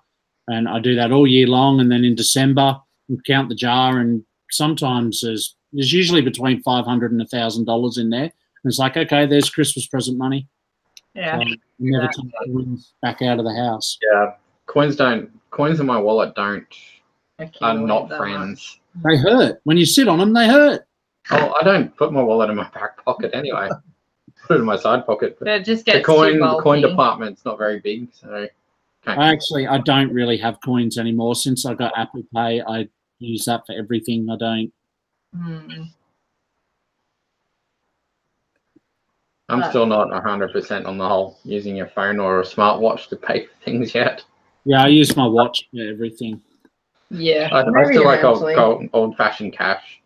and I do that all year long. And then in December, we count the jar, and sometimes there's usually between $500 and $1,000 in there. And it's like, okay, there's Christmas present money. Yeah. So I never take coins back out of the house. Yeah. Coins in my wallet are not friends. They hurt. When you sit on them, they hurt. Oh, I don't put my wallet in my back pocket anyway. Put it in my side pocket. But it just gets the coin department's not very big, so I don't really have coins anymore. Since I got Apple Pay, I use that for everything. I don't. I'm still not 100% on the whole using your phone or a smartwatch to pay for things yet. Yeah, I use my watch for everything. Yeah, I still like old-fashioned cash.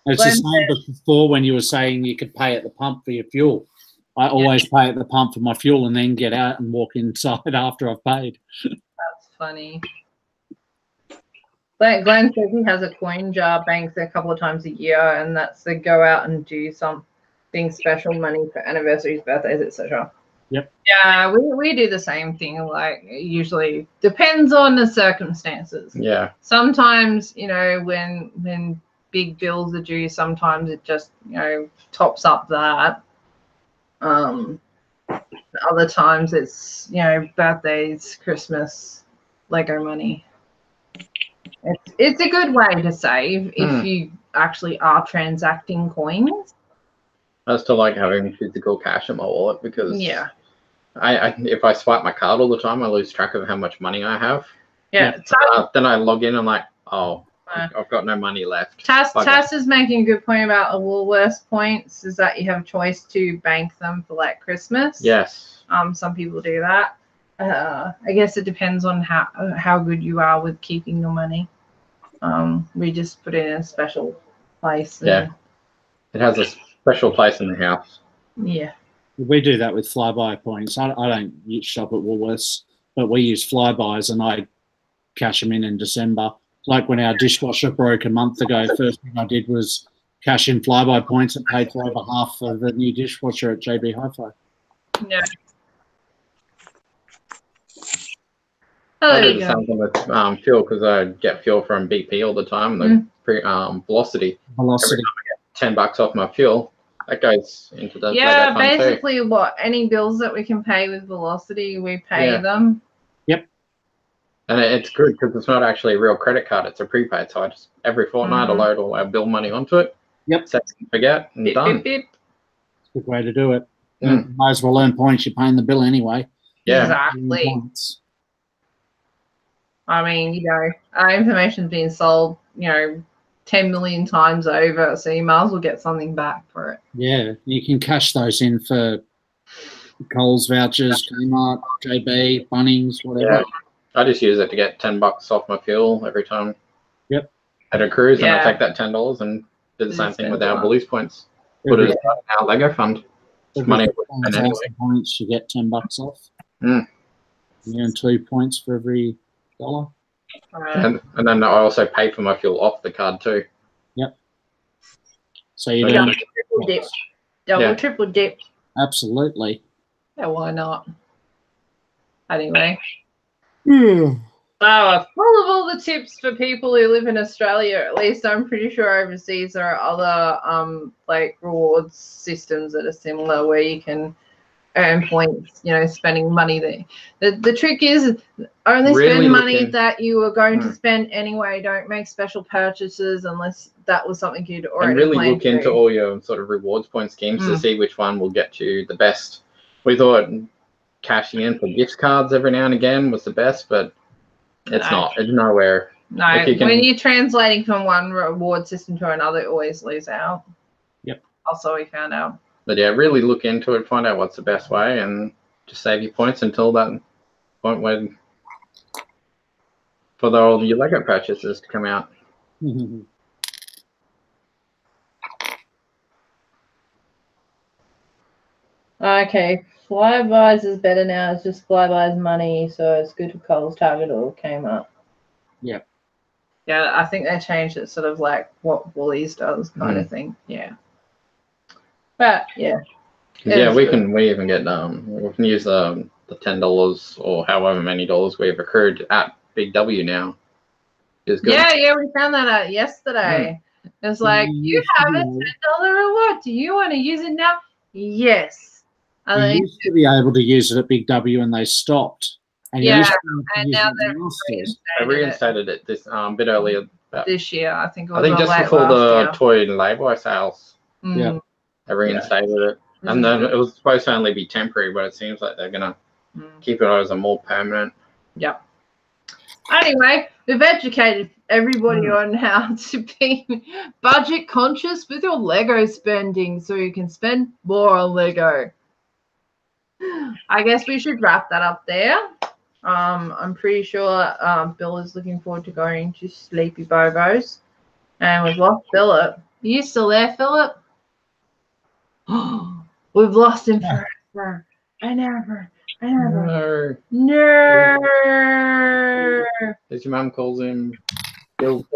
It's the same as before when you were saying you could pay at the pump for your fuel. I always pay at the pump for my fuel and then get out and walk inside after I've paid. That's funny. Glenn says he has a coin jar, banks a couple of times a year, and that's to go out and do something special, money for anniversaries, birthdays, etc. Yep. Yeah, we do the same thing. Like usually depends on the circumstances. Yeah. Sometimes when big bills are due, sometimes it just tops up that. Other times it's birthdays, Christmas, Lego money. It's a good way to save if you actually are transacting coins. I still like having physical cash in my wallet because if I swipe my card all the time, I lose track of how much money I have. Yeah. Then I log in and I'm like, oh, I've got no money left. Tass is making a good point about the Woolworths points, is that you have a choice to bank them for like Christmas. Yes. Some people do that. I guess it depends on how good you are with keeping your money. We just put it in a special place. Yeah. It has a special place in the house. Yeah. We do that with flyby points. I don't shop at Woolworths, but we use flybys and I cash them in December. Like when our dishwasher broke a month ago, first thing I did was cash in flyby points and paid for over half of the new dishwasher at JB Hi-Fi. Yeah. I do the same thing with fuel because I get fuel from BP all the time. The Velocity. Every time I get $10 off my fuel, that goes into the Lego fund basically too. any bills that we can pay with Velocity, we pay them. Yep. And it's good because it's not actually a real credit card; it's a prepaid. So I just every fortnight I load all our bill money onto it. Yep. Set and forget and done. Beep. It's a good way to do it. Might as well earn points. You're paying the bill anyway. Yeah. Exactly. I mean, our information's being sold, 10 million times over, so you might as well get something back for it. Yeah, you can cash those in for Coles vouchers, Kmart, JB, Bunnings, whatever. Yeah. I just use it to get $10 off my fuel every time. Yep. At a cruise, and I take that $10 and do the same thing with our Belize points. Put it in our Lego fund. Money anyway. Points, you get $10 off. You earn 2 points for every $1. And then I also pay for my fuel off the card too. Yep. So you Yeah. don't Triple dip. Double, triple dip. absolutely. Yeah, why not? Anyway. Yeah. Oh, full of all the tips for people who live in Australia. At least I'm pretty sure overseas there are other like rewards systems that are similar where you can earn points, you know, spending money there. The trick is only Really spend money looking- that you are going to spend anyway. Don't make special purchases unless that was something you'd already And really planned look into to. all your sort of rewards point schemes to see which one will get you the best. We thought cashing in for gift cards every now and again was the best, but it's not. It's nowhere. No, Like you can- when you're translating from one reward system to another, it always lose out. Yep. Also, we found out. But yeah, really look into it, find out what's the best way, and just save your points until that point when for all your Lego purchases to come out. Okay, Flybuys is better now. It's just Flybuys money, so it's good for Coles, Target, or Kmart. Yep. Yeah, I think they changed it sort of like what Woolies does kind of thing. Yeah. But yeah. Yeah, we even get we can use the $10 or however many dollars we've accrued at Big W now. Is good. Yeah, we found that out yesterday. It's like, you have a $10 reward. Do you want to use it now? Yes. You used to be able to use it at Big W and they stopped. And you used to be able to and use now it in Masters. I reinstated it this bit earlier. This year, I think it was. I think just late before last the toy and Layboy sales. year. Yeah. I reinstated it. And then it was supposed to only be temporary, but it seems like they're going to keep it as a more permanent. Yep. Anyway, we've educated everybody on how to be budget conscious with your Lego spending so you can spend more on Lego. I guess we should wrap that up there. I'm pretty sure Bill is looking forward to going to Sleepy Bobos. And we've lost Philip. Are you still there, Philip? We've lost him forever and ever and ever. No. As your mum calls him Bill.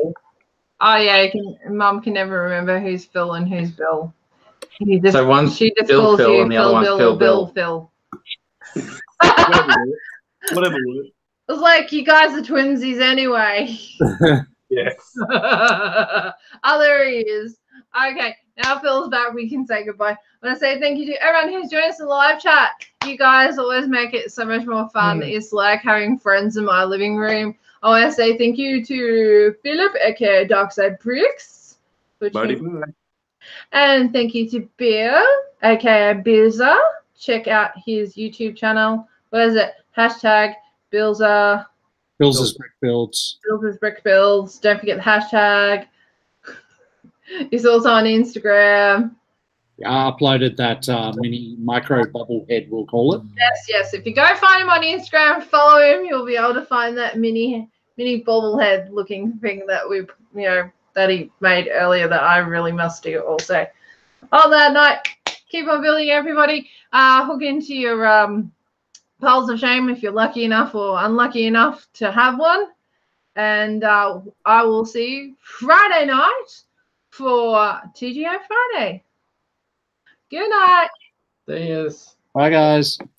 Oh yeah, Mum can never remember who's Phil and who's Bill. She just Bill calls Phil you and the other one's Phil Phil. Whatever. It's like you guys are twinsies anyway. Yes. Oh, there he is. Okay, now Phil's back. We can say goodbye. I want to say thank you to everyone who's joined us in the live chat. You guys always make it so much more fun. It's like having friends in my living room. I want to say thank you to Philip, aka Darkside Bricks. And thank you to Bill, aka Bilza. Check out his YouTube channel. What is it? Hashtag Bilza. Bill's Brick Builds. Bill's Brick Builds. Don't forget the hashtag. He's also on Instagram. I uploaded that mini micro bubble head, we'll call it. Yes. If you go find him on Instagram, follow him, you'll be able to find that mini bobblehead looking thing that we, that he made earlier that I really must do also. On that night, keep on building, everybody. Hook into your piles of shame if you're lucky enough or unlucky enough to have one. And I will see you Friday night for TGI Friday. Good night. There he is. Bye, guys.